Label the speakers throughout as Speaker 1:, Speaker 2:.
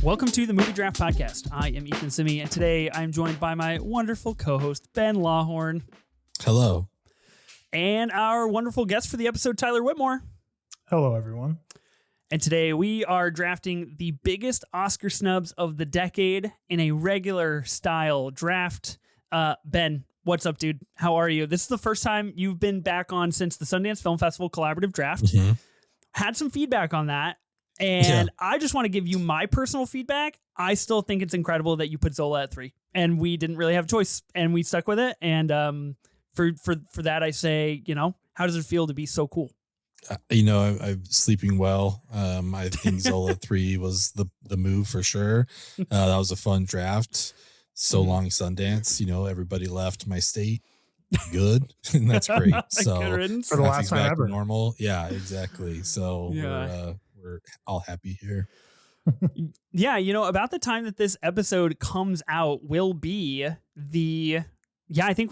Speaker 1: Welcome to the Movie Draft Podcast. I am Ethan Simi, and today I'm joined by my wonderful co-host, Ben Lawhorn.
Speaker 2: Hello.
Speaker 1: And our wonderful guest for the episode, Tyler Whitmore.
Speaker 3: Hello, everyone.
Speaker 1: And today we are drafting the biggest Oscar snubs of the decade in a regular style draft. Ben, what's up, dude? How are you? This is the first time you've been back on since the Sundance Film Festival collaborative draft.
Speaker 2: Mm-hmm.
Speaker 1: Had some feedback on that. And I just want to give you my personal feedback. I still think it's incredible that you put Zola at 3, and we didn't really have a choice, and we stuck with it. And for that, I say, how does it feel to be so cool?
Speaker 2: I'm sleeping well. I think Zola 3 was the move for sure. That was a fun draft. So long Sundance. Everybody left my state. Good. And that's great. So
Speaker 3: for the last time ever.
Speaker 2: Normal. Yeah, exactly. So we're all happy here.
Speaker 1: Yeah, about the time that this episode comes out will be I think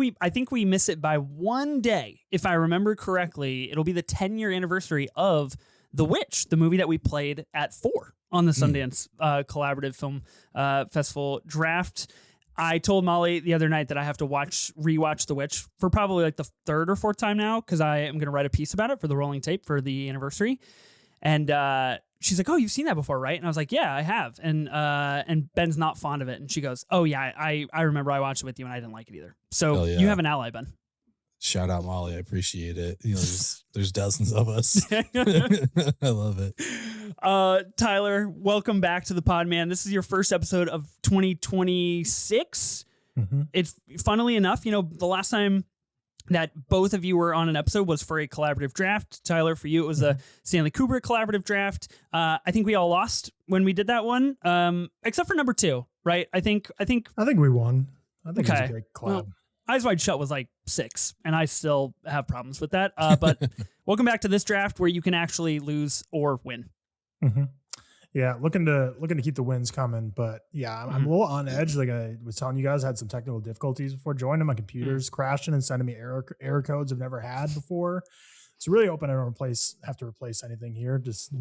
Speaker 1: we miss it by one day. If I remember correctly, it'll be the 10-year anniversary of The Witch, the movie that we played at 4 on the Sundance Collaborative Film Festival draft. I told Molly the other night that I have to rewatch The Witch for probably like the third or fourth time now, because I am going to write a piece about it for the Rolling Tape for the anniversary. And she's like, "Oh, you've seen that before, right?" And I was like, "Yeah, I have." And Ben's not fond of it. And she goes, "Oh yeah, I remember I watched it with you and I didn't like it either." So you have an ally, Ben.
Speaker 2: Shout out, Molly. I appreciate it. There's dozens of us. I love it.
Speaker 1: Tyler, welcome back to the pod, man. This is your first episode of 2026. Mm-hmm. It's funnily enough, the last time that both of you were on an episode was for a collaborative draft. Tyler, for you, it was a Stanley Kubrick collaborative draft. I think we all lost when we did that one, except for number 2, right? I think
Speaker 3: we won. I think it was a great collab.
Speaker 1: Well, Eyes Wide Shut was like 6, and I still have problems with that. But welcome back to this draft where you can actually lose or win.
Speaker 3: Mm-hmm. Yeah, looking to keep the wins coming, but yeah, I'm a little on edge. Like I was telling you guys, I had some technical difficulties before joining. My computer's crashing and sending me error codes I've never had before. So really hoping I don't have to replace anything here. Just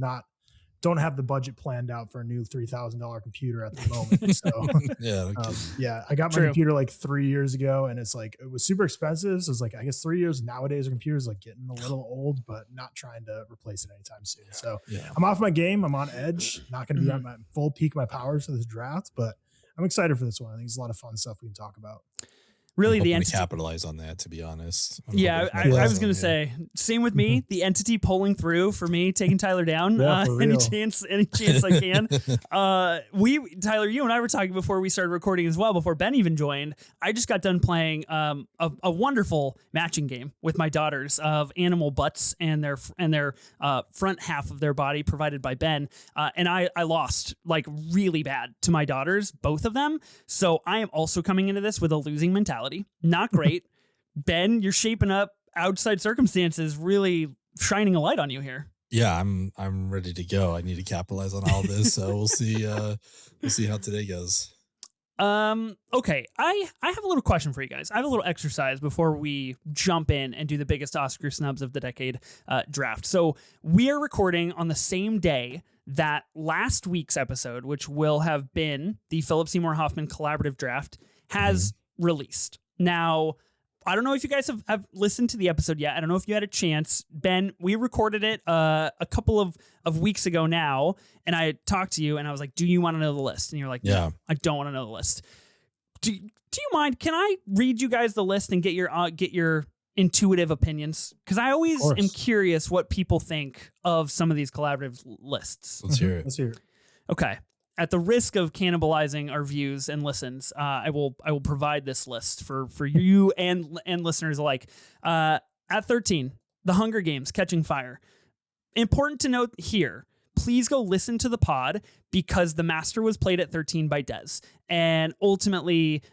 Speaker 3: don't have the budget planned out for a new $3,000 computer at the moment. So I got my computer like 3 years ago, and it's like, it was super expensive. So it's like, I guess 3 years nowadays, our computers like getting a little old, but not trying to replace it anytime soon. So I'm off my game. I'm on edge. Not going to be on my full peak of my powers for this draft, but I'm excited for this one. I think it's a lot of fun stuff we can talk about.
Speaker 1: Really,
Speaker 2: the entity capitalize on that, to be honest.
Speaker 1: I was going to say, same with me. The entity pulling through for me, taking Tyler down. Any chance I can. Tyler, you and I were talking before we started recording as well. Before Ben even joined, I just got done playing a wonderful matching game with my daughters of animal butts and their front half of their body provided by Ben. And I lost like really bad to my daughters, both of them. So I am also coming into this with a losing mentality. Not great. Ben, you're shaping up outside circumstances, really shining a light on you here.
Speaker 2: Yeah, I'm ready to go. I need to capitalize on all this. So we'll see how today goes.
Speaker 1: Okay. I have a little question for you guys. I have a little exercise before we jump in and do the biggest Oscar snubs of the decade draft. So we are recording on the same day that last week's episode, which will have been the Philip Seymour Hoffman collaborative draft, has released. Now, I don't know if you guys have listened to the episode yet. I don't know if you had a chance. Ben, we recorded it a couple of weeks ago now, and I talked to you, and I was like, do you want to know the list? And you're like,
Speaker 2: yeah,
Speaker 1: no, I don't want to know the list. Do you mind? Can I read you guys the list and get your intuitive opinions? Because I always am curious what people think of some of these collaborative lists.
Speaker 2: Let's hear it.
Speaker 1: Okay. At the risk of cannibalizing our views and listens, I will provide this list for you and listeners alike. At 13, The Hunger Games: Catching Fire. Important to note here, please go listen to the pod, because The Master was played at 13 by Des, and ultimately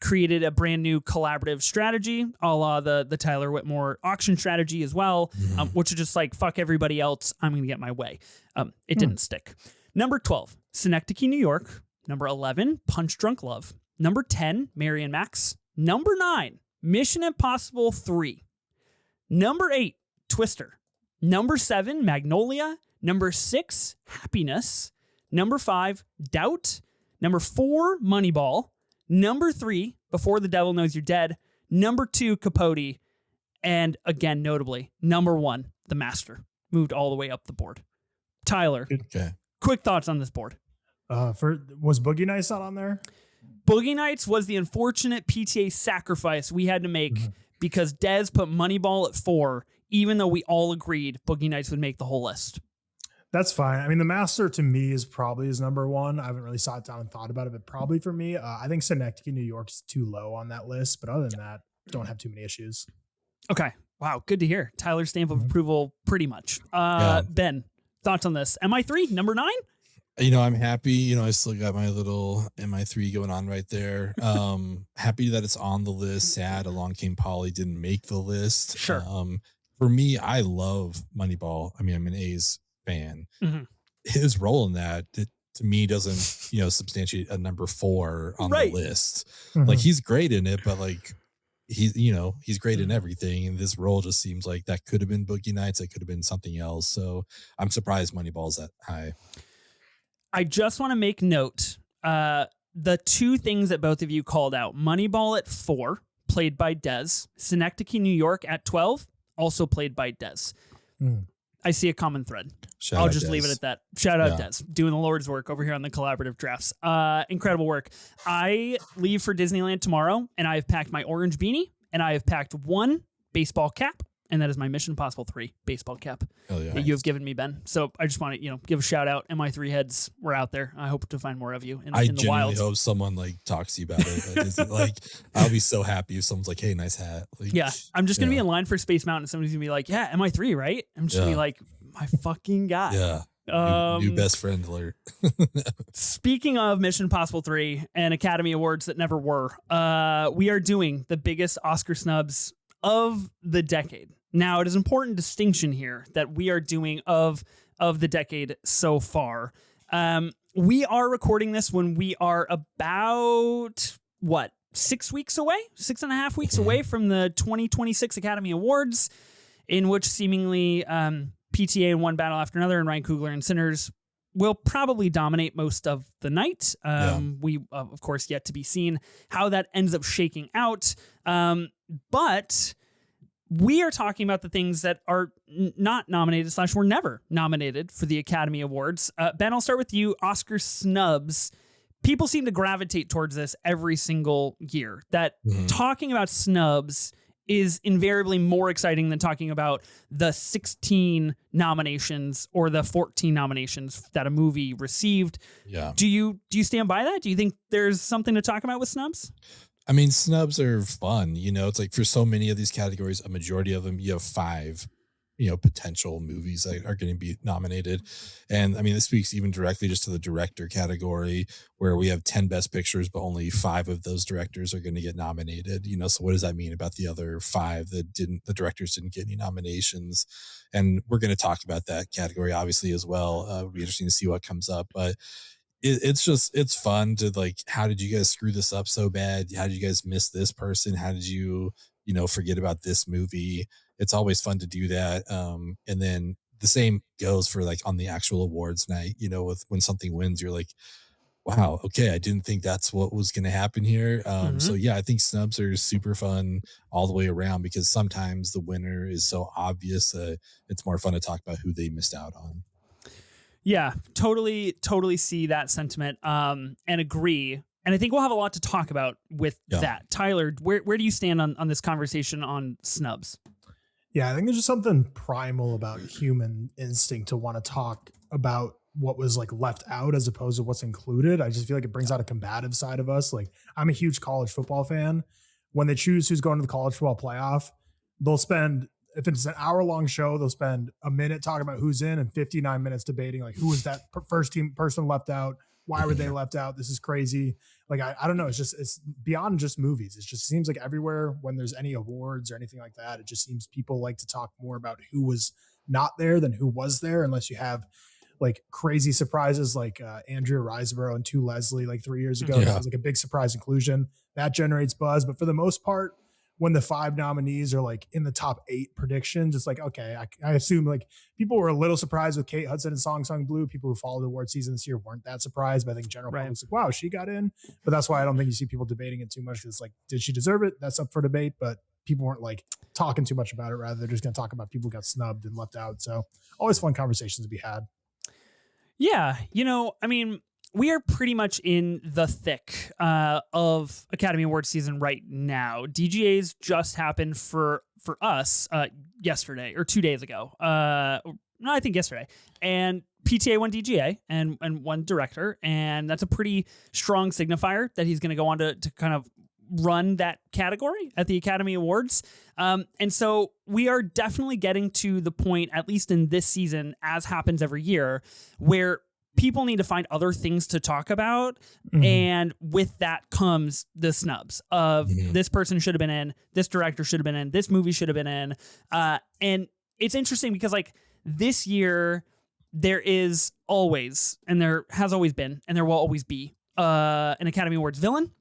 Speaker 1: created a brand new collaborative strategy, a la the Tyler Whitmore auction strategy as well, which is just like, fuck everybody else, I'm going to get my way. It didn't stick. Number 12, Synecdoche, New York. Number 11, Punch Drunk Love. Number 10, Mary and Max. Number 9, Mission Impossible 3. Number 8, Twister. Number 7, Magnolia. Number 6, Happiness. Number 5, Doubt. Number 4, Moneyball. Number 3, Before the Devil Knows You're Dead. Number 2, Capote. And again, notably, number 1, The Master. Moved all the way up the board. Tyler,
Speaker 2: Okay.
Speaker 1: quick thoughts on this board.
Speaker 3: Was Boogie Nights not on there?
Speaker 1: Boogie Nights was the unfortunate PTA sacrifice we had to make because Dez put Moneyball at 4, even though we all agreed Boogie Nights would make the whole list.
Speaker 3: That's fine. I mean, The Master to me is probably his number 1. I haven't really sat down and thought about it, but probably for me, I think Synecdoche, New York's too low on that list. But other than that, don't have too many issues.
Speaker 1: Okay. Wow. Good to hear. Tyler's stamp of approval, pretty much. Ben, thoughts on this? MI3, number 9?
Speaker 2: I'm happy. I still got my little MI3 going on right there. Happy that it's on the list. Sad Along Came Polly didn't make the list.
Speaker 1: Sure.
Speaker 2: For me, I love Moneyball. I mean, I'm an A's fan. His role in that, to me, doesn't, substantiate a number 4 on the list. Like, he's great in it, but like, he's great in everything. And this role just seems like that could have been Boogie Nights. It could have been something else. So I'm surprised Moneyball's that high.
Speaker 1: I just want to make note, the 2 things that both of you called out, Moneyball at 4, played by Dez, Synecdoche, New York at 12, also played by Dez. I see a common thread. I'll just leave it at that. Shout out Dez, doing the Lord's work over here on the collaborative drafts. Incredible work. I leave for Disneyland tomorrow, and I have packed my orange beanie, and I have packed 1 baseball cap, and that is my Mission Impossible 3 baseball cap that you have given me, Ben. So I just want to, give a shout out. MI3 heads, we're out there. I hope to find more of you in the wild. I
Speaker 2: genuinely hope someone talks to you about it. I'll be so happy if someone's like, "Hey, nice hat."
Speaker 1: I'm just gonna be in line for Space Mountain. Somebody's gonna be like, "Yeah, MI3, right?" I'm just gonna be like, "My fucking guy."
Speaker 2: Yeah. New best friend alert.
Speaker 1: Speaking of Mission Impossible 3 and Academy Awards that never were, we are doing the biggest Oscar snubs of the decade. Now, it is important distinction here that we are doing of the decade so far. We are recording this when we are about 6 weeks away, 6.5 weeks away from the 2026 Academy Awards, in which seemingly PTA in one battle after another and Ryan Coogler and Sinners will probably dominate most of the night. We, of course, yet to be seen how that ends up shaking out. But we are talking about the things that are not nominated / were never nominated for the Academy Awards. Ben, I'll start with you. Oscar snubs. People seem to gravitate towards this every single year. That talking about snubs is invariably more exciting than talking about the 16 nominations or the 14 nominations that a movie received.
Speaker 2: Yeah.
Speaker 1: Do you stand by that? Do you think there's something to talk about with snubs?
Speaker 2: I mean, snubs are fun. It's like for so many of these categories, a majority of them, you have 5, potential movies that are going to be nominated. And I mean, this speaks even directly just to the director category where we have 10 best pictures, but only 5 of those directors are going to get nominated. So what does that mean about the other 5 that the directors didn't get any nominations? And we're going to talk about that category obviously as well. It'll be interesting to see what comes up, but it's fun to how did you guys screw this up so bad? How did you guys miss this person? How did you forget about this movie? It's always fun to do that. And then the same goes for on the actual awards night, with when something wins, you're like, wow, okay, I didn't think that's what was going to happen here. So yeah, I think snubs are super fun all the way around because sometimes the winner is so obvious that it's more fun to talk about who they missed out on.
Speaker 1: Yeah, totally see that sentiment and agree. And I think we'll have a lot to talk about with that. Tyler, where do you stand on this conversation on snubs?
Speaker 3: Yeah, I think there's just something primal about human instinct to want to talk about what was left out as opposed to what's included. I just feel like it brings out a combative side of us. I'm a huge college football fan. When they choose who's going to the college football playoff, they'll spend, if it's an hour-long show, they'll spend a minute talking about who's in and 59 minutes debating who was that first team person left out? Why were they left out? This is crazy. I don't know. It's beyond just movies. It just seems like everywhere when there's any awards or anything like that, it just seems people like to talk more about who was not there than who was there, unless you have crazy surprises like Andrea Riseborough and To Leslie 3 years ago. That was a big surprise inclusion that generates buzz. But for the most part, when the 5 nominees are like in the top 8 predictions, it's like, okay, I assume like people were a little surprised with Kate Hudson and Song Sung Blue. People who followed the award season this year weren't that surprised, but I think general public's like, wow, she got in. But that's why I don't think you see people debating it too much, because it's like, did she deserve it? That's up for debate, but people weren't like talking too much about it. Rather, they're just going to talk about people who got snubbed and left out. So always fun conversations to be had.
Speaker 1: Yeah, I mean, we are pretty much in the thick of Academy Awards season right now. DGAs just happened for us yesterday or 2 days ago. No, I think yesterday. And PTA won DGA and won director, and that's a pretty strong signifier that he's going to go on to kind of run that category at the Academy Awards. And so we are definitely getting to the point, at least in this season, as happens every year, where people need to find other things to talk about. And with that comes the snubs of this person should have been in, this director should have been in, this movie should have been in. And it's interesting because like this year there is always, and there has always been, and there will always be an Academy Awards villain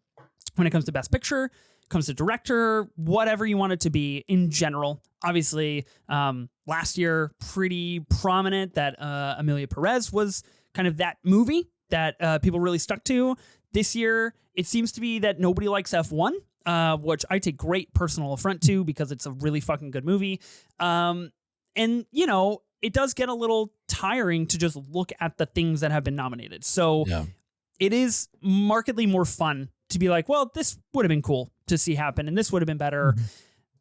Speaker 1: when it comes to Best Picture, comes to director, whatever you want it to be in general. Obviously, last year, pretty prominent that Amelia Perez was kind of that movie that people really stuck to. This year, it seems to be that nobody likes F1, which I take great personal affront to because it's a really fucking good movie. And, it does get a little tiring to just look at the things that have been nominated. So it is markedly more fun to be like, well, this would have been cool to see happen, and this would have been better.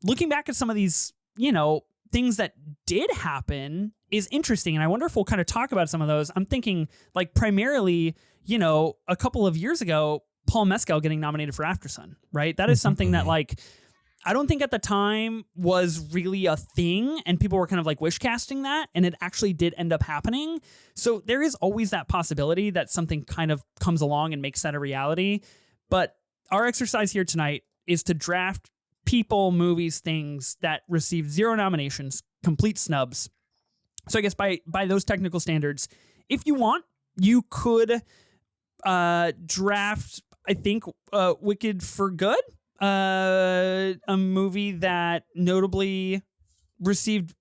Speaker 1: Looking back at some of these, things that did happen is interesting. And I wonder if we'll kind of talk about some of those. I'm thinking like primarily, a couple of years ago, Paul Mescal getting nominated for Aftersun, right? That is something that like, I don't think at the time was really a thing, and people were kind of like wish casting that, and it actually did end up happening. So there is always that possibility that something kind of comes along and makes that a reality. But our exercise here tonight is to draft people, movies, things that received 0 nominations, complete snubs. So I guess by those technical standards, if you want, you could draft, I think, Wicked for Good, a movie that notably received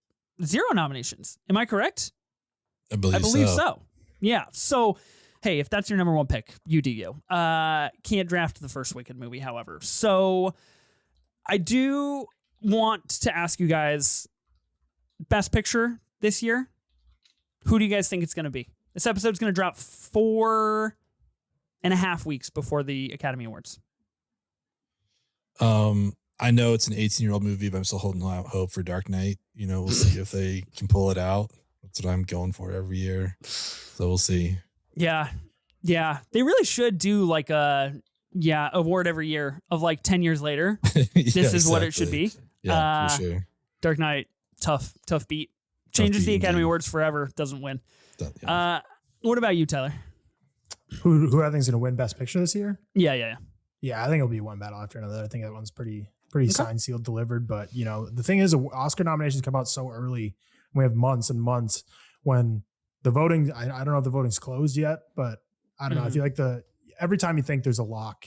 Speaker 1: 0 nominations. Am I correct?
Speaker 2: I believe
Speaker 1: so. Yeah. So, hey, if that's your number one pick, you do you. Can't draft the first Wicked movie, however. So I do want to ask you guys, Best Picture this year, who do you guys think it's going to be? This episode's going to drop 4.5 weeks before the Academy Awards.
Speaker 2: I know it's an 18-year-old movie, but I'm still holding out hope for Dark Knight. We'll see if they can pull it out. That's what I'm going for every year. So we'll see.
Speaker 1: Yeah. They really should do like a award every year of like 10 years later. This is what it should be.
Speaker 2: Yeah, for sure.
Speaker 1: Dark Knight, tough beat. Changes the Academy Awards forever. Doesn't win. What about you, Tyler?
Speaker 3: Who I think is going to win Best Picture this year?
Speaker 1: Yeah.
Speaker 3: Yeah, I think it'll be one battle after another. I think that one's pretty signed, sealed, delivered. But the thing is, Oscar nominations come out so early. We have months and months when the voting. I don't know if the voting's closed yet, but I don't know. I feel like every time you think there's a lock,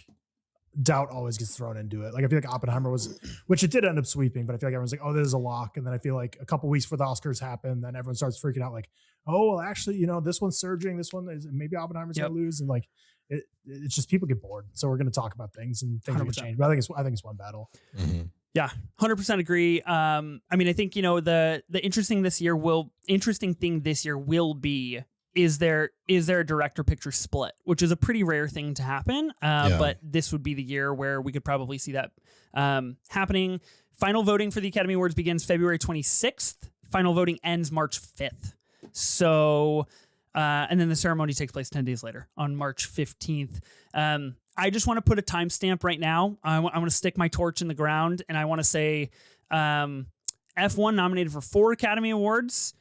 Speaker 3: doubt always gets thrown into it. Like I feel like Oppenheimer was, which it did end up sweeping, but I feel like everyone's like, oh, this is a lock. And then I feel like a couple weeks before the Oscars happen, then everyone starts freaking out like, oh, well, actually, this one's surging. This one is maybe Oppenheimer's going to lose. And like, it's just people get bored. So we're going to talk about things and things will change. But I think it's one battle.
Speaker 1: Yeah, 100% agree. I mean, I think, the interesting thing this year will be, is there a director picture split, which is a pretty rare thing to happen. But this would be the year where we could probably see that happening. Final voting for the Academy Awards begins February 26th. Final voting ends March 5th. So, and then the ceremony takes place 10 days later on March 15th. I just want to put a timestamp right now. I want to stick my torch in the ground, and I want to say F1 nominated for 4 Academy Awards.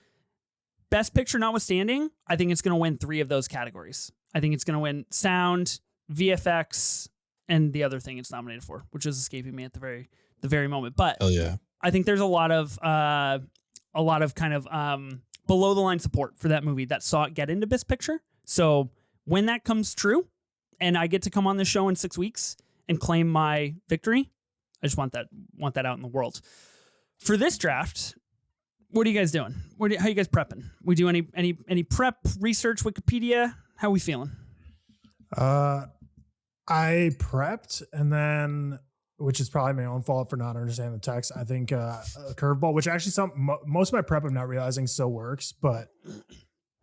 Speaker 1: Best Picture notwithstanding, I think it's going to win 3 of those categories. I think it's going to win sound, VFX, and the other thing it's nominated for, which is escaping me at the very moment. But I think there's a lot of kind of below the line support for that movie that saw it get into Best Picture. So when that comes true, and I get to come on this show in 6 weeks and claim my victory I just want that out in the world. For this draft, what are you guys doing? How are you guys prepping? We do any prep research, Wikipedia? How are we feeling?
Speaker 3: I prepped, and then, which is probably my own fault for not understanding the text. I think a curveball, which actually most of my prep I'm not realizing still works, but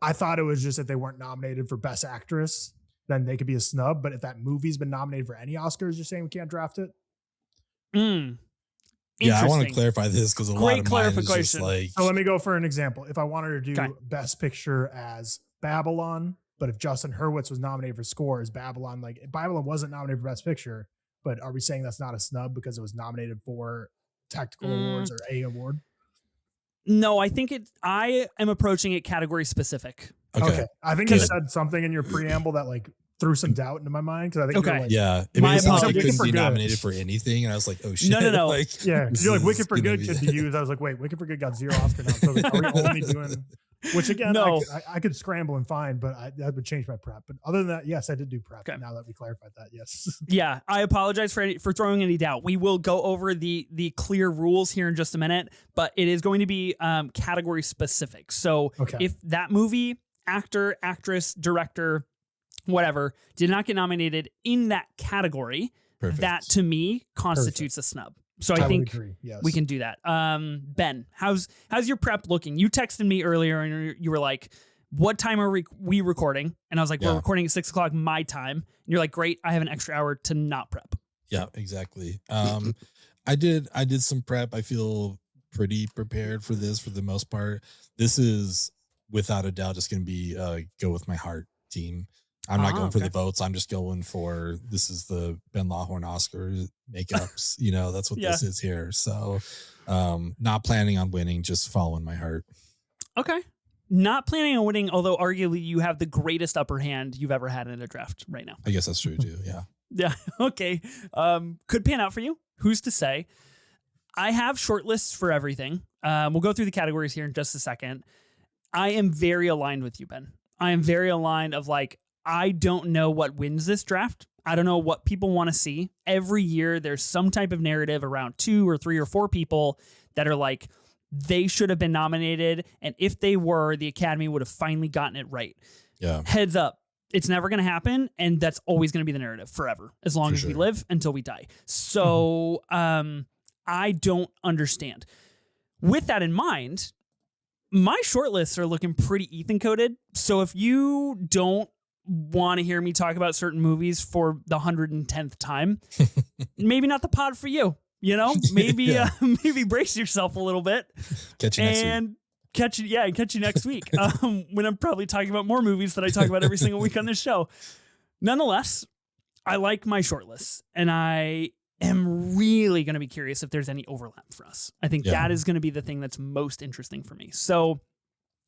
Speaker 3: I thought it was just if they weren't nominated for Best Actress, then they could be a snub. But if that movie's been nominated for any Oscars, you're saying we can't draft it?
Speaker 2: Yeah, I want to clarify this because a lot of mine is just like.
Speaker 3: So let me go for an example. If I wanted to do Best Picture as Babylon, but if Justin Hurwitz was nominated for score as Babylon, like Babylon wasn't nominated for Best Picture, but are we saying that's not a snub because it was nominated for technical awards or a award?
Speaker 1: No, I think I am approaching it category specific.
Speaker 3: Okay. I think you said something in your preamble that like threw some doubt into my mind because I think
Speaker 1: like,
Speaker 2: it made it sound like it couldn't be nominated for anything, and I was like, oh shit.
Speaker 1: No.
Speaker 2: Like,
Speaker 3: yeah, you're like Wicked for Good could be used. I was like, wait, Wicked for Good got 0 Oscar noms. So like, are we only doing? Which again, I could scramble and find, but that would change my prep. But other than that, yes, I did do prep. Okay. Now that we clarified that, yes.
Speaker 1: Yeah, I apologize for throwing any doubt. We will go over the clear rules here in just a minute, but it is going to be category specific. So if that movie, actor, actress, director, whatever, did not get nominated in that category, that to me constitutes a snub. So I think we can do that. Ben, how's your prep looking? You texted me earlier and you were like, what time are we recording? And I was like, we're recording at 6:00 my time. And you're like, great, I have an extra hour to not prep.
Speaker 2: Yeah, exactly. I did some prep. I feel pretty prepared for this for the most part. This is without a doubt just going to be go with my heart team. I'm not going for the votes. I'm just going for, this is the Ben Lawhorn Oscar makeups. That's what this is here. So not planning on winning, just following my heart. Okay.
Speaker 1: Not planning on winning, although arguably you have the greatest upper hand you've ever had in a draft right now.
Speaker 2: I guess that's true too. Yeah.
Speaker 1: Yeah. Okay. Could pan out for you. Who's to say? I have shortlists for everything. We'll go through the categories here in just a second. I am very aligned with you, Ben. I am very aligned of like, I don't know what wins this draft. I don't know what people want to see. Every year, there's some type of narrative around 2 or 3 or 4 people that are like, they should have been nominated. And if they were, the Academy would have finally gotten it right.
Speaker 2: Yeah.
Speaker 1: Heads up. It's never going to happen. And that's always going to be the narrative forever, as long as we live until we die. So I don't understand. With that in mind, my shortlists are looking pretty Ethan coded. So if you don't want to hear me talk about certain movies for the 110th time, maybe not the pod for you. Maybe maybe brace yourself a little bit.
Speaker 2: Catch you next week.
Speaker 1: Catch you next week. When I'm probably talking about more movies that I talk about every single week on this show. Nonetheless, I like my shortlists, and I am really going to be curious if there's any overlap for us. I think that is going to be the thing that's most interesting for me. So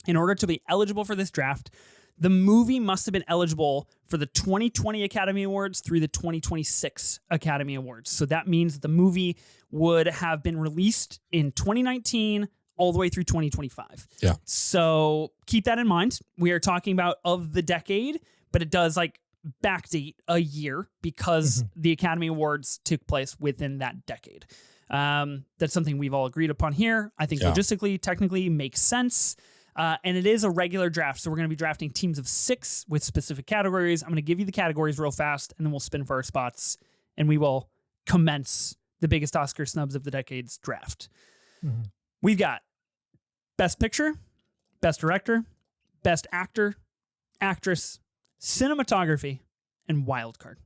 Speaker 1: in order to be eligible for this draft, the movie must have been eligible for the 2020 Academy Awards through the 2026 Academy Awards. So that means that the movie would have been released in 2019 all the way through 2025.
Speaker 2: Yeah.
Speaker 1: So keep that in mind. We are talking about of the decade, but it does like backdate a year because the Academy Awards took place within that decade. That's something we've all agreed upon here. I think logistically, technically makes sense. And it is a regular draft. So we're going to be drafting teams of 6 with specific categories. I'm going to give you the categories real fast, and then we'll spin for our spots, and we will commence the biggest Oscar snubs of the decade's draft. We've got Best Picture, Best Director, Best Actor, Actress, Cinematography, and Wild Card.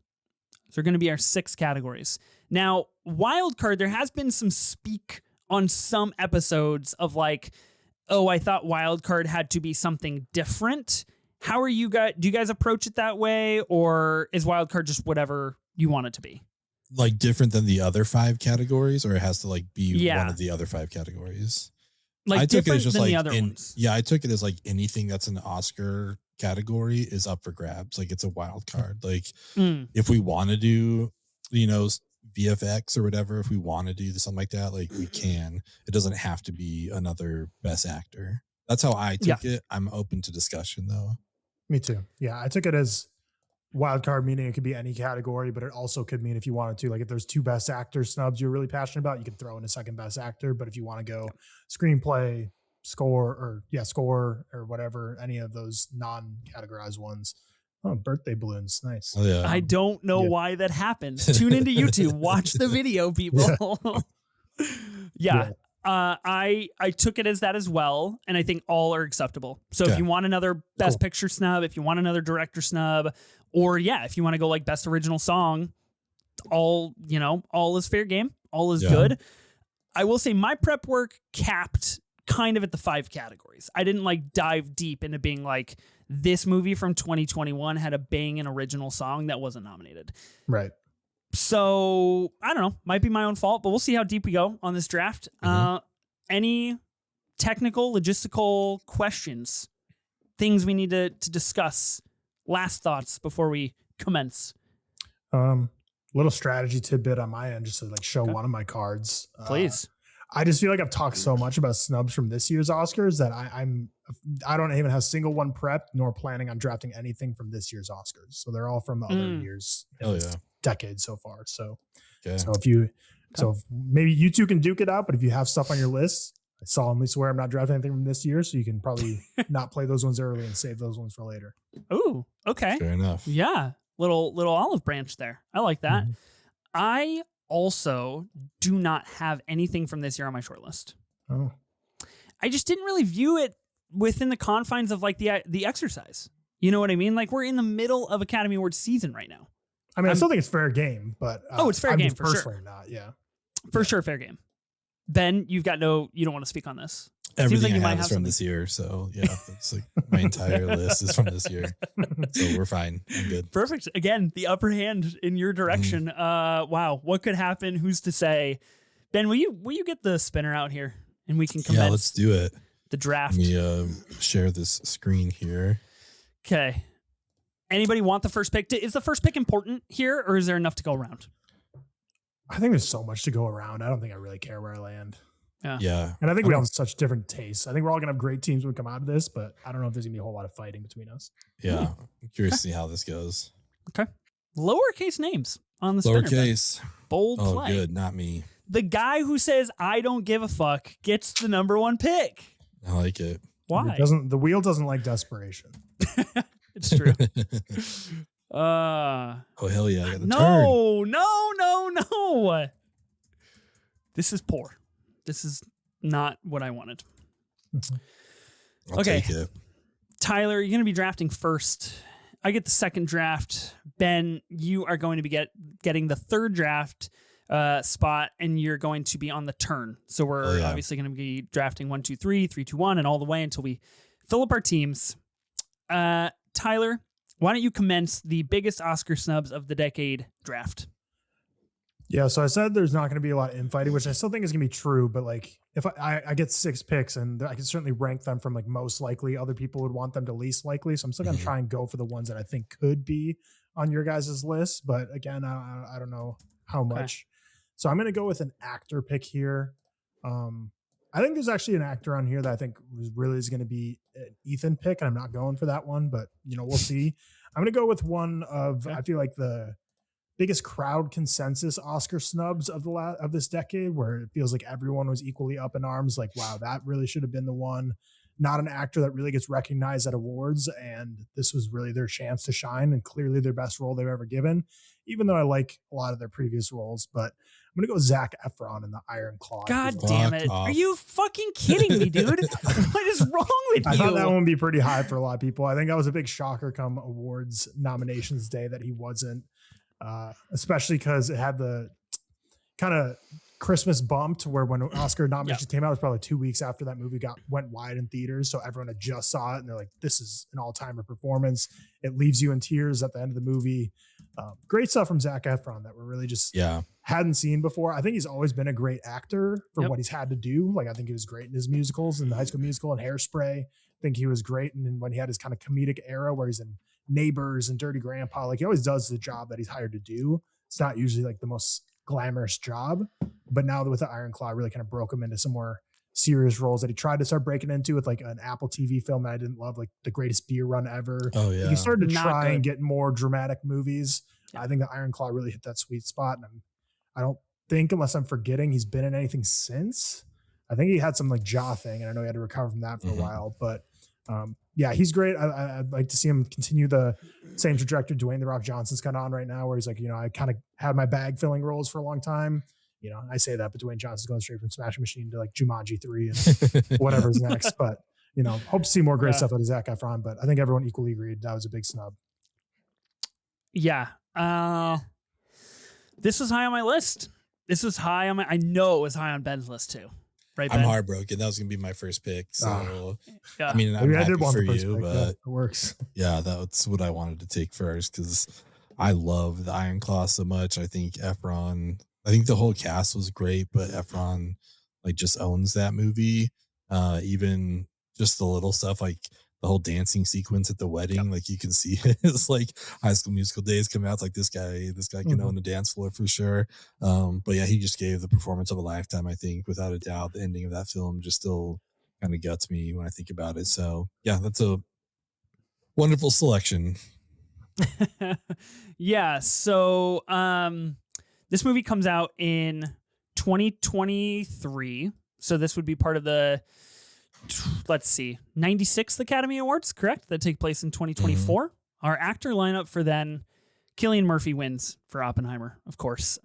Speaker 1: So they're going to be our 6 categories. Now, Wild Card, there has been some speak on some episodes of like, oh, I thought Wild Card had to be something different. How are you guys? Do you guys approach it that way, or is Wild Card just whatever you want it to be?
Speaker 2: Like different than the other 5 categories, or it has to like be one of the other 5 categories?
Speaker 1: Like I took it as just like
Speaker 2: I took it as like anything that's an Oscar category is up for grabs. Like it's a wild card. Like if we want to do, VFX or whatever, if we want to do something like that, like we can. It doesn't have to be another Best Actor. That's how I took it. I'm open to discussion though.
Speaker 3: Me too. Yeah, I took it as wild card, meaning it could be any category, but it also could mean if you wanted to, like if there's 2 best actor snubs you're really passionate about, you can throw in a second best actor. But if you want to go screenplay, score or whatever, any of those non-categorized ones. Oh, birthday balloons. Nice.
Speaker 2: Oh, yeah.
Speaker 1: I don't know why that happens. Tune into YouTube, watch the video, people. Yeah. I took it as that as well, and I think all are acceptable. So if you want another best picture snub, if you want another director snub, or if you want to go like best original song, all is fair game. All is good. I will say my prep work capped kind of at the 5 categories. I didn't like dive deep into being like, this movie from 2021 had a banging original song that wasn't nominated.
Speaker 3: Right.
Speaker 1: So I don't know, might be my own fault, but we'll see how deep we go on this draft. Any technical, logistical questions, things we need to discuss, last thoughts before we commence?
Speaker 3: Little strategy tidbit on my end, just to like show one of my cards.
Speaker 1: Please.
Speaker 3: I just feel like I've talked so much about snubs from this year's Oscars that I don't even have a single one prepped, nor planning on drafting anything from this year's Oscars. So they're all from the other years in this decade so far. So, so if maybe you two can duke it out, but if you have stuff on your list, I solemnly swear I'm not drafting anything from this year. So you can probably not play those ones early and save those ones for later.
Speaker 1: Ooh, okay.
Speaker 2: Fair enough.
Speaker 1: Yeah. Little olive branch there. I like that. I also do not have anything from this year on my short list.
Speaker 3: Oh.
Speaker 1: I just didn't really view it within the confines of like the exercise. You know what I mean? Like we're in the middle of Academy Awards season right now.
Speaker 3: I mean, I still think it's fair game, but
Speaker 1: it's fair game for
Speaker 3: personally
Speaker 1: sure.
Speaker 3: Not, yeah.
Speaker 1: For sure, fair game. Ben, you don't want to speak on this.
Speaker 2: Everything like I have is from this year, so it's like my entire list is from this year, so we're fine. I'm good.
Speaker 1: Perfect. Again, the upper hand in your direction. Wow, what could happen? Who's to say? Ben, will you get the spinner out here and we can commence?
Speaker 2: Yeah, let's do it.
Speaker 1: The draft.
Speaker 2: Let me share this screen here.
Speaker 1: Okay. Anybody want the first pick? Is the first pick important here, or is there enough to go around?
Speaker 3: I think there's so much to go around. I don't think I really care where I land.
Speaker 2: Yeah.
Speaker 3: And I think we all have such different tastes. I think we're all going to have great teams when we come out of this, but I don't know if there's going to be a whole lot of fighting between us.
Speaker 2: Yeah. I'm curious to see how this goes.
Speaker 1: Okay. Lowercase names on the spinner.
Speaker 2: Lowercase.
Speaker 1: Bold
Speaker 2: Oh,
Speaker 1: play.
Speaker 2: good. Not me.
Speaker 1: The guy who says, I don't give a fuck, gets the number 1 pick.
Speaker 2: I like it.
Speaker 1: Why?
Speaker 3: The wheel doesn't like desperation.
Speaker 1: It's true.
Speaker 2: Oh, hell yeah. I got the turn.
Speaker 1: No. This is poor. This is not what I wanted.
Speaker 2: I'll take it.
Speaker 1: Tyler, you're going to be drafting first. I get the second draft. Ben, you are going to be getting the third draft spot, and you're going to be on the turn. So we're obviously going to be drafting 1, 2, 3, 3, 2, 1, and all the way until we fill up our teams. Tyler, why don't you commence the biggest Oscar snubs of the decade draft?
Speaker 3: Yeah, so I said there's not going to be a lot of infighting, which I still think is going to be true. But like, if I get 6 picks, and I can certainly rank them from like most likely, other people would want them to least likely. So I'm still going to try and go for the ones that I think could be on your guys' list. But again, I don't know how much. So I'm going to go with an actor pick here. I think there's actually an actor on here that I think really is going to be an Ethan pick, and I'm not going for that one, but we'll see. I'm going to go with one of I feel like the biggest crowd consensus Oscar snubs of this decade, where it feels like everyone was equally up in arms. Like, wow, that really should have been the one. Not an actor that really gets recognized at awards, and this was really their chance to shine, and clearly their best role they've ever given, even though I like a lot of their previous roles. But I'm going to go Zac Efron in The Iron Claw.
Speaker 1: God damn it. Are you fucking kidding me, dude? What is wrong with you?
Speaker 3: I thought that one would be pretty high for a lot of people. I think that was a big shocker come awards nominations day that he wasn't. Especially because it had the kind of Christmas bump to where when Oscar nominations came out, it was probably 2 weeks after that movie went wide in theaters. So everyone had just saw it and they're like, this is an all-timer performance. It leaves you in tears at the end of the movie. Great stuff from Zac Efron that we're really just hadn't seen before. I think he's always been a great actor for what he's had to do. Like, I think he was great in his musicals, in the High School Musical and Hairspray. I think he was great. And then when he had his kind of comedic era where he's in Neighbors and Dirty Grandpa, like he always does the job that he's hired to do. It's not usually like the most glamorous job, but now with the Iron Claw really kind of broke him into some more serious roles that he tried to start breaking into with like an Apple TV film that I didn't love, like The Greatest Beer Run Ever.
Speaker 2: Oh yeah.
Speaker 3: He started to
Speaker 1: Not
Speaker 3: try and
Speaker 1: good.
Speaker 3: get more dramatic movies.
Speaker 1: Yeah.
Speaker 3: I think the Iron Claw really hit that sweet spot. And I don't think, unless I'm forgetting, he's been in anything since. I think he had some like jaw thing, and I know he had to recover from that for a while. But yeah, he's great. I'd like to see him continue the same trajectory Dwayne The Rock Johnson's kind of on right now, where he's like, I kind of had my bag filling roles for a long time. I say that, but Dwayne Johnson's going straight from Smashing Machine to like Jumanji 3 and whatever's next. But, hope to see more great stuff out of Zac Efron. But I think everyone equally agreed that was a big snub.
Speaker 1: Yeah. This was high on my list. This was high on I know it was high on Ben's list too. Right, Ben?
Speaker 2: I'm heartbroken. That was going to be my first pick. So,
Speaker 1: yeah.
Speaker 2: I mean, I'm
Speaker 3: Maybe I
Speaker 2: happy
Speaker 3: did want
Speaker 2: for
Speaker 3: the first
Speaker 2: you,
Speaker 3: pick,
Speaker 2: but
Speaker 3: it works.
Speaker 2: yeah, that's what I wanted to take first because I love the Iron Claw so much. I think the whole cast was great, but Efron like just owns that movie. Even just the little stuff like the whole dancing sequence at the wedding, like you can see it's like High School Musical days coming out. It's like this guy can own the dance floor for sure. But yeah, he just gave the performance of a lifetime, I think, without a doubt. The ending of that film just still kind of guts me when I think about it. So yeah, that's a wonderful selection.
Speaker 1: Yeah. So this movie comes out in 2023. So this would be part of the 96th Academy Awards, correct? That take place in 2024. Our actor lineup for then, Cillian Murphy wins for Oppenheimer, of course.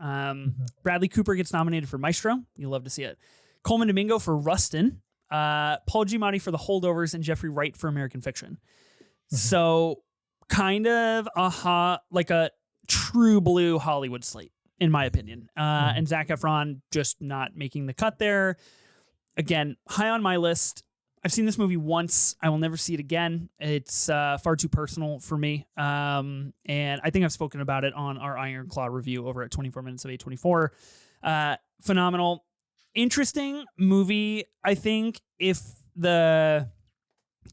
Speaker 1: Bradley Cooper gets nominated for Maestro. You'll love to see it. Coleman Domingo for Rustin. Paul Giamatti for The Holdovers, and Jeffrey Wright for American Fiction. So kind of like a true blue Hollywood slate, in my opinion. And Zac Efron just not making the cut there. Again, high on my list. I've seen this movie once. I will never see it again. It's far too personal for me. And I think I've spoken about it on our Iron Claw review over at 24 Minutes of A24. Phenomenal. Interesting movie. I think if the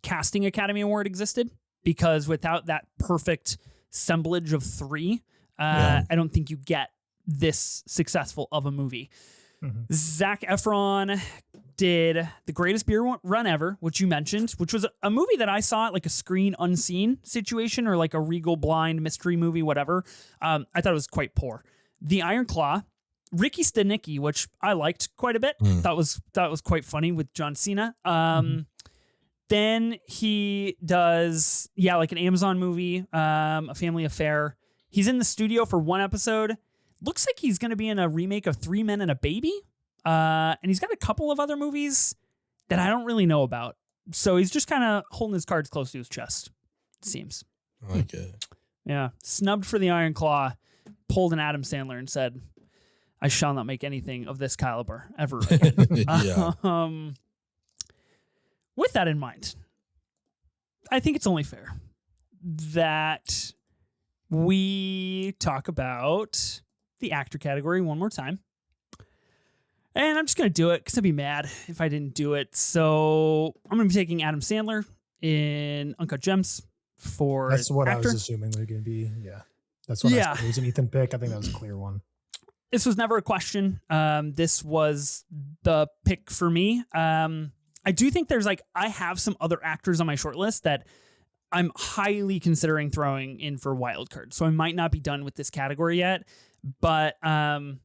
Speaker 1: Casting Academy Award existed, because without that perfect assemblage of three, I don't think you get this successful of a movie. Zac Efron did The Greatest Beer Run Ever, which you mentioned, which was a movie that I saw at like a screen unseen situation or like a Regal blind mystery movie, whatever. I thought it was quite poor. The Iron Claw, Ricky Stenicki, which I liked quite a bit. That was quite funny with John Cena. Then he does, like an Amazon movie, A Family Affair. He's in the studio for one episode. Looks like he's going to be in a remake of Three Men and a Baby. And he's got a couple of other movies that I don't really know about. So he's just kind of holding his cards close to his chest, it seems.
Speaker 2: I like it.
Speaker 1: Yeah. Snubbed for the Iron Claw, pulled an Adam Sandler and said, I shall not make anything of this caliber ever again. With that in mind, I think it's only fair that we talk about the actor category one more time. And I'm just going to do it because I'd be mad if I didn't do it. So I'm going to be taking Adam Sandler in Uncut Gems for
Speaker 3: That's what
Speaker 1: actor.
Speaker 3: I was assuming they're going to be. Yeah. That's what I said. It was an Ethan pick. I think that was a clear one.
Speaker 1: This was never a question. This was the pick for me. I do think I have some other actors on my short list that I'm highly considering throwing in for wild card. So I might not be done with this category yet. But I've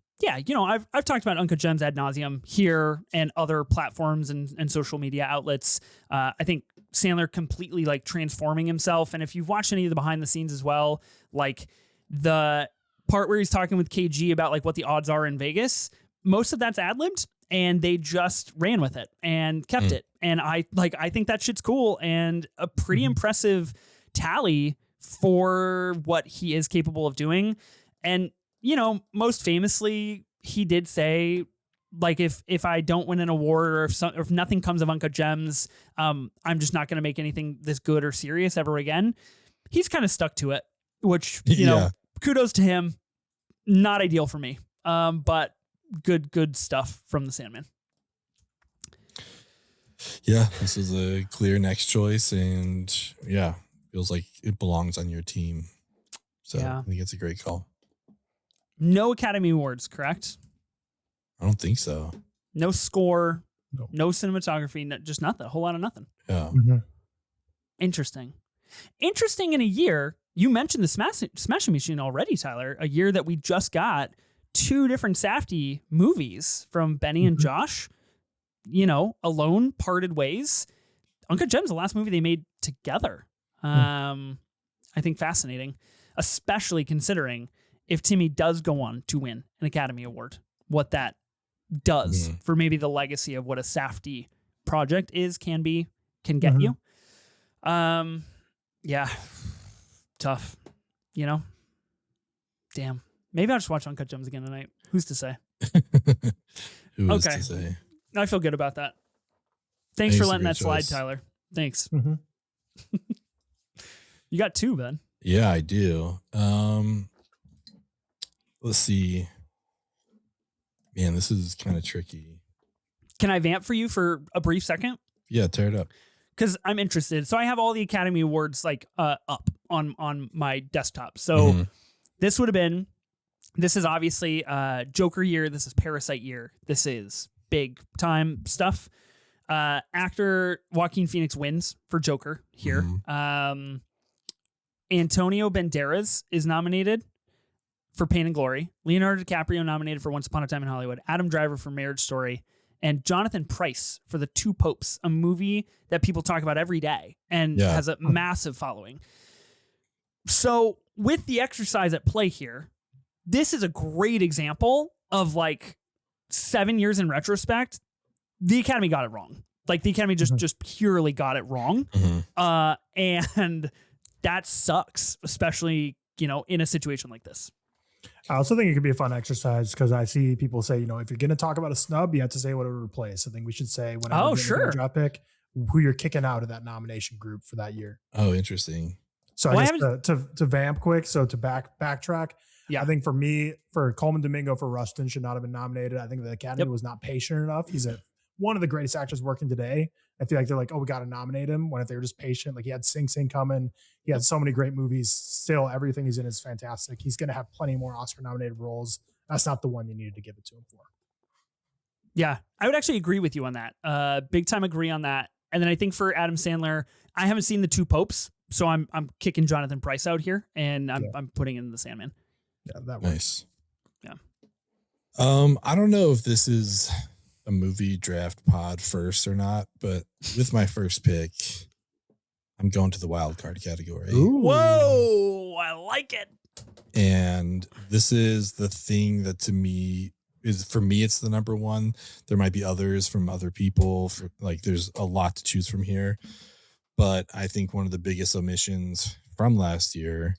Speaker 1: talked about Uncut Gems ad nauseum here and other platforms and social media outlets. I think Sandler completely transforming himself. And if you've watched any of the behind the scenes as well, like the part where he's talking with KG about what the odds are in Vegas, most of that's ad-libbed, and they just ran with it and kept it. And I think that shit's cool and a pretty impressive tally for what he is capable of doing. And most famously, he did say, if I don't win an award or if nothing comes of Uncut Gems, I'm just not going to make anything this good or serious ever again. He's kind of stuck to it, which, kudos to him. Not ideal for me, but good stuff from the Sandman.
Speaker 2: Yeah, this is a clear next choice, and feels like it belongs on your team. So I think it's a great call.
Speaker 1: No Academy Awards, correct?
Speaker 2: I don't think so.
Speaker 1: No score. No cinematography, just nothing. A whole lot of nothing.
Speaker 2: Yeah.
Speaker 3: Mm-hmm.
Speaker 1: Interesting in a year. You mentioned the Smashing Machine already, Tyler. A year that we just got 2 different Safdie movies from Benny and Josh. Alone, Parted Ways. Uncut Gems, the last movie they made together. I think fascinating, especially considering if Timmy does go on to win an Academy Award, what that does for maybe the legacy of what a Safdie project can get you. Yeah, tough, damn. Maybe I'll just watch Uncut Gems again tonight. Who's to say?
Speaker 2: Who is to say?
Speaker 1: I feel good about that. Thanks for letting that slide, Tyler. Thanks.
Speaker 3: Mm-hmm.
Speaker 1: You got 2, Ben.
Speaker 2: Yeah, I do. Let's see. Man, this is kind of tricky.
Speaker 1: Can I vamp for you for a brief second?
Speaker 2: Yeah, tear it up.
Speaker 1: Because I'm interested. So I have all the Academy Awards up on my desktop. So this is obviously Joker year. This is Parasite year. This is big time stuff. Actor Joaquin Phoenix wins for Joker here. Antonio Banderas is nominated for Pain and Glory. Leonardo DiCaprio nominated for Once Upon a Time in Hollywood. Adam Driver for Marriage Story. And Jonathan Pryce for The Two Popes, a movie that people talk about every day and has a massive following. So with the exercise at play here, this is a great example of 7 years in retrospect, the Academy got it wrong. The Academy just purely got it wrong. And that sucks, especially, in a situation like this.
Speaker 3: I also think it could be a fun exercise because I see people say, if you're going to talk about a snub, you have to say what it would replace. I think we should say whenever a draft pick, who you're kicking out of that nomination group for that year.
Speaker 2: Oh, interesting.
Speaker 3: So I guess to vamp quick, so to backtrack, I think for me, for Coleman Domingo for Rustin should not have been nominated. I think the Academy was not patient enough. He's one of the greatest actors working today. I feel like they're we got to nominate him when if they were just patient. He had Sing Sing coming. He had so many great movies. Still, everything he's in is fantastic. He's going to have plenty more Oscar nominated roles. That's not the one you needed to give it to him for.
Speaker 1: Yeah, I would actually agree with you on that. Big time agree on that. And then I think for Adam Sandler, I haven't seen The Two Popes, so I'm kicking Jonathan Pryce out here, and I'm putting in The Sandman.
Speaker 3: Yeah, that works.
Speaker 2: Nice.
Speaker 1: Yeah.
Speaker 2: I don't know if this is a movie draft pod first or not, but with my first pick, I'm going to the wild card category.
Speaker 3: Ooh.
Speaker 1: Whoa, I like it.
Speaker 2: And this is the thing that to me for me, it's the number one. There might be others from other people there's a lot to choose from here, but I think one of the biggest omissions from last year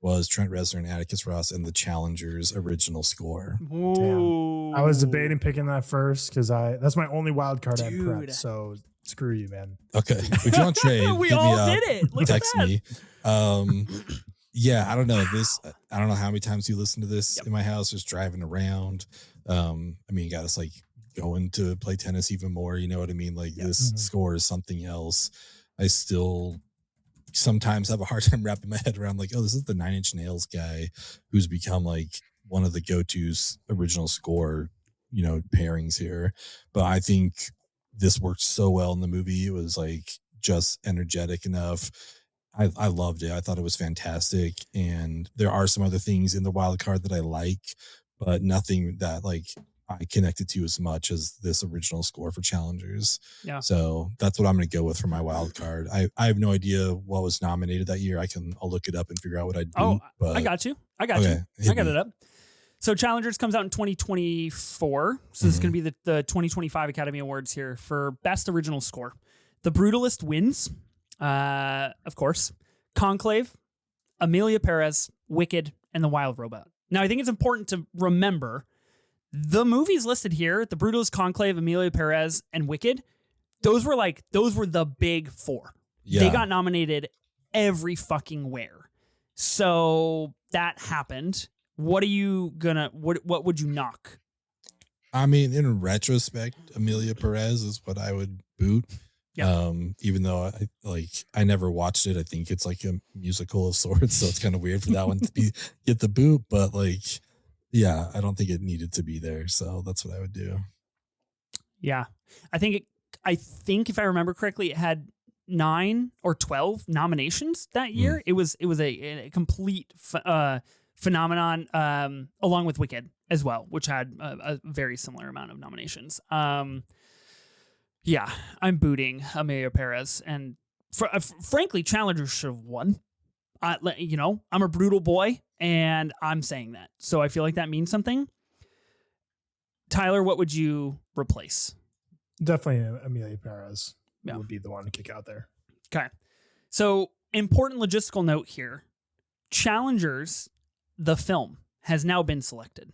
Speaker 2: was Trent Reznor and Atticus Ross and the Challengers original score.
Speaker 3: I was debating picking that first because that's my only wild card I prepped. So screw you, man.
Speaker 2: Okay, if you want to trade,
Speaker 1: we all did it. Look
Speaker 2: text
Speaker 1: at that.
Speaker 2: Me. Yeah, I don't know this. I don't know how many times you listen to this in my house, just driving around. You got us going to play tennis even more. You know what I mean? This score is something else. I still sometimes have a hard time wrapping my head around this is the 9 Inch Nails guy who's become one of the go-to's original score, pairings here. But I think this worked so well in the movie. It was just energetic enough. I loved it. I thought it was fantastic. And there are some other things in the wild card that I like, but nothing that I connected to as much as this original score for Challengers.
Speaker 1: Yeah.
Speaker 2: So that's what I'm going to go with for my wild card. I have no idea what was nominated that year. I'll look it up and figure out what I'd do.
Speaker 1: Oh,
Speaker 2: but
Speaker 1: I got you. I got it up. So Challengers comes out in 2024. So this is going to be the 2025 Academy Awards here for Best Original Score. The Brutalist wins, of course. Conclave, Amelia Perez, Wicked, and The Wild Robot. Now, I think it's important to remember the movies listed here, The Brutalist, Conclave, Amelia Perez, and Wicked, those were the big four. Yeah. They got nominated every fucking where. So that happened. What are you gonna, what would you knock?
Speaker 2: I mean, in retrospect, Amelia Perez is what I would boot. Yeah. Even though I never watched it, I think it's a musical of sorts. So it's kind of weird for that one to get the boot, but yeah, I don't think it needed to be there. So that's what I would do.
Speaker 1: Yeah. I think if I remember correctly, it had 9 or 12 nominations that year. It was a complete phenomenon, along with Wicked as well, which had a very similar amount of nominations. Yeah, I'm booting Emilio Perez, and frankly, challengers should have won. I'm a brutal boy, and I'm saying that, so I feel like that means something. Tyler, what would you replace?
Speaker 3: Definitely Amelia Perez would be the one to kick out there.
Speaker 1: Okay. So, important logistical note here. Challengers, the film, has now been selected,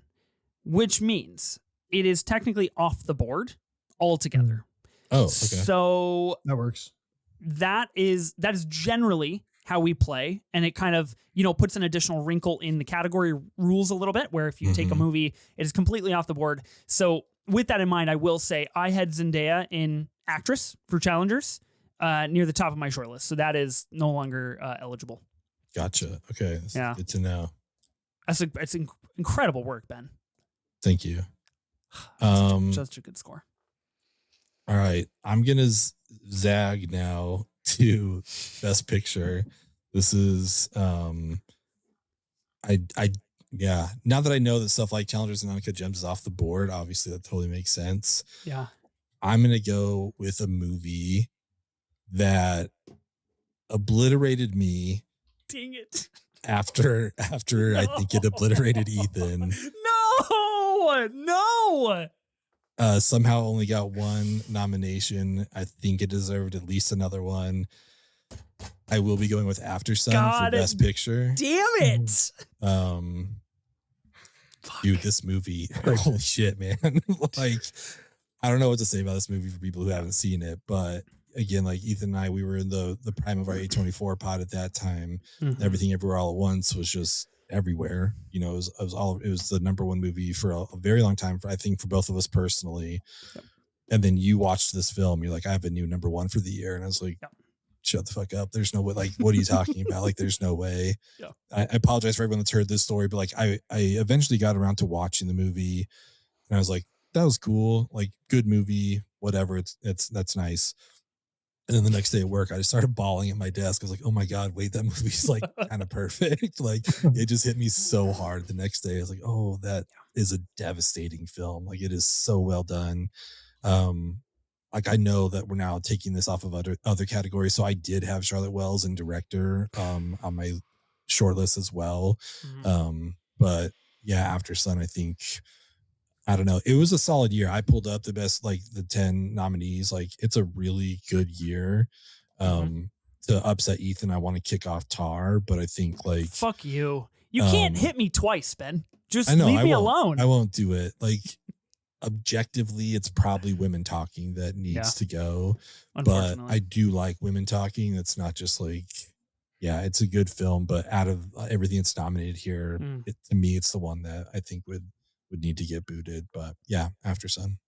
Speaker 1: which means it is technically off the board altogether.
Speaker 2: Oh, okay.
Speaker 1: So
Speaker 3: that works.
Speaker 1: That is generally how we play, and it kind of, puts an additional wrinkle in the category rules a little bit, where if you take a movie, it is completely off the board. So with that in mind, I will say I had Zendaya in actress for challengers near the top of my shortlist. So that is no longer eligible.
Speaker 2: Gotcha. Okay. That's good to know.
Speaker 1: It's incredible work, Ben.
Speaker 2: Thank you.
Speaker 1: Such a good score.
Speaker 2: All right. I'm going to zag now to Best Picture. This is, now that I know that stuff like Challengers and Uncut Gems is off the board, obviously that totally makes sense.
Speaker 1: Yeah.
Speaker 2: I'm going to go with a movie that obliterated me.
Speaker 1: Dang it.
Speaker 2: After no. I think it obliterated Ethan.
Speaker 1: No.
Speaker 2: Somehow only got one nomination. I think it deserved at least another one. I will be going with After Sun for Best Picture.
Speaker 1: Damn it.
Speaker 2: Dude, this movie, holy shit, man. Like, I don't know what to say about this movie for people who haven't seen it, but again, like Ethan and I, we were in the prime of our A24 pod at that time. Everything Everywhere All at Once was just everywhere. It was the number one movie for a very long time, I think, for both of us personally. Yep. And then you watched this film, you're like, I have a new number one for the year. And I was like, shut the fuck up. There's no way. Like, what are you talking about? Like, there's no way. Yeah. I apologize for everyone that's heard this story, but like, I eventually got around to watching the movie, and I was like, that was cool. Like, good movie, whatever. That's nice. And then the next day at work, I just started bawling at my desk. I was like, oh my God, wait, that movie's like kind of perfect. Like, it just hit me so hard the next day. I was like, oh, that is a devastating film. Like, it is so well done. Like, I know that we're now taking this off of other categories. So I did have Charlotte Wells and director on my short list as well. But yeah, After Sun, I think, I don't know. It was a solid year. I pulled up the best, like the 10 nominees. Like, it's a really good year. To upset Ethan, I want to kick off Tar, but I think like,
Speaker 1: fuck you. You can't hit me twice, Ben. Just leave me alone.
Speaker 2: I won't do it. Like, objectively, it's probably Women Talking that needs to go. But I do like Women Talking. That's not just like, it's a good film, but out of everything that's nominated here, to me, it's the one that I think would need to get booted. But yeah, After Sun.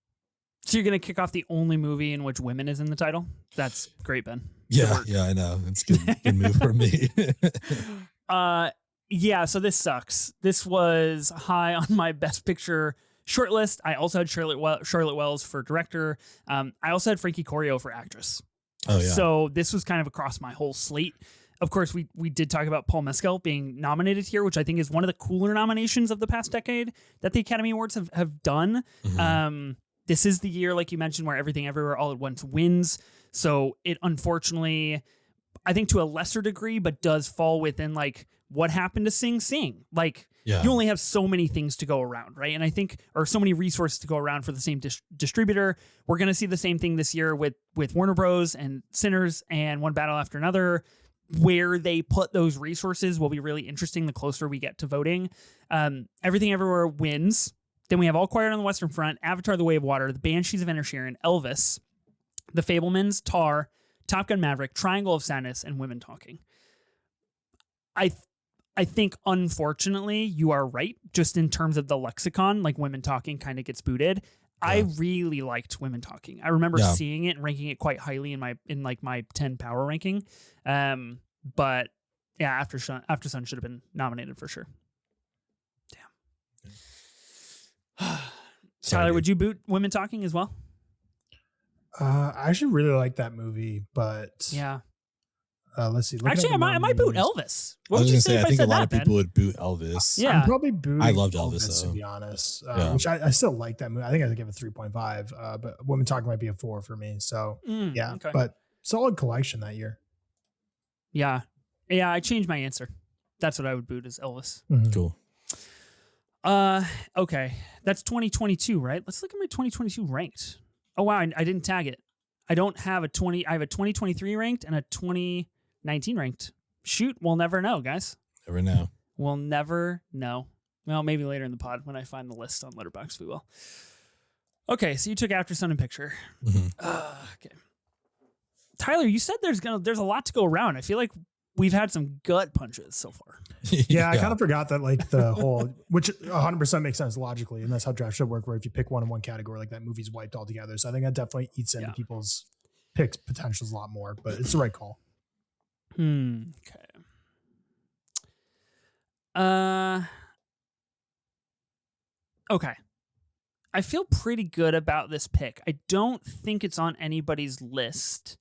Speaker 1: So you're going to kick off the only movie in which women is in the title? That's great, Ben.
Speaker 2: Yeah, I know. It's good move for me.
Speaker 1: So this sucks. This was high on my Best Picture shortlist. I also had Charlotte Wells for director. I also had Frankie Corio for actress.
Speaker 2: Oh yeah.
Speaker 1: So this was kind of across my whole slate. Of course, we did talk about Paul Mescal being nominated here, which I think is one of the cooler nominations of the past decade that the Academy Awards have done. This is the year, like you mentioned, where Everything Everywhere All at Once wins. So it unfortunately, I think to a lesser degree, but does fall within like what happened to Sing Sing. Like, you only have so many things to go around, right? And I think, or so many resources to go around for the same distributor. We're going to see the same thing this year with Warner Bros. And Sinners and One Battle After Another. Where they put those resources will be really interesting the closer we get to voting. Everything Everywhere wins. Then we have All Quiet on the Western Front, Avatar: The Way of Water, The Banshees of Inisherin, Elvis, The Fabelmans, Tar, Top Gun Maverick, Triangle of Sadness, and Women Talking. I think, unfortunately, you are right. Just in terms of the lexicon, like Women Talking kind of gets booted. Yeah. I really liked Women Talking. I remember seeing it and ranking it quite highly in my 10 power ranking. But yeah, After Sun should have been nominated for sure. Damn. Tyler, would you boot Women Talking as well?
Speaker 3: I actually really like that movie, but
Speaker 1: Yeah.
Speaker 3: let's see.
Speaker 1: Actually, I might boot Elvis.
Speaker 2: I
Speaker 1: What
Speaker 2: was
Speaker 1: would you
Speaker 2: gonna
Speaker 1: say
Speaker 2: say,
Speaker 1: if
Speaker 2: I think a
Speaker 1: said
Speaker 2: lot
Speaker 1: that,
Speaker 2: of
Speaker 1: Ben?
Speaker 2: people would boot Elvis.
Speaker 1: Yeah.
Speaker 3: I'm probably booting
Speaker 2: I loved Elvis,
Speaker 3: to
Speaker 2: though.
Speaker 3: be honest,
Speaker 2: Yeah.
Speaker 3: which I still like that movie. I think I give it 3.5, but Women Talk might be a 4 for me. So yeah,
Speaker 1: Okay.
Speaker 3: but solid collection that year.
Speaker 1: Yeah. Yeah, I changed my answer. That's what I would boot as Elvis.
Speaker 3: Mhm.
Speaker 2: Cool.
Speaker 1: Okay. That's 2022, right? Let's look at my 2022 ranked. Oh wow, I didn't tag it. I don't have I have a 2023 ranked and a 2019 ranked. Shoot, we'll never know, guys.
Speaker 2: Never know.
Speaker 1: We'll never know. Well, maybe later in the pod when I find the list on Letterboxd, we will. Okay, so you took After Sun and Picture.
Speaker 2: Mhm.
Speaker 1: Okay. Tyler, you said there's a lot to go around. I feel like we've had some gut punches so far.
Speaker 3: Yeah, I kind of forgot that like the whole, which 100% makes sense logically, and that's how draft should work. Where if you pick one in one category, like that movie's wiped altogether. So I think that definitely eats into people's picks potentials a lot more, but it's the right call.
Speaker 1: Okay. Okay. I feel pretty good about this pick. I don't think it's on anybody's list,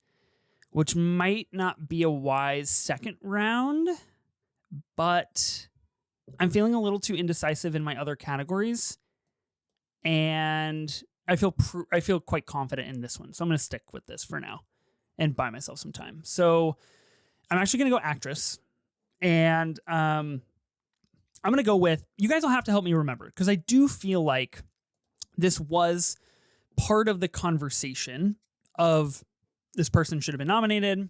Speaker 1: which might not be a wise second round, but I'm feeling a little too indecisive in my other categories, and I feel quite confident in this one. So I'm going to stick with this for now and buy myself some time. So I'm actually going to go actress, and I'm going to go with, you guys will have to help me remember, because I do feel like this was part of the conversation of this person should have been nominated.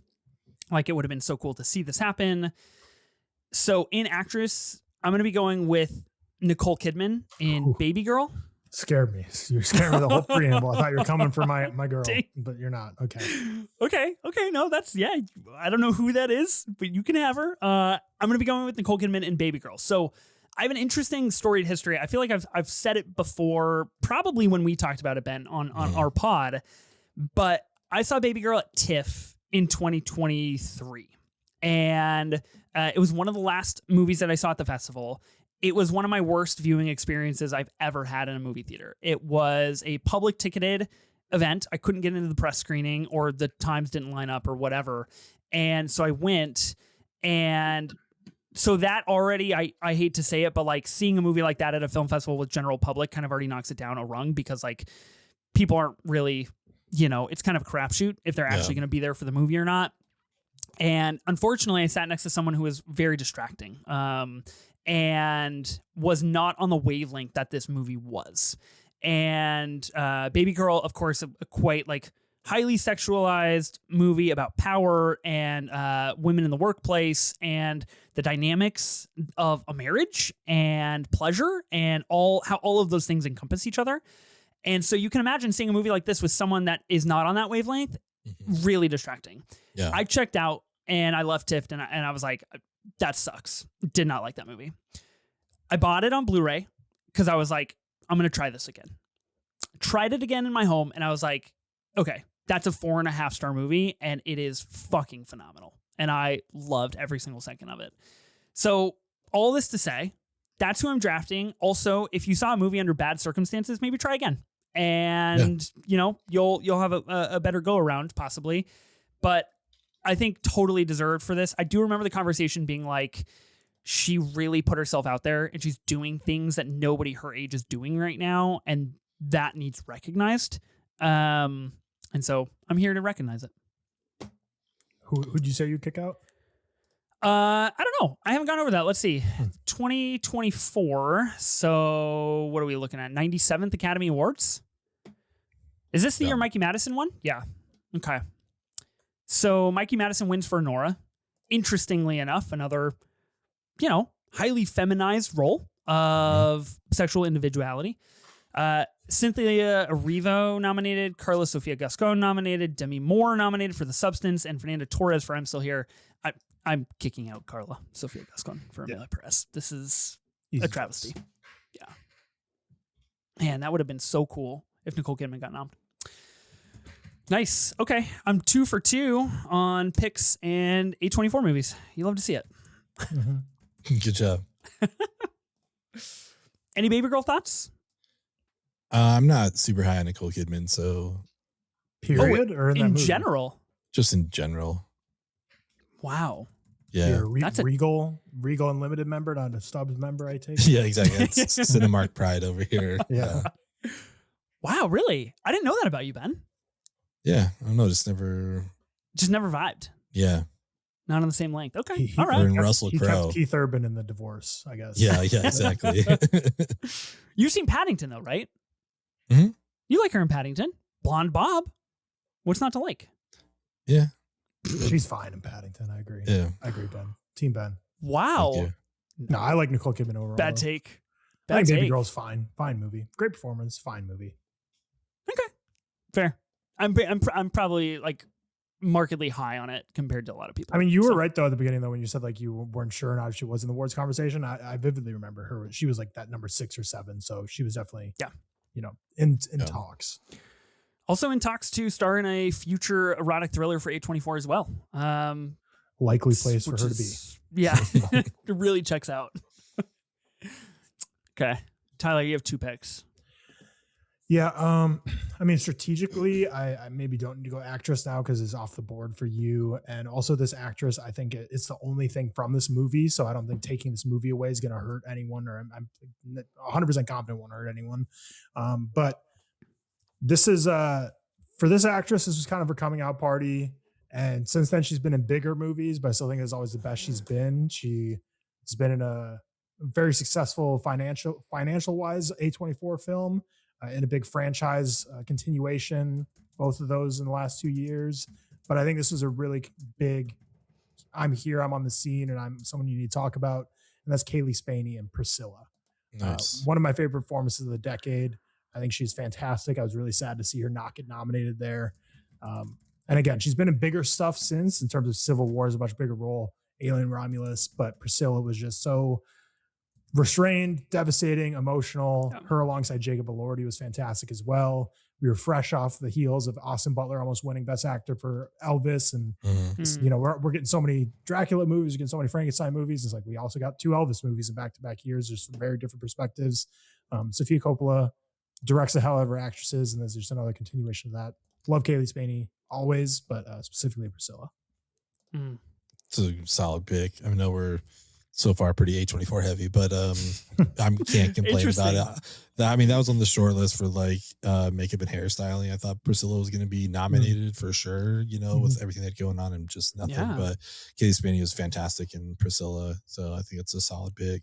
Speaker 1: Like, it would have been so cool to see this happen. So in actress, I'm going to be going with Nicole Kidman in Baby Girl.
Speaker 3: Scared me. You scared me the whole preamble. I thought you were coming for my girl, but you're not. Okay.
Speaker 1: Okay. No, that's, yeah. I don't know who that is, but you can have her. I'm going to be going with Nicole Kidman in Baby Girl. So I have an interesting storied history. I feel like I've said it before, probably when we talked about it, Ben, on our pod, but I saw Baby Girl at TIFF in 2023. And it was one of the last movies that I saw at the festival. It was one of my worst viewing experiences I've ever had in a movie theater. It was a public ticketed event. I couldn't get into the press screening, or the times didn't line up or whatever. And so I went, and so that already, I hate to say it, but like seeing a movie like that at a film festival with general public kind of already knocks it down a rung, because like people aren't really, it's kind of a crapshoot if they're actually going to be there for the movie or not. And unfortunately, I sat next to someone who was very distracting, and was not on the wavelength that this movie was. And Baby Girl, of course, a quite like highly sexualized movie about power and women in the workplace and the dynamics of a marriage and pleasure and how all of those things encompass each other. And so you can imagine seeing a movie like this with someone that is not on that wavelength, really distracting. Yeah. I checked out and I left TIFF, and I was like, that sucks. Did not like that movie. I bought it on Blu-ray because I was like, I'm going to try this again. Tried it again in my home, and I was like, okay, that's a 4.5 star movie, and it is fucking phenomenal. And I loved every single second of it. So all this to say, that's who I'm drafting. Also, if you saw a movie under bad circumstances, maybe try again. And, you'll have a better go around possibly. But I think totally deserved for this. I do remember the conversation being like, she really put herself out there, and she's doing things that nobody her age is doing right now. And that needs recognized. And so I'm here to recognize it.
Speaker 3: Who'd you say you'd kick out?
Speaker 1: I don't know. I haven't gone over that. Let's see. 2024. So what are we looking at? 97th Academy Awards. Is this the year Mikey Madison won? Yeah. Okay. So Mikey Madison wins for Nora. Interestingly enough, another, highly feminized role of sexual individuality. Cynthia Erivo nominated, Carla Sofia Gascon nominated, Demi Moore nominated for The Substance, and Fernanda Torres for I'm Still Here. I'm kicking out Carla Sofia Gascon for Amelia Perez. This is a travesty. Yeah. Man, that would have been so cool if Nicole Kidman got nommed. Nice. Okay. I'm 2 for 2 on picks and A24 movies. You love to see it.
Speaker 2: Good job.
Speaker 1: Any Baby Girl thoughts?
Speaker 2: I'm not super high on Nicole Kidman, so
Speaker 3: Period, or in that
Speaker 1: in
Speaker 3: movie?
Speaker 1: general.
Speaker 2: Just in general.
Speaker 1: Wow.
Speaker 2: Yeah.
Speaker 3: You're a
Speaker 1: That's a-
Speaker 3: Regal Unlimited member, not a Stubbs member, I take it.
Speaker 2: Yeah, exactly. It's Cinemark pride over here.
Speaker 3: Yeah.
Speaker 1: Wow, really? I didn't know that about you, Ben.
Speaker 2: Yeah. I don't know. Just never.
Speaker 1: Just never vibed.
Speaker 2: Yeah.
Speaker 1: Not on the same length. Okay.
Speaker 3: He-
Speaker 1: All
Speaker 2: Or
Speaker 1: right.
Speaker 2: in Russell
Speaker 3: He
Speaker 2: Crowe.
Speaker 3: kept Keith Urban in the divorce, I guess.
Speaker 2: Yeah, exactly.
Speaker 1: You've seen Paddington though, right?
Speaker 2: Mhm.
Speaker 1: You like her in Paddington. Blonde Bob. What's not to like?
Speaker 2: Yeah.
Speaker 3: She's fine in Paddington. I agree.
Speaker 2: Yeah.
Speaker 3: I agree, Ben. Team Ben.
Speaker 1: Wow.
Speaker 2: Thank you.
Speaker 3: No, I like Nicole Kidman overall.
Speaker 1: Bad
Speaker 3: though.
Speaker 1: take.
Speaker 3: I
Speaker 1: Bad
Speaker 3: think Baby
Speaker 1: take.
Speaker 3: Girl's fine. Fine movie. Great performance. Fine movie.
Speaker 1: Fair. I'm probably like markedly high on it compared to a lot of people.
Speaker 3: I mean, you were
Speaker 1: So-
Speaker 3: right though at the beginning though when you said like you weren't sure or not if she was in the awards conversation. I vividly remember her. She was like that number 6 or 7, so she was definitely in
Speaker 2: Yeah.
Speaker 3: talks.
Speaker 1: Also in talks to star in a future erotic thriller for A24 as well.
Speaker 3: Likely place for
Speaker 1: which
Speaker 3: her to be.
Speaker 1: is- Yeah, it really checks out. Okay, Tyler, you have 2 picks.
Speaker 3: Yeah, I mean, strategically, I maybe don't need to go actress now because it's off the board for you. And also, this actress, I think it's the only thing from this movie. So I don't think taking this movie away is going to hurt anyone, or I'm 100% confident won't hurt anyone. But this is, for this actress, this was kind of her coming out party. And since then, she's been in bigger movies, but I still think it's always the best she's been. She's been in a very successful financial wise A24 film. In a big franchise continuation, both of those in the last 2 years. But I think this was a really big, I'm here, I'm on the scene, and I'm someone you need to talk about. And that's Kaylee Spaney and Priscilla.
Speaker 2: Nice.
Speaker 3: One of my favorite performances of the decade. I think she's fantastic. I was really sad to see her not get nominated there. And again, she's been in bigger stuff since, in terms of Civil War is a much bigger role, Alien Romulus, but Priscilla was just so restrained, devastating, emotional.
Speaker 1: Yeah.
Speaker 3: Her alongside Jacob Elordi was fantastic as well. We were fresh off the heels of Austin Butler almost winning Best Actor for Elvis, and
Speaker 2: Mhm.
Speaker 3: you know we're getting so many Dracula movies, we're getting so many Frankenstein movies. It's like we also got 2 Elvis movies in back-to-back years, just from very different perspectives. Sofia Coppola directs the hell out of her actresses, and there's just another continuation of that. Love Kaylee Spaney always, but specifically Priscilla.
Speaker 1: Mm.
Speaker 2: It's a solid pick. I know we're so far pretty A24 heavy, but I can't complain about it. I mean, that was on the short list for like makeup and hairstyling. I thought Priscilla was going to be nominated for sure, with everything that's going on and just nothing.
Speaker 1: Yeah.
Speaker 2: But Katie Spaney was fantastic in Priscilla, so I think it's a solid pick.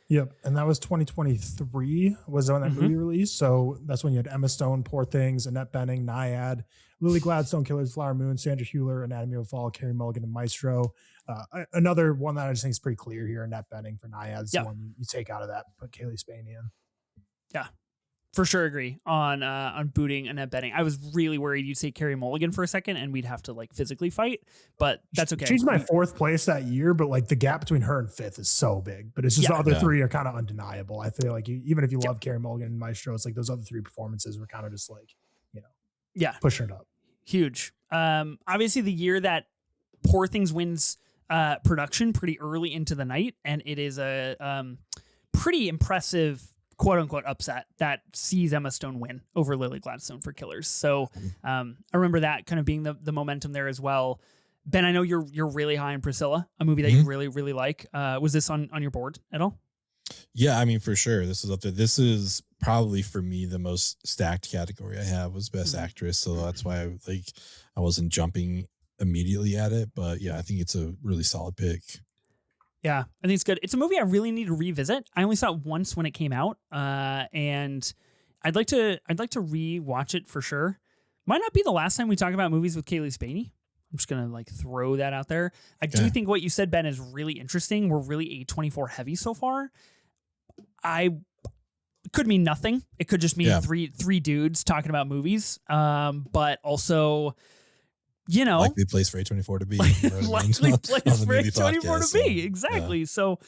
Speaker 3: Yep. And that was 2023 was when that movie released. So that's when you had Emma Stone, Poor Things, Annette Bening, Naiad, Lily Gladstone, Killers of the Flower Moon, Sandra Hüller, Anatomy of a Fall, Carey Mulligan, and Maestro. Another one that I just think is pretty clear here, Annette Bening for Naiad is the one you take out of that, put Kaylee Spaney in.
Speaker 1: Yeah, for sure agree on booting Annette Bening. I was really worried you'd say Carey Mulligan for a second and we'd have to like physically fight, but that's okay.
Speaker 3: She's my 4th place that year, but like the gap between her and 5th is so big. But it's just the other 3 are kind of undeniable. I feel like even if you love Carey Mulligan and Maestro, it's like those other 3 performances were kind of just like, pushing it up.
Speaker 1: Huge. Obviously the year that Poor Things wins production pretty early into the night, and it is a pretty impressive quote unquote upset that sees Emma Stone win over Lily Gladstone for Killers. So I remember that kind of being the momentum there as well. Ben, I know you're really high on Priscilla, a movie that you really, really like. Was this on your board at all?
Speaker 2: Yeah, I mean, for sure. This is up there. This is probably for me the most stacked category I have was Best Actress. So that's why I wasn't jumping immediately at it. But yeah, I think it's a really solid pick.
Speaker 1: Yeah, I think it's good. It's a movie I really need to revisit. I only saw it once when it came out, and I'd like to rewatch it for sure. Might not be the last time we talk about movies with Kaylee Spaney. I'm just gonna throw that out there. I do think what you said, Ben, is really interesting. We're really A24 heavy so far. It could mean nothing. It could just mean three dudes talking about movies. But also,
Speaker 2: likely place for A24 to be.
Speaker 1: Likely place for A24 to be.
Speaker 2: So,
Speaker 1: exactly. Yeah. So,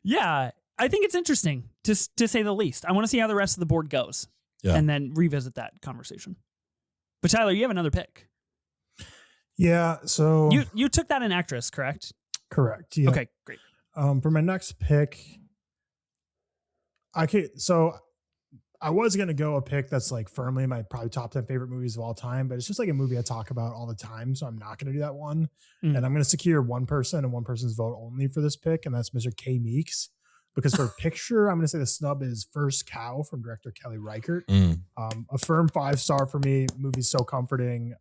Speaker 1: yeah, I think it's interesting to say the least. I want to see how the rest of the board goes, and then revisit that conversation. But Tyler, you have another pick.
Speaker 3: Yeah. So
Speaker 1: you took that in actress, correct?
Speaker 3: Correct. Yeah.
Speaker 1: Okay, great.
Speaker 3: For my next pick, I was going to go a pick that's like firmly in my probably top 10 favorite movies of all time, but it's just like a movie I talk about all the time. So I'm not going to do that one. And I'm going to secure one person and one person's vote only for this pick. And that's Mr. K Meeks. Because for picture, I'm going to say the snub is First Cow from director Kelly Reichardt. A firm 5-star for me. Movie's so comforting.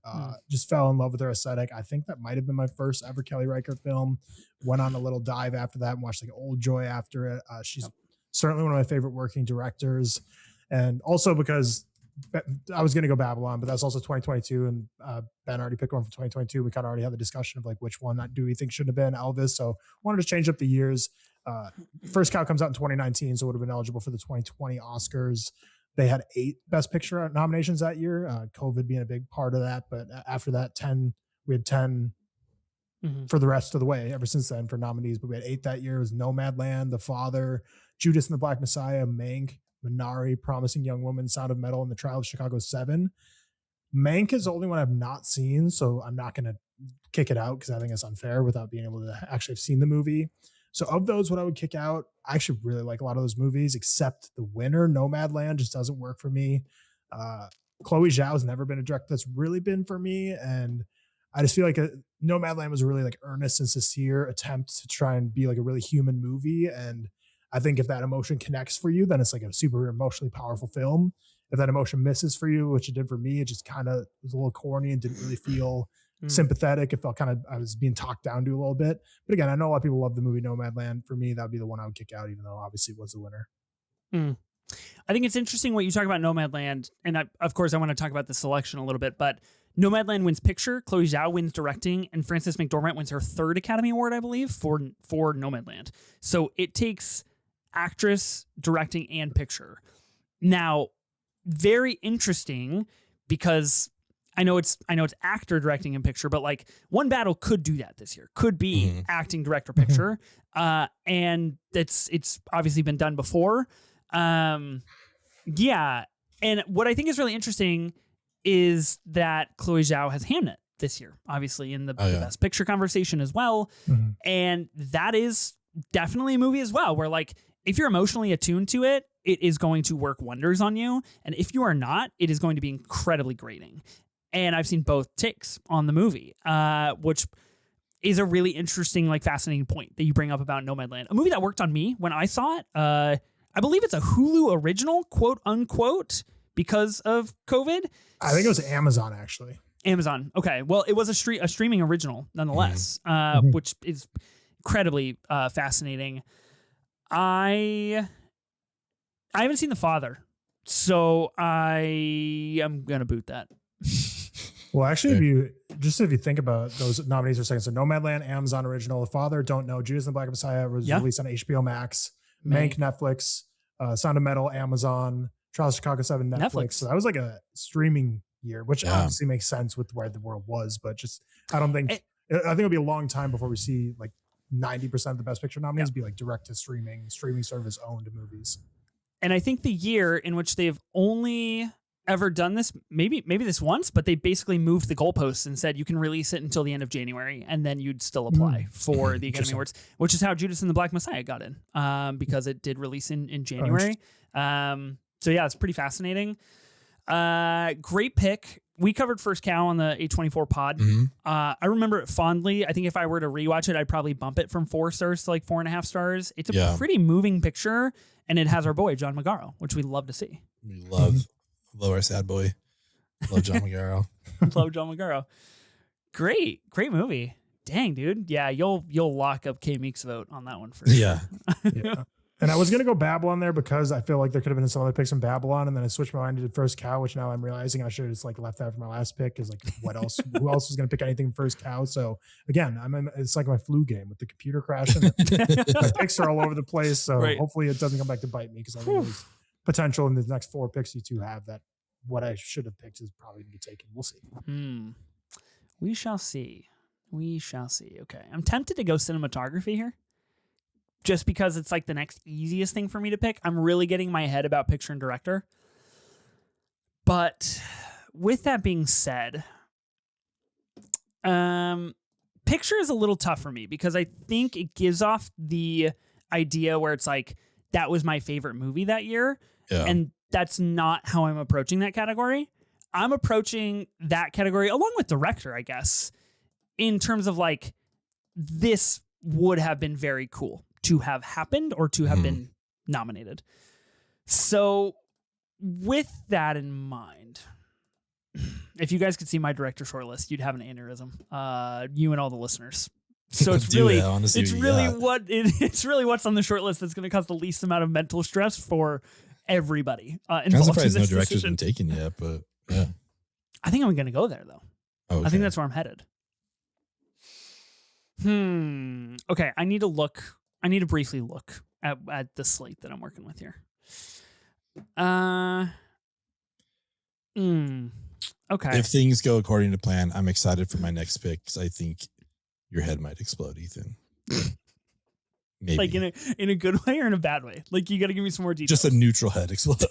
Speaker 3: Just fell in love with her aesthetic. I think that might have been my first ever Kelly Reichardt film. Went on a little dive after that and watched like Old Joy after it. She's certainly one of my favorite working directors. And also because I was going to go Babylon, but that's also 2022. And Ben already picked one for 2022. We kind of already had the discussion of like which one that do we think should have been Elvis. So wanted to change up the years. First Cow comes out in 2019, so would have been eligible for the 2020 Oscars. They had 8 Best Picture nominations that year, COVID being a big part of that. But after that, 10, we had 10 for the rest of the way ever since then for nominees. But we had 8 that year. It was Nomadland, The Father, Judas and the Black Messiah, Mank, Minari, Promising Young Woman, Sound of Metal, and The Trial of Chicago 7. Mank is the only one I've not seen, so I'm not going to kick it out because I think it's unfair without being able to actually have seen the movie. So of those, what I would kick out, I actually really like a lot of those movies, except the winner, Nomadland, just doesn't work for me. Chloe Zhao has never been a director that's really been for me. And I just feel like Nomadland was a really like earnest and sincere attempt to try and be like a really human movie. And I think if that emotion connects for you, then it's like a super emotionally powerful film. If that emotion misses for you, which it did for me, it just kind of was a little corny and didn't really feel sympathetic. It felt kind of, I was being talked down to a little bit. But again, I know a lot of people love the movie Nomadland. For me, that would be the one I would kick out, even though obviously it was the winner.
Speaker 1: I think it's interesting what you talk about Nomadland. And of course, I want to talk about the selection a little bit, but Nomadland wins picture, Chloe Zhao wins directing, and Frances McDormand wins her 3rd Academy Award, I believe, for Nomadland. So it takes actress, directing, and picture. Now, very interesting because I know it's actor, directing, and picture, but like One Battle could do that this year. Could be acting, director, picture, and it's obviously been done before. Yeah, and what I think is really interesting is that Chloe Zhao has Hamnet this year, obviously in the Best Picture conversation as well, and that is definitely a movie as well where like if you're emotionally attuned to it, it is going to work wonders on you, and if you are not, it is going to be incredibly grating. And I've seen both takes on the movie, which is a really interesting, like fascinating point that you bring up about Nomadland, a movie that worked on me when I saw it. I believe it's a Hulu original, quote unquote, because of COVID.
Speaker 3: I think it was Amazon, actually.
Speaker 1: Amazon. Okay. Well, it was a streaming original nonetheless, which is incredibly fascinating. I haven't seen The Father, so I am going to boot that.
Speaker 3: Well, actually, if you think about those nominees for a second, so Nomadland, Amazon original, The Father, don't know, Judas and the Black Messiah was released on HBO Max, Mank, Netflix, Sound of Metal, Amazon, Trial of Chicago 7, Netflix. So that was like a streaming year, which obviously makes sense with where the world was, but just I think it'll be a long time before we see like 90% of the Best Picture nominees be like direct to streaming service owned movies.
Speaker 1: And I think the year in which they've only ever done this, maybe this once, but they basically moved the goalposts and said you can release it until the end of January and then you'd still apply for the Academy Awards, which is how Judas and the Black Messiah got in, because it did release in January. So yeah, it's pretty fascinating. Great pick. We covered First Cow on the A24 pod. I remember it fondly. I think if I were to rewatch it, I'd probably bump it from 4 stars to like 4.5 stars. It's a pretty moving picture, and it has our boy John Magaro, which we love to see.
Speaker 2: We love our sad boy. Love John Magaro.
Speaker 1: Love John Magaro. Great movie. Dang, dude. Yeah, you'll lock up K Meek's vote on that one for sure.
Speaker 3: Yeah. And I was going to go Babylon there because I feel like there could have been some other picks from Babylon. And then I switched my mind to First Cow, which now I'm realizing I should have just like left that for my last pick. Is like, what else? Who else is going to pick anything from First Cow? So again, it's like my flu game with the computer crashing. My picks are all over the place. So hopefully it doesn't come back to bite me because I think there's potential in the next 4 picks you two have that what I should have picked is probably going to be taken. We'll see.
Speaker 1: We shall see. Okay. I'm tempted to go cinematography here, just because it's like the next easiest thing for me to pick. I'm really getting my head about picture and director. But with that being said, picture is a little tough for me because I think it gives off the idea where it's like, that was my favorite movie that year. Yeah. And that's not how I'm approaching that category. I'm approaching that category along with director, I guess, in terms of like, this would have been very cool to have happened or to have been nominated. So with that in mind, if you guys could see my director shortlist, you'd have an aneurysm. You and all the listeners. So it's really what's on the shortlist that's going to cause the least amount of mental stress for everybody involved.
Speaker 2: I'm surprised
Speaker 1: in
Speaker 2: no
Speaker 1: this
Speaker 2: director's
Speaker 1: decision.
Speaker 2: been taken yet, but yeah.
Speaker 1: I think I'm going to go there though.
Speaker 2: Oh, okay.
Speaker 1: I think that's where I'm headed. Okay, I need to briefly look at the slate that I'm working with here. Okay.
Speaker 2: If things go according to plan, I'm excited for my next pick because I think your head might explode, Ethan. Maybe.
Speaker 1: Like in a good way or in a bad way? Like, you got to give me some more details.
Speaker 2: Just a neutral head explode.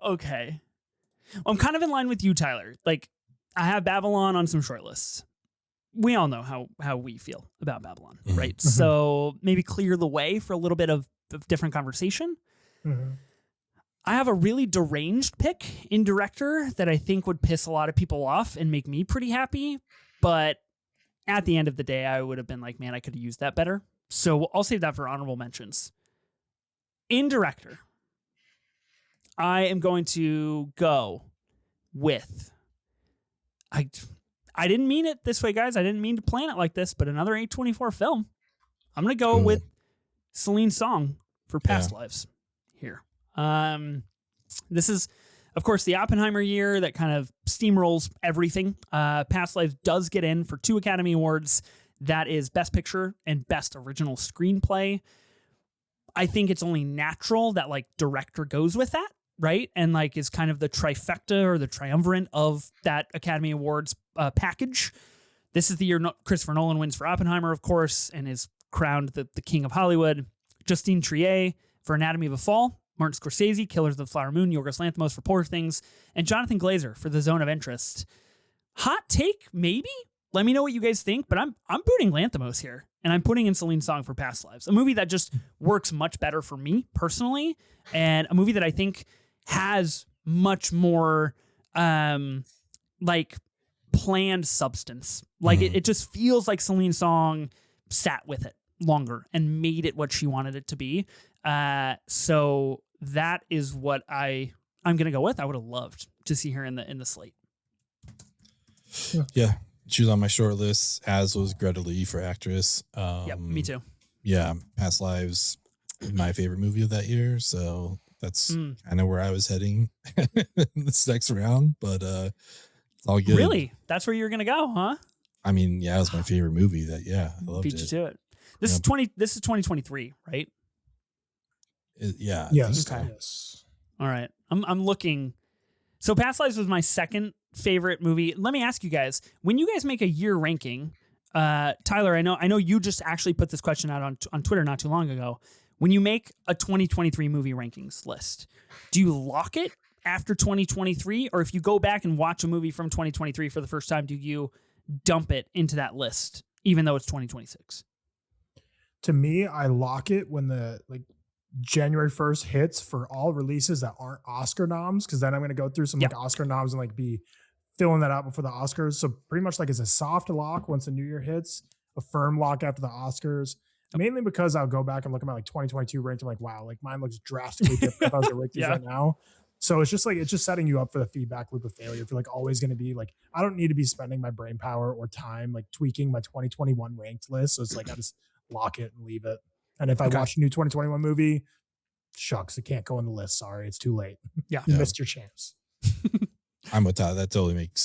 Speaker 1: Okay. Well, I'm kind of in line with you, Tyler. Like, I have Babylon on some short lists. We all know how we feel about Babylon, right?
Speaker 3: Mm-hmm.
Speaker 1: So maybe clear the way for a little bit of different conversation.
Speaker 3: Mm-hmm.
Speaker 1: I have a really deranged pick in director that I think would piss a lot of people off and make me pretty happy. But at the end of the day, I would have been like, man, I could have used that better. So I'll save that for honorable mentions. In director, I am going to go with... I didn't mean it this way, guys. I didn't mean to plan it like this, but another A24 film. I'm going to go with Celine Song for Past Lives here. This is, of course, the Oppenheimer year that kind of steamrolls everything. Past Lives does get in for 2 Academy Awards. That is Best Picture and Best Original Screenplay. I think it's only natural that like director goes with that, right? And like is kind of the trifecta or the triumvirate of that Academy Awards package. This is the year Christopher Nolan wins for Oppenheimer, of course, and is crowned the king of Hollywood. Justine Triet for Anatomy of a Fall. Martin Scorsese, Killers of the Flower Moon, Yorgos Lanthimos for Poor Things, and Jonathan Glazer for The Zone of Interest. Hot take, maybe? Let me know what you guys think, but I'm booting Lanthimos here, and I'm putting in Celine Song for Past Lives, a movie that just works much better for me personally, and a movie that I think has much more like planned substance. Like it just feels like Celine Song sat with it longer and made it what she wanted it to be. So that is what I'm gonna go with. I would have loved to see her in the slate.
Speaker 2: Yeah, she was on my short list, as was Greta Lee for actress.
Speaker 1: Yep, me too.
Speaker 2: Yeah, Past Lives, my favorite movie of that year. So that's kind of where I was heading this next round. But it's all good.
Speaker 1: Really, that's where you're gonna go, huh?
Speaker 2: I mean, yeah, it was my favorite movie. I loved
Speaker 1: Beat
Speaker 2: it.
Speaker 1: you to it. This is 2023, right?
Speaker 2: Yeah.
Speaker 3: Yes.
Speaker 1: Okay.
Speaker 3: Yes.
Speaker 1: All right. I'm looking. So Past Lives was my second favorite movie. Let me ask you guys, when you guys make a year ranking, Tyler, I know you just actually put this question out on Twitter not too long ago. When you make a 2023 movie rankings list, do you lock it after 2023? Or if you go back and watch a movie from 2023 for the first time, do you dump it into that list, even though it's 2026?
Speaker 3: To me, I lock it when the January 1st hits for all releases that aren't Oscar noms, because then I'm going to go through some Oscar noms and be filling that out before the Oscars. So pretty much it's a soft lock once the new year hits, a firm lock after the Oscars. Mainly because I'll go back and look at my 2022 ranked. I'm like, wow, mine looks drastically different if I was to rank these right now. So it's just setting you up for the feedback loop of failure. If you're always going to be I don't need to be spending my brain power or time tweaking my 2021 ranked list. So it's I just lock it and leave it. And if I watch a new 2021 movie, shucks, it can't go on the list. Sorry, it's too late.
Speaker 1: Yeah.
Speaker 3: You missed your chance.
Speaker 2: I'm with that.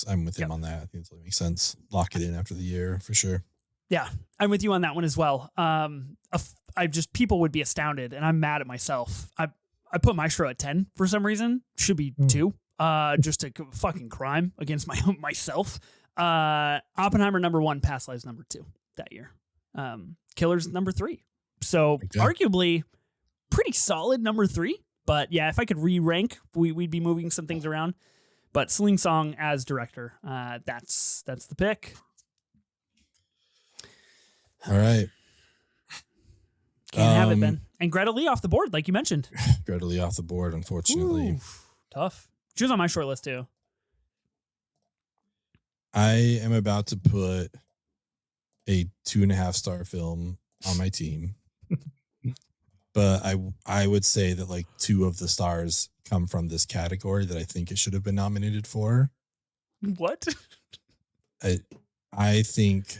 Speaker 2: I'm with him on that. I think it totally makes sense. Lock it in after the year for sure.
Speaker 1: Yeah, I'm with you on that one as well. People would be astounded, and I'm mad at myself. I put Maestro at 10 for some reason. Should be 2. Just a fucking crime against myself. Oppenheimer number 1, Past Lives number 2 that year. Killers number 3. So arguably pretty solid number 3. But yeah, if I could re-rank, we'd be moving some things around. But Celine Song as director, that's the pick.
Speaker 2: All right.
Speaker 1: Can't have it, Ben. And Greta Lee off the board, like you mentioned.
Speaker 2: Greta Lee off the board, unfortunately.
Speaker 1: Ooh, tough. She was on my short list too.
Speaker 2: I am about to put a 2.5 star film on my team. But I would say that like 2 of the stars come from this category that I think it should have been nominated for.
Speaker 1: What?
Speaker 2: I think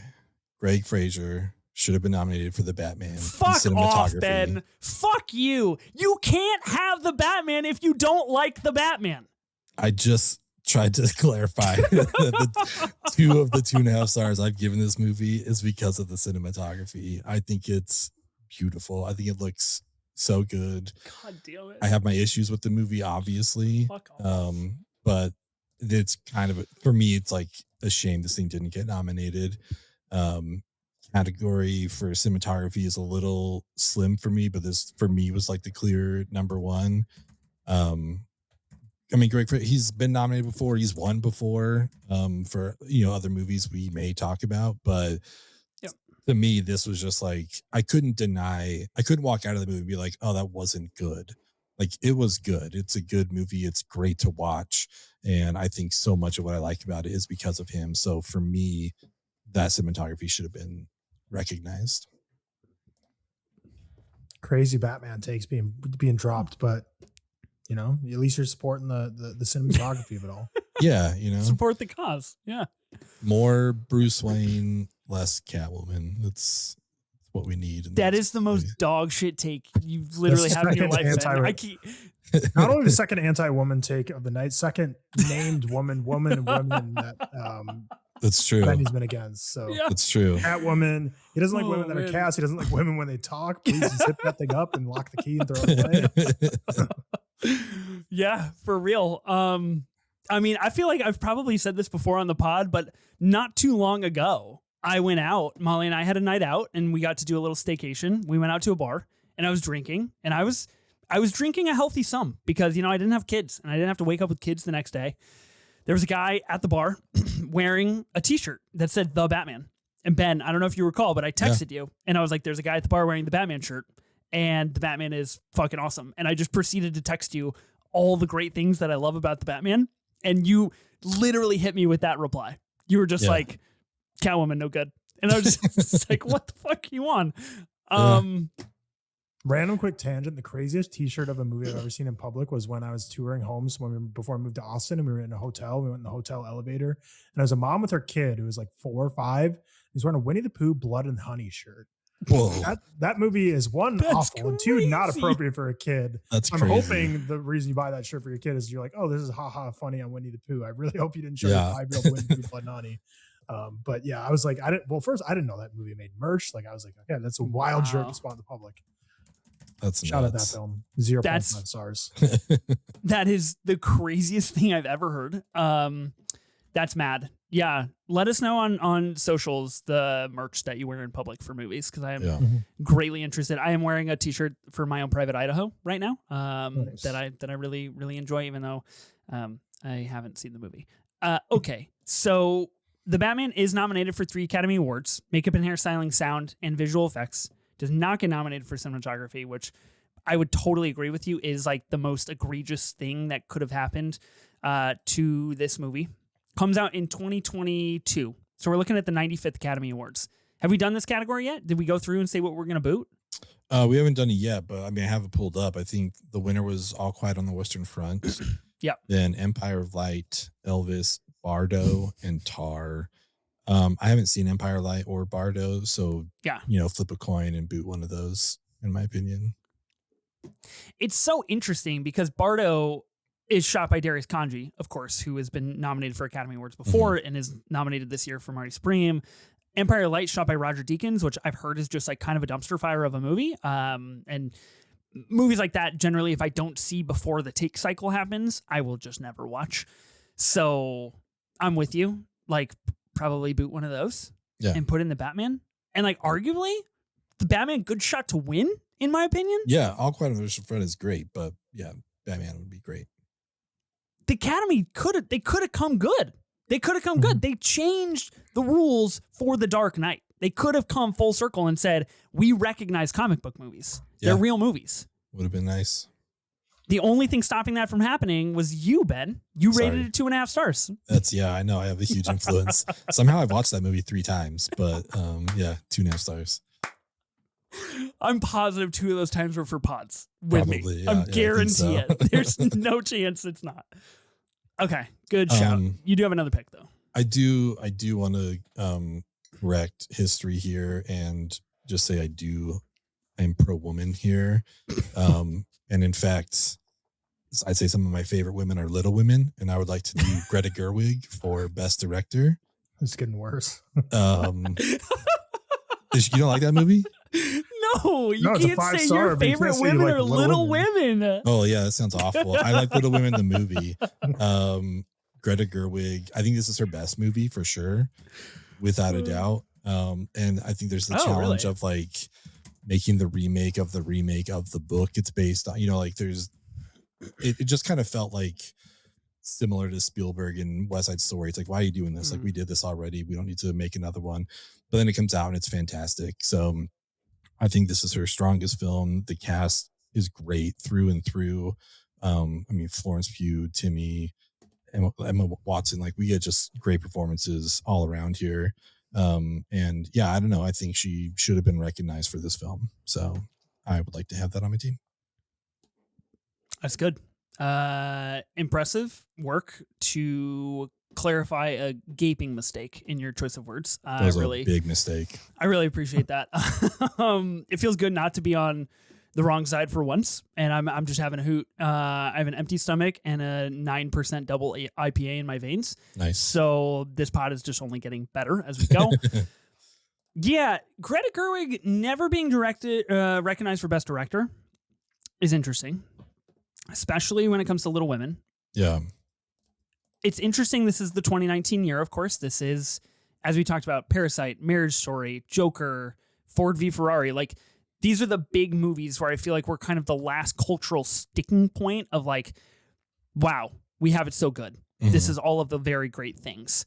Speaker 2: Greg Fraser should have been nominated for the Batman.
Speaker 1: Fuck off, Ben. Fuck you. You can't have the Batman if you don't like the Batman.
Speaker 2: I just tried to clarify that 2 of the 2.5 stars I've given this movie is because of the cinematography. I think it's beautiful. I think it looks so good.
Speaker 1: God damn it.
Speaker 2: I have my issues with the movie, obviously.
Speaker 1: Fuck off.
Speaker 2: But it's kind of, for me, it's like a shame this thing didn't get nominated. Category for cinematography is a little slim for me, but this for me was like the clear number one. I mean, Greg, he's been nominated before. He's won before for, other movies we may talk about. But to me, this was just like, I couldn't walk out of the movie and be like, oh, that wasn't good. Like, it was good. It's a good movie. It's great to watch. And I think so much of what I like about it is because of him. So for me, that cinematography should have been recognized.
Speaker 3: Crazy Batman takes being dropped, but at least you're supporting the cinematography of it all.
Speaker 2: Yeah,
Speaker 1: Support the cause. Yeah.
Speaker 2: More Bruce Wayne, less Catwoman. That's what we need.
Speaker 1: That is the most dog shit take you literally have in your life.
Speaker 3: Not only the second anti-woman take of the night, second named woman that
Speaker 2: that's true.
Speaker 3: Benny's been against. So
Speaker 2: that's true.
Speaker 3: Catwoman. He doesn't like women that are cast. He doesn't like women when they talk. Please zip that thing up and lock the key and throw it away.
Speaker 1: Yeah, for real. I mean, I feel like I've probably said this before on the pod, but not too long ago, I went out. Molly and I had a night out, and we got to do a little staycation. We went out to a bar, and I was drinking, and I was drinking a healthy sum because I didn't have kids, and I didn't have to wake up with kids the next day. There was a guy at the bar wearing a T-shirt that said "The Batman." And Ben, I don't know if you recall, but I texted you, and I was like, "There's a guy at the bar wearing the Batman shirt, and the Batman is fucking awesome." And I just proceeded to text you all the great things that I love about the Batman, and you literally hit me with that reply. You were just like, "Catwoman, no good," and I was just like, "What the fuck you on?"
Speaker 3: Random quick tangent. The craziest T-shirt of a movie I've ever seen in public was when I was touring home. So before I moved to Austin, and we were in a hotel. We went in the hotel elevator, and there was a mom with her kid who was like 4 or 5. He's wearing a Winnie the Pooh Blood and Honey shirt.
Speaker 2: Whoa.
Speaker 3: That movie is one,
Speaker 1: That's
Speaker 3: awful, and 2, not appropriate for a kid.
Speaker 2: That's
Speaker 3: I'm
Speaker 2: crazy.
Speaker 3: hoping the reason you buy that shirt for your kid is you're like, oh, this is funny on Winnie the Pooh. I really hope you didn't show your 5-year-old Winnie the Pooh Blood and Honey. But yeah, I was like, first I didn't know that movie made merch. Like I was like, okay, that's a wild shirt to spawn in the public.
Speaker 2: That's
Speaker 3: shout out that film. 0.5 stars.
Speaker 1: That is the craziest thing I've ever heard. That's mad. Yeah. Let us know on socials the merch that you wear in public for movies, because I am greatly interested. I am wearing a T-shirt for My Own Private Idaho right now. Nice. that I really, really enjoy, even though I haven't seen the movie. Okay. So the Batman is nominated for 3 Academy Awards: makeup and hairstyling, sound, and visual effects. Does not get nominated for cinematography, which I would totally agree with you is like the most egregious thing that could have happened to this movie. Comes out in 2022. So we're looking at the 95th Academy Awards. Have we done this category yet? Did we go through and say what we're going to boot?
Speaker 2: We haven't done it yet, but I mean, I have it pulled up. I think the winner was All Quiet on the Western Front.
Speaker 1: Yep.
Speaker 2: Then Empire of Light, Elvis, Bardo, and Tar. I haven't seen Empire Light or Bardo, so flip a coin and boot one of those, in my opinion.
Speaker 1: It's so interesting because Bardo is shot by Darius Kanji, of course, who has been nominated for Academy Awards before and is nominated this year for Marty Supreme. Empire Light shot by Roger Deakins, which I've heard is just like kind of a dumpster fire of a movie. And movies like that, generally, if I don't see before the take cycle happens, I will just never watch. So I'm with you. Like, probably boot one of those and put in the Batman. And like, arguably, the Batman, good shot to win, in my opinion.
Speaker 2: Yeah, All Quiet on the Western Front is great, but yeah, Batman would be great.
Speaker 1: The Academy could have come good. They could have come good. They changed the rules for The Dark Knight. They could have come full circle and said, we recognize comic book movies. They're real movies.
Speaker 2: Would have been nice.
Speaker 1: The only thing stopping that from happening was you, Ben. You rated it 2.5 stars.
Speaker 2: I know. I have a huge influence. Somehow I've watched that movie 3 times, but 2.5 stars.
Speaker 1: I'm positive 2 of those times were for pods with
Speaker 2: Probably,
Speaker 1: me.
Speaker 2: yeah,
Speaker 1: I'm guarantee it. There's no chance it's not. Okay, good shout. You do have another pick though.
Speaker 2: I do want to correct history here and just say I'm pro woman here. And in fact, I'd say some of my favorite women are Little Women, and I would like to do Greta Gerwig for Best Director.
Speaker 3: It's getting worse.
Speaker 2: You don't like that movie?
Speaker 1: No, you can't say your favorite women are Little Women.
Speaker 2: Oh yeah, that sounds awful. I like Little Women the movie. Greta Gerwig, I think this is her best movie for sure, without a doubt. And I think there's the challenge of like making the remake of the book it's based on. It just kind of felt like similar to Spielberg and West Side Story. It's like, why are you doing this? Like, we did this already. We don't need to make another one. But then it comes out and it's fantastic. So I think this is her strongest film. The cast is great through and through. Florence Pugh, Timmy, Emma Watson, like we get just great performances all around here. And yeah, I don't know. I think she should have been recognized for this film. So I would like to have that on my team.
Speaker 1: That's good. Impressive work to clarify a gaping mistake in your choice of words.
Speaker 2: That was a big mistake. I
Speaker 1: really appreciate that. It feels good not to be on the wrong side for once, and I'm just having a hoot. I have an empty stomach and a 9% double IPA in my veins.
Speaker 2: Nice.
Speaker 1: So this pod is just only getting better as we go. Yeah, Greta Gerwig never being recognized for Best Director is interesting, especially when it comes to Little Women.
Speaker 2: Yeah.
Speaker 1: It's interesting. This is the 2019 year, of course. This is, as we talked about, Parasite, Marriage Story, Joker, Ford v Ferrari. Like, these are the big movies where I feel like we're kind of the last cultural sticking point of like, wow, we have it so good. Mm-hmm. This is all of the very great things.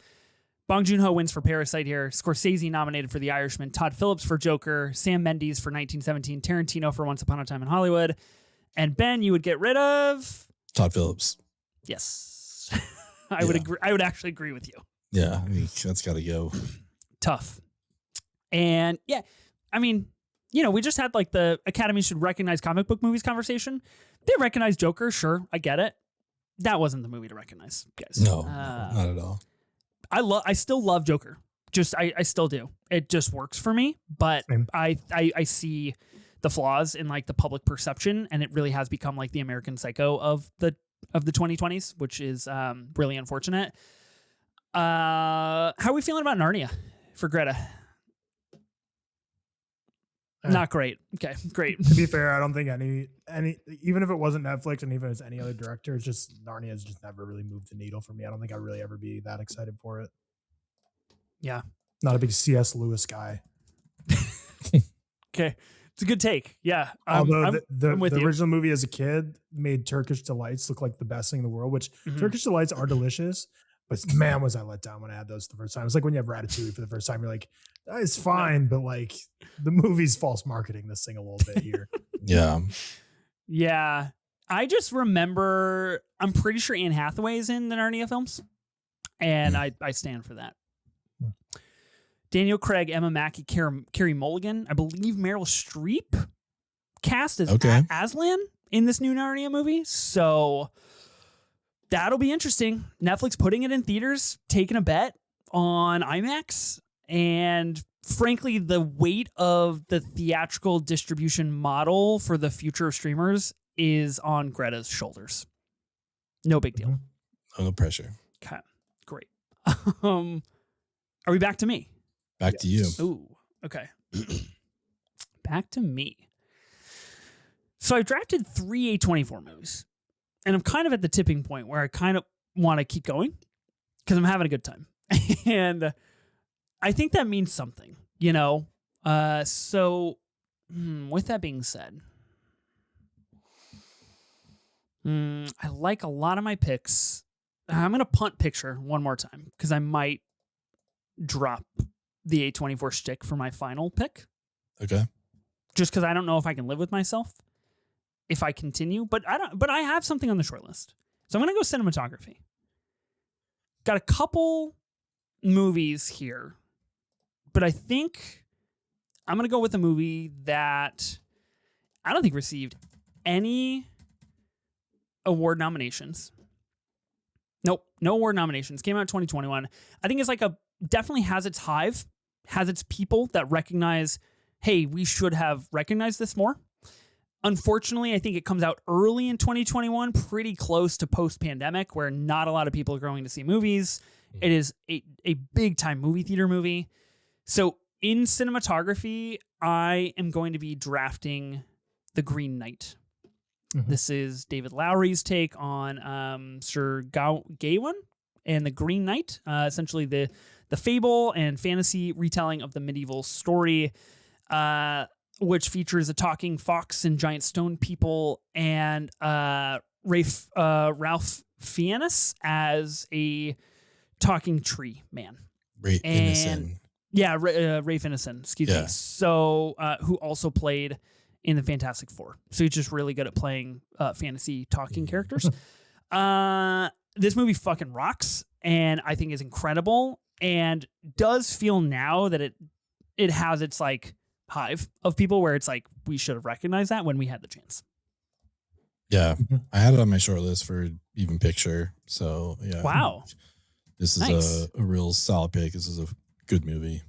Speaker 1: Bong Joon-ho wins for Parasite here. Scorsese nominated for The Irishman. Todd Phillips for Joker. Sam Mendes for 1917. Tarantino for Once Upon a Time in Hollywood. And Ben, you would get rid of
Speaker 2: Todd Phillips.
Speaker 1: Yes. I would agree. I would actually agree with you.
Speaker 2: Yeah, that's got to go.
Speaker 1: Tough. And yeah, we just had like the Academy should recognize comic book movies conversation. They recognize Joker, sure, I get it. That wasn't the movie to recognize, guys.
Speaker 2: No, not at all.
Speaker 1: I still love Joker. I still do. It just works for me, but I see the flaws in like the public perception, and it really has become like the American Psycho of the 2020s, which is really unfortunate. How are we feeling about Narnia for Greta? Not great. Okay, great.
Speaker 3: To be fair, I don't think any even if it wasn't Netflix and even if it's any other director, it's just Narnia has just never really moved the needle for me. I don't think I'd really ever be that excited for it.
Speaker 1: Yeah.
Speaker 3: Not a big C.S. Lewis guy.
Speaker 1: Okay. It's a good take. Yeah.
Speaker 3: Although the original movie as a kid made Turkish Delights look like the best thing in the world, which Turkish Delights are delicious. But man, was I let down when I had those the first time. It's like when you have Ratatouille for the first time, you're like, it's fine, but like the movie's false marketing this thing a little bit here.
Speaker 2: Yeah.
Speaker 1: Yeah. I just remember, I'm pretty sure Anne Hathaway's in the Narnia films, and I stand for that. Daniel Craig, Emma Mackey, Carey Mulligan, I believe Meryl Streep cast as Aslan in this new Narnia movie. So that'll be interesting. Netflix putting it in theaters, taking a bet on IMAX, and frankly, the weight of the theatrical distribution model for the future of streamers is on Greta's shoulders. No big deal.
Speaker 2: No pressure.
Speaker 1: Okay, great. Are we back to me?
Speaker 2: Back to you.
Speaker 1: Ooh, okay. Back to me. So I drafted 3 A24 movies, and I'm kind of at the tipping point where I kind of want to keep going because I'm having a good time. And I think that means something, you know? So with that being said, I like a lot of my picks. I'm going to punt picture one more time because I might drop the A24 shtick for my final pick.
Speaker 2: Okay.
Speaker 1: Just because I don't know if I can live with myself if I continue, but I have something on the short list. So I'm going to go cinematography. Got a couple movies here, but I think I'm going to go with a movie that I don't think received any award nominations. Nope, no award nominations. Came out in 2021. I think it's like definitely has its hive, has its people that recognize, hey, we should have recognized this more. Unfortunately, I think it comes out early in 2021, pretty close to post-pandemic, where not a lot of people are going to see movies. It is a big-time movie theater movie. So in cinematography, I am going to be drafting The Green Knight. Mm-hmm. This is David Lowery's take on Sir Gawain and The Green Knight, essentially the fable and fantasy retelling of the medieval story, which features a talking fox and giant stone people, and Ralph Fiennes as a talking tree man.
Speaker 2: Ray Fiennes.
Speaker 1: Yeah, Ray Fiennes, excuse me. So, who also played in the Fantastic Four. So he's just really good at playing fantasy talking characters. This movie fucking rocks, and I think is incredible, and does feel now that it has its like hive of people where it's like we should have recognized that when we had the chance.
Speaker 2: Yeah, I had it on my short list for even picture. So yeah,
Speaker 1: wow,
Speaker 2: this is
Speaker 1: nice.
Speaker 2: a real solid pick. This is a good movie.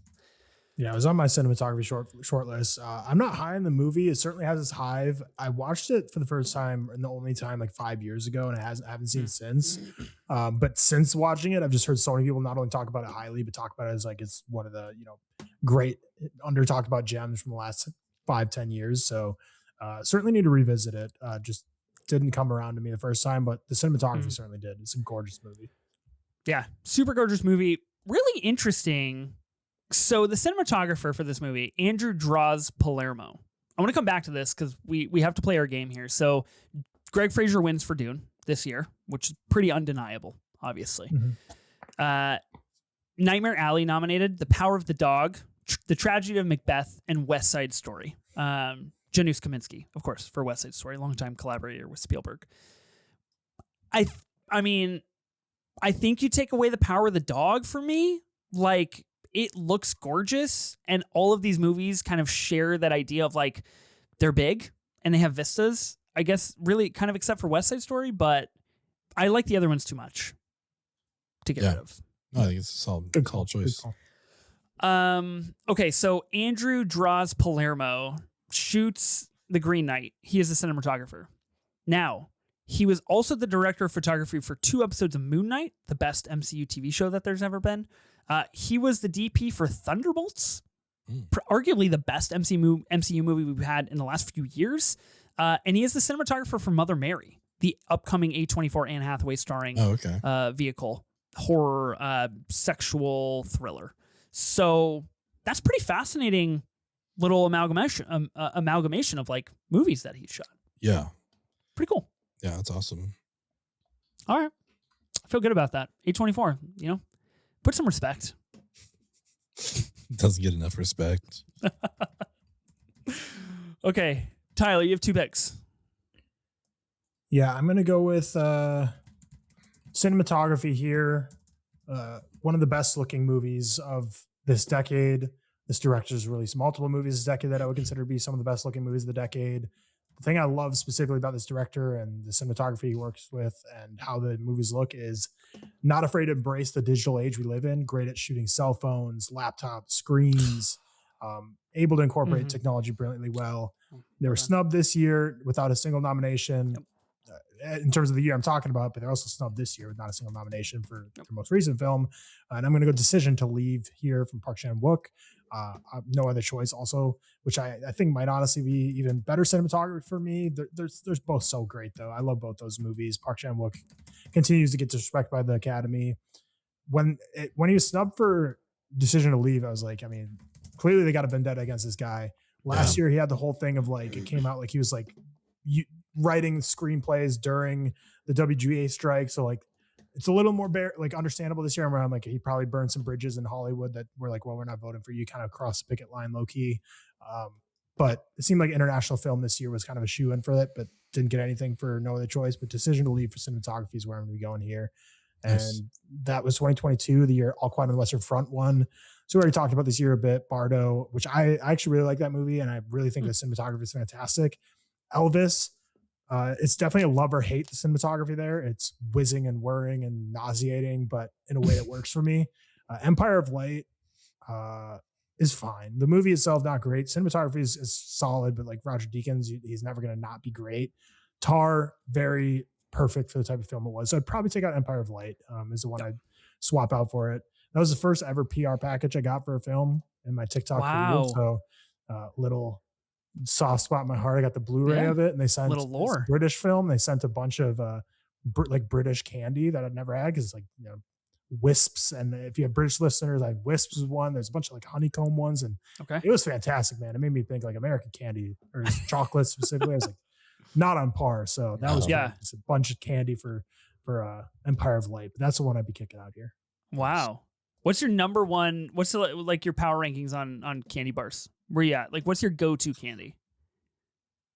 Speaker 3: Yeah, it was on my cinematography short list. I'm not high in the movie. It certainly has its hive. I watched it for the first time and the only time like 5 years ago, and I haven't seen it since. But since watching it, I've just heard so many people not only talk about it highly, but talk about it as like it's one of the great under talked about gems from the last 5-10 years. So certainly need to revisit it. Just didn't come around to me the first time, but the cinematography certainly did. It's a gorgeous movie.
Speaker 1: Yeah, super gorgeous movie. Really interesting. So the cinematographer for this movie, Andrew Draws Palermo. I want to come back to this because we have to play our game here. So Greg Fraser wins for Dune this year, which is pretty undeniable, obviously. Mm-hmm. Nightmare Alley nominated, The Power of the Dog, The Tragedy of Macbeth, and West Side Story. Janusz Kaminski, of course, for West Side Story, longtime collaborator with Spielberg. I mean, I think you take away The Power of the Dog for me, like, it looks gorgeous, and all of these movies kind of share that idea of like they're big and they have vistas, I guess, really kind of except for West Side Story, but I like the other ones too much to get rid of.
Speaker 2: No, I think it's a solid call choice.
Speaker 3: Good call.
Speaker 1: Okay, so Andrew Draws Palermo shoots The Green Knight. He is the cinematographer. Now, he was also the director of photography for 2 episodes of Moon Knight, the best MCU TV show that there's ever been. He was the DP for Thunderbolts, arguably the best MCU movie we've had in the last few years. And he is the cinematographer for Mother Mary, the upcoming A24 Anne Hathaway starring vehicle, horror, sexual thriller. So that's pretty fascinating little amalgamation of like movies that he shot.
Speaker 2: Yeah.
Speaker 1: Pretty cool.
Speaker 2: Yeah, that's awesome.
Speaker 1: All right. I feel good about that. A24, put some respect.
Speaker 2: Doesn't get enough respect.
Speaker 1: Okay. Tyler, you have 2 picks.
Speaker 3: Yeah, I'm going to go with cinematography here. One of the best looking movies of this decade. This director's released multiple movies this decade that I would consider to be some of the best looking movies of the decade. The thing I love specifically about this director and the cinematography he works with and how the movies look is not afraid to embrace the digital age we live in, great at shooting cell phones, laptops, screens, able to incorporate technology brilliantly well. They were snubbed this year without a single nomination in terms of the year I'm talking about, but they're also snubbed this year with not a single nomination for their most recent film. And I'm going to go Decision to Leave here from Park Chan-wook. No Other Choice also, which I think might honestly be even better cinematography for me. There's both so great though. I love both those movies. Park Chan-wook continues to get disrespected by the Academy. When he was snubbed for Decision to Leave, I was like, I mean, clearly they got a vendetta against this guy. Last year he had the whole thing of like, it came out like he was like writing screenplays during the WGA strike. So like It's a little more understandable this year. Where I'm like, he probably burned some bridges in Hollywood that we're like, well, we're not voting for you. Kind of cross the picket line low key. But it seemed like international film this year was kind of a shoe in for it, but didn't get anything for No Other Choice. But Decision to Leave for cinematography is where I'm going to be going here. And that was 2022, the year All Quiet on the Western Front won. So we already talked about this year a bit. Bardo, which I actually really like that movie, and I really think the cinematography is fantastic. Elvis, it's definitely a love or hate the cinematography there. It's whizzing and whirring and nauseating, but in a way that works for me. Empire of Light is fine. The movie itself, not great. Cinematography is solid, but like Roger Deakins, he's never going to not be great. Tar, very perfect for the type of film it was. So I'd probably take out Empire of Light is the one I'd swap out for it. That was the first ever PR package I got for a film in my TikTok video. So little soft spot in my heart. I got the Blu-ray of it, and they sent
Speaker 1: little lore.
Speaker 3: British film. They sent a bunch of British candy that I'd never had because wisps. And if you have British listeners, like wisps is one. There's a bunch of like honeycomb ones, and it was fantastic, man. It made me think like American candy or chocolate specifically. I was like not on par. So that was just a bunch of candy for Empire of Light. But that's the one I'd be kicking out here.
Speaker 1: Wow. What's your number one? What's like your power rankings on candy bars? Where you at? Like, what's your go-to candy?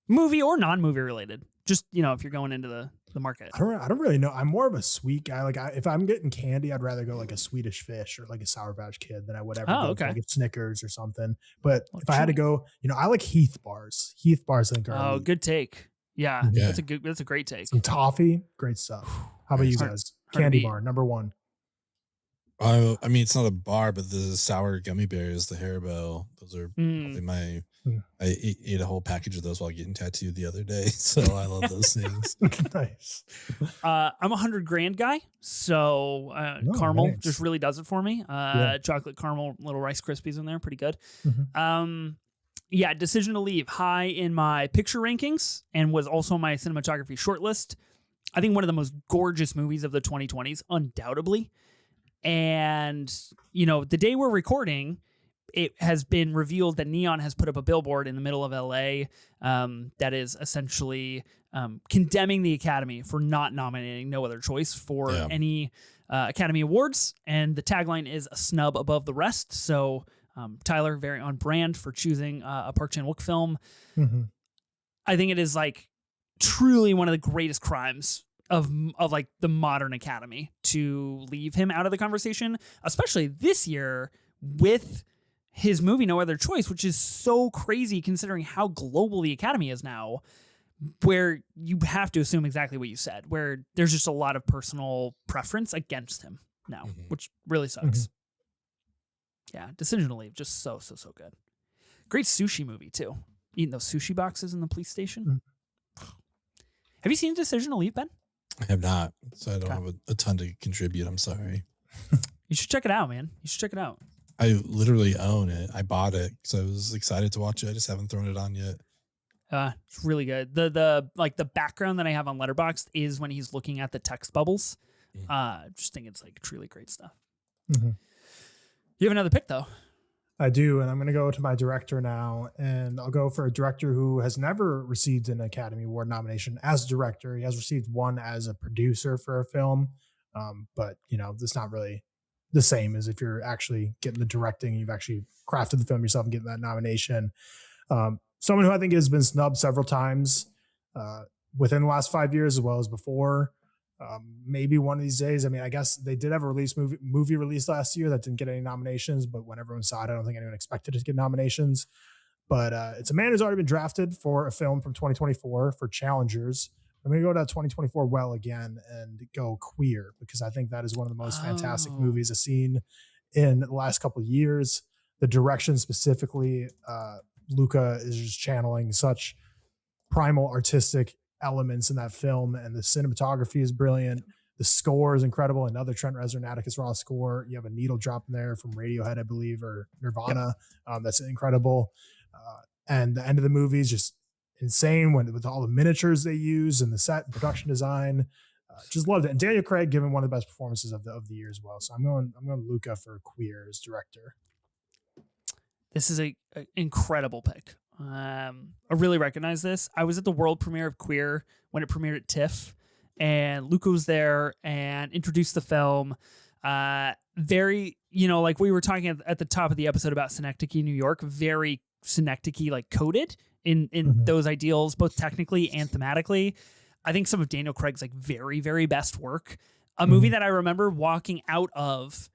Speaker 1: Movie or non-movie related? Just, if you're going into the market.
Speaker 3: I don't really know. I'm more of a sweet guy. Like if I'm getting candy, I'd rather go like a Swedish Fish or like a Sour Patch Kid than I would ever go for like a Snickers or something. But if I had to go, I like Heath bars. Heath bars, I think are
Speaker 1: good take. Yeah, that's a great take.
Speaker 3: Some toffee, great stuff. How about you guys? Candy bar, number one.
Speaker 2: I mean, it's not a bar, but the sour gummy bears, the Haribo, those are probably my. I ate a whole package of those while getting tattooed the other day, so I love those things.
Speaker 3: Nice.
Speaker 1: I'm a 100 grand guy, so caramel just really does it for me. Chocolate caramel, little Rice Krispies in there, pretty good. Decision to Leave, high in my picture rankings, and was also my cinematography shortlist. I think one of the most gorgeous movies of the 2020s, undoubtedly. And, the day we're recording, it has been revealed that Neon has put up a billboard in the middle of LA that is essentially condemning the Academy for not nominating No Other Choice for any Academy Awards. And the tagline is a snub above the rest. So Tyler, very on brand for choosing a Park Chan-wook film. I think it is like truly one of the greatest crimes of like the modern Academy to leave him out of the conversation, especially this year with his movie No Other Choice, which is so crazy considering how global the Academy is now, where you have to assume exactly what you said, where there's just a lot of personal preference against him now, which really sucks. Yeah, Decision to Leave, just so good. Great sushi movie too. Eating those sushi boxes in the police station. Have you seen Decision to Leave, Ben?
Speaker 2: I have not, so I don't have a ton to contribute. I'm sorry.
Speaker 1: You should check it out, man. You should check it out.
Speaker 2: I literally own it. I bought it because I was excited to watch it. I just haven't thrown it on yet.
Speaker 1: It's really good. The background that I have on Letterboxd is when he's looking at the text bubbles. Just think it's like truly great stuff. You have another pick though.
Speaker 3: I do, and I'm going to go to my director now, and I'll go for a director who has never received an Academy Award nomination as a director. He has received one as a producer for a film, but it's not really the same as if you're actually getting the directing, you've actually crafted the film yourself and getting that nomination. Someone who I think has been snubbed several times within the last 5 years as well as before. Maybe one of these days. I mean, I guess they did have a movie release last year that didn't get any nominations, but when everyone saw it, I don't think anyone expected it to get nominations. But it's a man who's already been drafted for a film from 2024 for Challengers. I'm going to go to 2024 well again and go Queer, because I think that is one of the most fantastic movies I've seen in the last couple of years. The direction specifically, Luca is just channeling such primal artistic elements in that film, and the cinematography is brilliant. The score is incredible. Another Trent Reznor Atticus Ross score. You have a needle drop in there from Radiohead, I believe, or Nirvana. That's incredible. And the end of the movie is just insane with all the miniatures they use and the set and production design. Just loved it. And Daniel Craig given one of the best performances of the year as well. So I'm going Luca for Queer as director.
Speaker 1: This is a incredible pick. I really recognize this. I was at the world premiere of Queer when it premiered at TIFF, and Luca was there and introduced the film. Very, like we were talking at the top of the episode about Synecdoche, New York, very Synecdoche like coded in those ideals, both technically and thematically. I think some of Daniel Craig's like very, very best work. A movie that I remember walking out of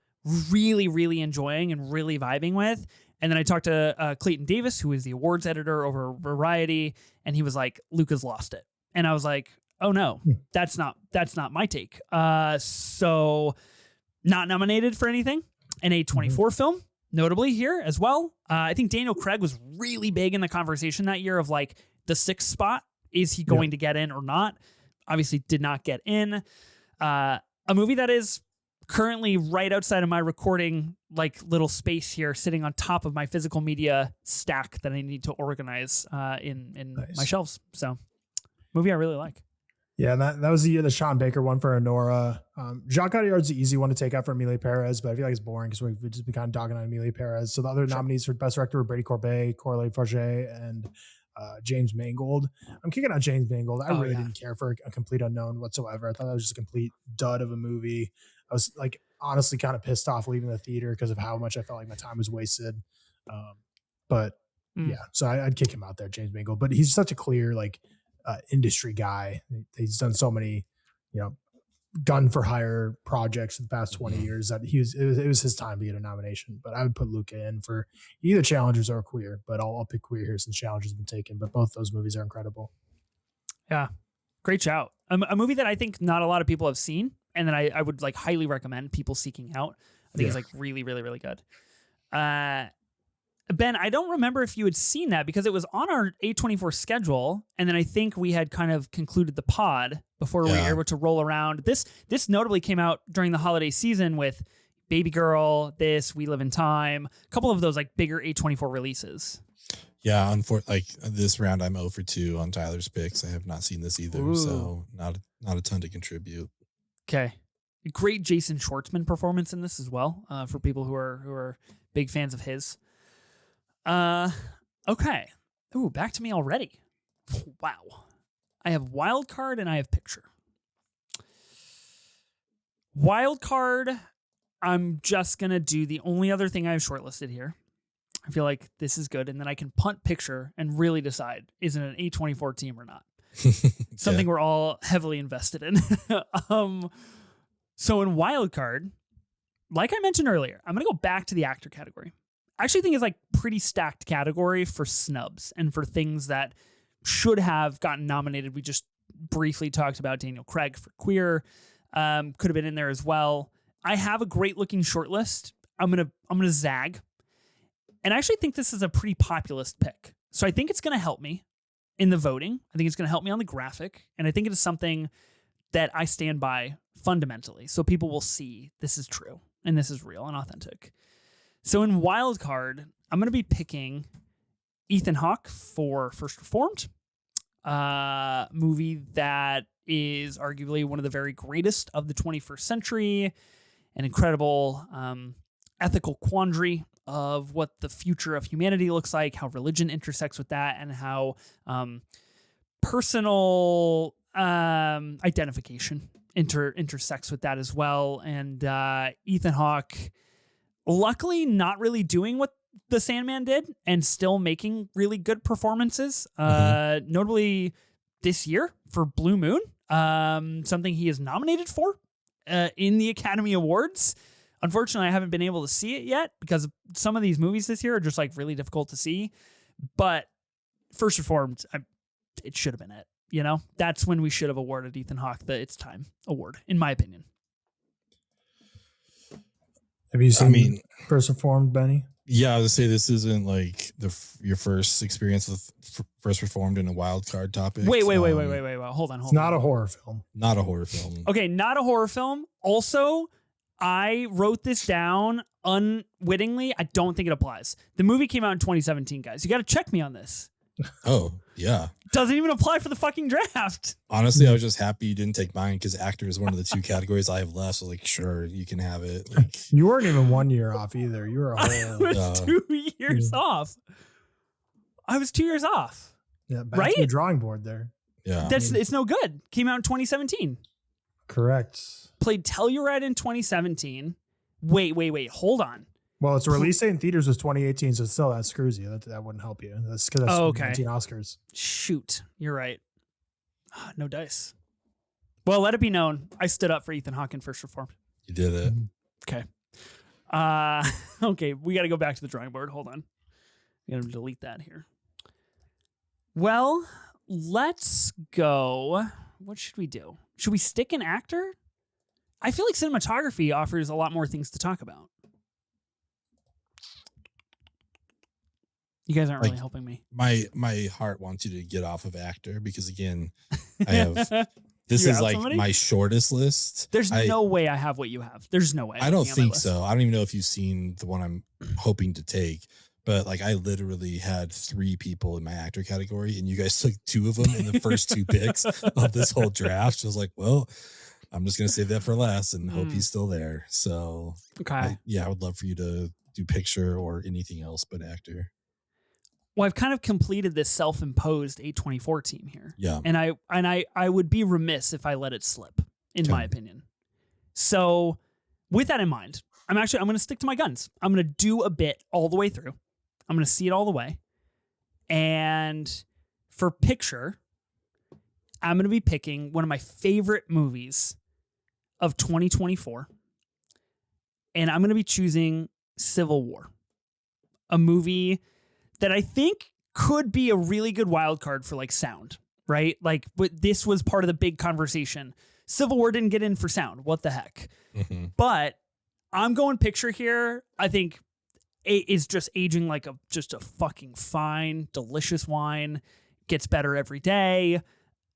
Speaker 1: really, really enjoying and really vibing with. And then I talked to Clayton Davis, who is the awards editor over Variety, and he was like, Luca's lost it. And I was like, oh no, that's not my take. So not nominated for anything. An A24 film, notably here as well. I think Daniel Craig was really big in the conversation that year of like the 6th spot. Is he going to get in or not? Obviously did not get in. A movie that is currently right outside of my recording like little space here, sitting on top of my physical media stack that I need to organize in my shelves. So movie I really like.
Speaker 3: Yeah, that was the year the Sean Baker won for Honora. Jacques Audiard's the easy one to take out for Emilie Perez, but I feel like it's boring because we've just been kind of dogging on Emilie Perez. So the other nominees for Best Director were Brady Corbet, Coralie Farge, and James Mangold. I'm kicking out James Mangold. I really didn't care for A Complete Unknown whatsoever. I thought that was just a complete dud of a movie. I was like honestly kind of pissed off leaving the theater because of how much I felt like my time was wasted. So I'd kick him out there, James Mangold. But he's such a clear like industry guy. He's done so many, gun for hire projects in the past 20 years that it was his time to get a nomination. But I would put Luca in for either Challengers or Queer, but I'll pick Queer here since Challengers have been taken. But both those movies are incredible. Yeah,
Speaker 1: great shout. A movie that I think not a lot of people have seen, and that I would like highly recommend people seeking out. I think it's like really, really, really good. Ben, I don't remember if you had seen that because it was on our A24 schedule, and then I think we had kind of concluded the pod before we were able to roll around. This notably came out during the holiday season with Baby Girl, We Live in Time, a couple of those like bigger A24 releases.
Speaker 2: Yeah, like this round, I'm 0 for 2 on Tyler's picks. I have not seen this either, so not a ton to contribute.
Speaker 1: Okay, great Jason Schwartzman performance in this as well. For people who are big fans of his. Okay. Ooh, back to me already. Wow. I have wild card and I have picture. Wild card, I'm just going to do the only other thing I have shortlisted here. I feel like this is good. And then I can punt picture and really decide, is it an A24 team or not? Something we're all heavily invested in. So in wild card, like I mentioned earlier, I'm going to go back to the actor category. I actually think it's like pretty stacked category for snubs and for things that should have gotten nominated. We just briefly talked about Daniel Craig for Queer. Could have been in there as well. I have a great looking short list. I'm gonna zag. And I actually think this is a pretty populist pick. So I think it's gonna help me in the voting. I think it's gonna help me on the graphic. And I think it is something that I stand by fundamentally. So people will see this is true and this is real and authentic. So in wild card, I'm going to be picking Ethan Hawke for First Reformed, movie that is arguably one of the very greatest of the 21st century, an incredible ethical quandary of what the future of humanity looks like, how religion intersects with that, and how personal identification intersects with that as well. And Ethan Hawke, luckily not really doing what the Sandman did and still making really good performances. Notably this year for Blue Moon, something he is nominated for in the Academy Awards. Unfortunately, I haven't been able to see it yet because some of these movies this year are just like really difficult to see. But First Reformed, it should have been it. That's when we should have awarded Ethan Hawke the It's Time award, in my opinion.
Speaker 3: Have you seen First Reformed, Benny?
Speaker 2: Yeah, I would say this isn't like your first experience with First Reformed in a wild card topic.
Speaker 1: Wait. Hold on.
Speaker 3: It's not a horror film.
Speaker 2: Not a horror film.
Speaker 1: Okay, not a horror film. Also, I wrote this down unwittingly. I don't think it applies. The movie came out in 2017, guys. You got to check me on this.
Speaker 2: Oh, yeah.
Speaker 1: Doesn't even apply for the fucking draft.
Speaker 2: Honestly, I was just happy you didn't take mine because actor is one of the 2 categories I have left. So, like, sure, you can have it. Like,
Speaker 3: you weren't even 1 year off either. You were a whole.
Speaker 1: I was 2 years off. I was 2 years off.
Speaker 3: Yeah, back to the drawing board there.
Speaker 2: Yeah.
Speaker 1: It's no good. Came out in 2017.
Speaker 3: Correct.
Speaker 1: Played Telluride in 2017. Wait. Hold on.
Speaker 3: Well, its release date in theaters was 2018, so still that screws you. That wouldn't help you. That's because that's
Speaker 1: okay.
Speaker 3: 19 Oscars.
Speaker 1: Shoot, you're right. No dice. Well, let it be known, I stood up for Ethan Hawke in First Reformed.
Speaker 2: You did it.
Speaker 1: Okay. Okay, we got to go back to the drawing board. Hold on. We got to delete that here. Well, let's go. What should we do? Should we stick an actor? I feel like cinematography offers a lot more things to talk about. You guys aren't really helping me.
Speaker 2: My heart wants you to get off of actor because again, I have this is like
Speaker 1: somebody?
Speaker 2: my shortest list.
Speaker 1: There's no way I have what you have. There's no way.
Speaker 2: I don't think so. I don't even know if you've seen the one I'm hoping to take, but like I literally had 3 people in my actor category and you guys took 2 of them in the first 2 picks of this whole draft. So I was like, well, I'm just going to save that for last and hope he's still there. So
Speaker 1: okay.
Speaker 2: I would love for you to do picture or anything else but actor.
Speaker 1: Well, I've kind of completed this self-imposed A24 team here.
Speaker 2: Yeah.
Speaker 1: And I would be remiss if I let it slip, in my opinion. So with that in mind, I'm going to stick to my guns. I'm going to do a bit all the way through. I'm going to see it all the way. And for picture, I'm going to be picking one of my favorite movies of 2024. And I'm going to be choosing Civil War, a movie that I think could be a really good wild card for like sound, right? Like, but this was part of the big conversation. Civil War didn't get in for sound. What the heck? Mm-hmm. But I'm going picture here. I think it is just aging like just a fucking fine, delicious wine. Gets better every day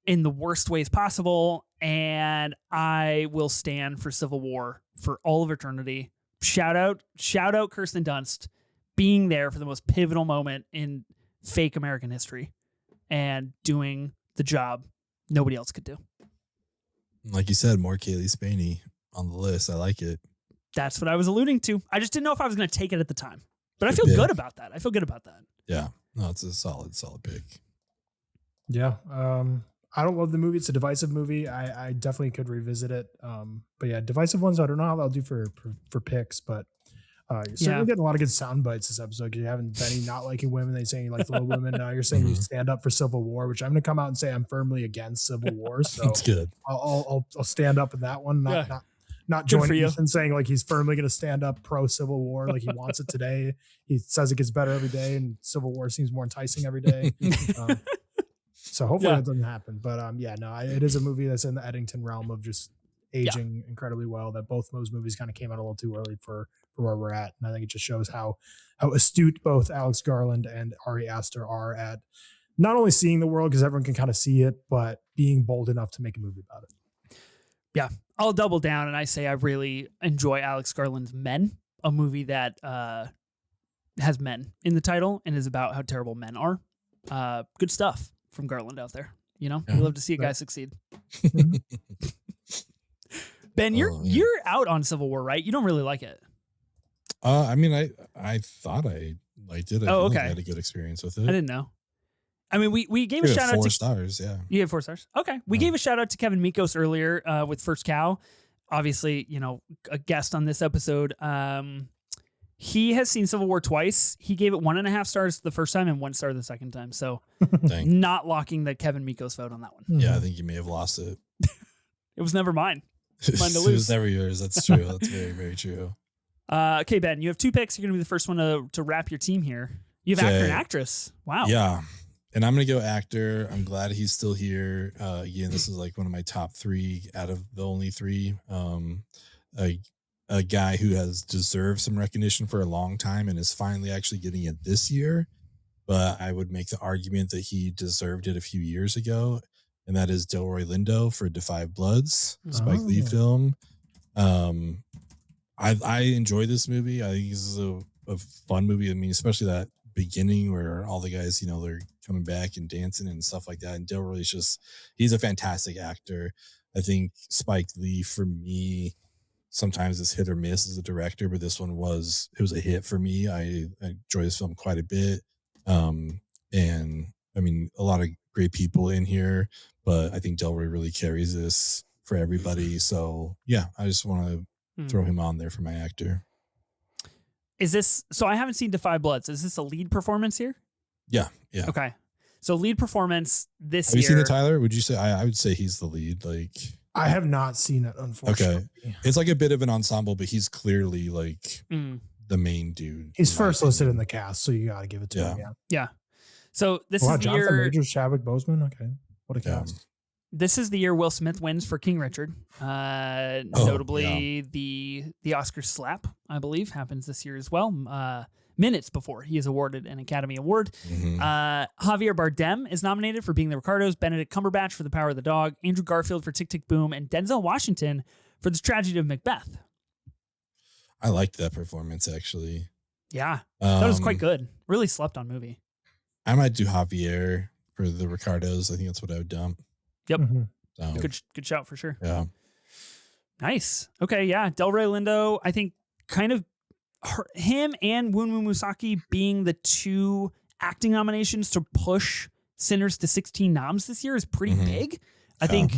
Speaker 1: in the worst ways possible. And I will stand for Civil War for all of eternity. Shout out Kirsten Dunst being there for the most pivotal moment in fake American history and doing the job nobody else could do.
Speaker 2: Like you said, more Kaylee Spaney on the list. I like it.
Speaker 1: That's what I was alluding to. I just didn't know if I was going to take it at the time, but I feel good about that.
Speaker 2: Yeah. No, it's a solid pick.
Speaker 3: Yeah. I don't love the movie. It's a divisive movie. I definitely could revisit it. But yeah, divisive ones, I don't know how they'll do for picks, but you're certainly getting a lot of good sound bites this episode. You haven't Benny not liking women. They saying you like Little Women. Now you're saying you stand up for Civil War, which I'm going to come out and say I'm firmly against Civil War. So
Speaker 2: that's good.
Speaker 3: I'll stand up in that one. Not joining Ethan saying like he's firmly going to stand up pro Civil War, like he wants it today. He says it gets better every day, and Civil War seems more enticing every day. So hopefully that doesn't happen. But it is a movie that's in the Eddington realm of just aging incredibly well. That both of those movies kind of came out a little too early for where we're at, and I think it just shows how astute both Alex Garland and Ari Aster are at not only seeing the world because everyone can kind of see it, but being bold enough to make a movie about it.
Speaker 1: Yeah, I'll double down and I say I really enjoy Alex Garland's Men, a movie that has men in the title and is about how terrible men are. Good stuff from Garland out there. You know, we love to see a guy succeed. Ben, you're out on Civil War, right? You don't really like it.
Speaker 2: I mean, I thought I liked it. I had a good experience with it.
Speaker 1: I didn't know. I mean, we gave a shout out to
Speaker 2: 4 stars. Yeah,
Speaker 1: you gave 4 stars. Okay, we gave a shout out to Kevin Mikos earlier with First Cow. Obviously, a guest on this episode. He has seen Civil War twice. He gave it 1.5 stars the first time and 1 star the second time. So, not locking the Kevin Mikos vote on that one.
Speaker 2: Yeah, I think you may have lost it.
Speaker 1: It was never mine. Mine to lose.
Speaker 2: It was never yours. That's true. That's very, very true.
Speaker 1: Okay, Ben, you have 2 picks. You're going to be the first one to wrap your team here. You have actor and actress. Wow.
Speaker 2: Yeah. And I'm going to go actor. I'm glad he's still here. Again, this is like one of my top 3 out of the only 3. A guy who has deserved some recognition for a long time and is finally actually getting it this year. But I would make the argument that he deserved it a few years ago. And that is Delroy Lindo for Defy Bloods, Spike Lee film. I enjoy this movie. I think this is a fun movie. I mean, especially that beginning where all the guys, they're coming back and dancing and stuff like that. And Delroy is he's a fantastic actor. I think Spike Lee, for me, sometimes it's hit or miss as a director, but this one was a hit for me. I enjoy this film quite a bit. And I mean, a lot of great people in here, but I think Delroy really carries this for everybody. So yeah, I just want to throw him on there for my actor.
Speaker 1: Is this, so I haven't seen Defy Bloods. Is this a lead performance here?
Speaker 2: Yeah.
Speaker 1: Okay. So lead performance this
Speaker 2: year. Have you seen it, Tyler? Would you say, I would say he's the lead. Like,
Speaker 3: I have not seen it, unfortunately.
Speaker 2: Okay. It's like a bit of an ensemble, but he's clearly like the main dude.
Speaker 3: He's first listed in the cast, so you got to give it to him.
Speaker 1: Yeah. So this is the
Speaker 3: Jonathan
Speaker 1: year.
Speaker 3: Majors, Chadwick Boseman. Okay. What a cast.
Speaker 1: This is the year Will Smith wins for King Richard. Notably, the Oscar slap, I believe, happens this year as well. Minutes before he is awarded an Academy Award. Javier Bardem is nominated for Being the Ricardos, Benedict Cumberbatch for The Power of the Dog, Andrew Garfield for Tick, Tick, Boom, and Denzel Washington for The Tragedy of Macbeth.
Speaker 2: I liked that performance, actually.
Speaker 1: Yeah, that was quite good. Really slept on movie.
Speaker 2: I might do Javier for the Ricardos. I think that's what I would dump.
Speaker 1: Yep.
Speaker 2: So,
Speaker 1: Good shout for sure.
Speaker 2: Yeah.
Speaker 1: Nice. Okay, yeah. Delroy Lindo, I think kind of him and Wunmi Musaki being the two acting nominations to push Sinners to 16 noms this year is pretty big. I think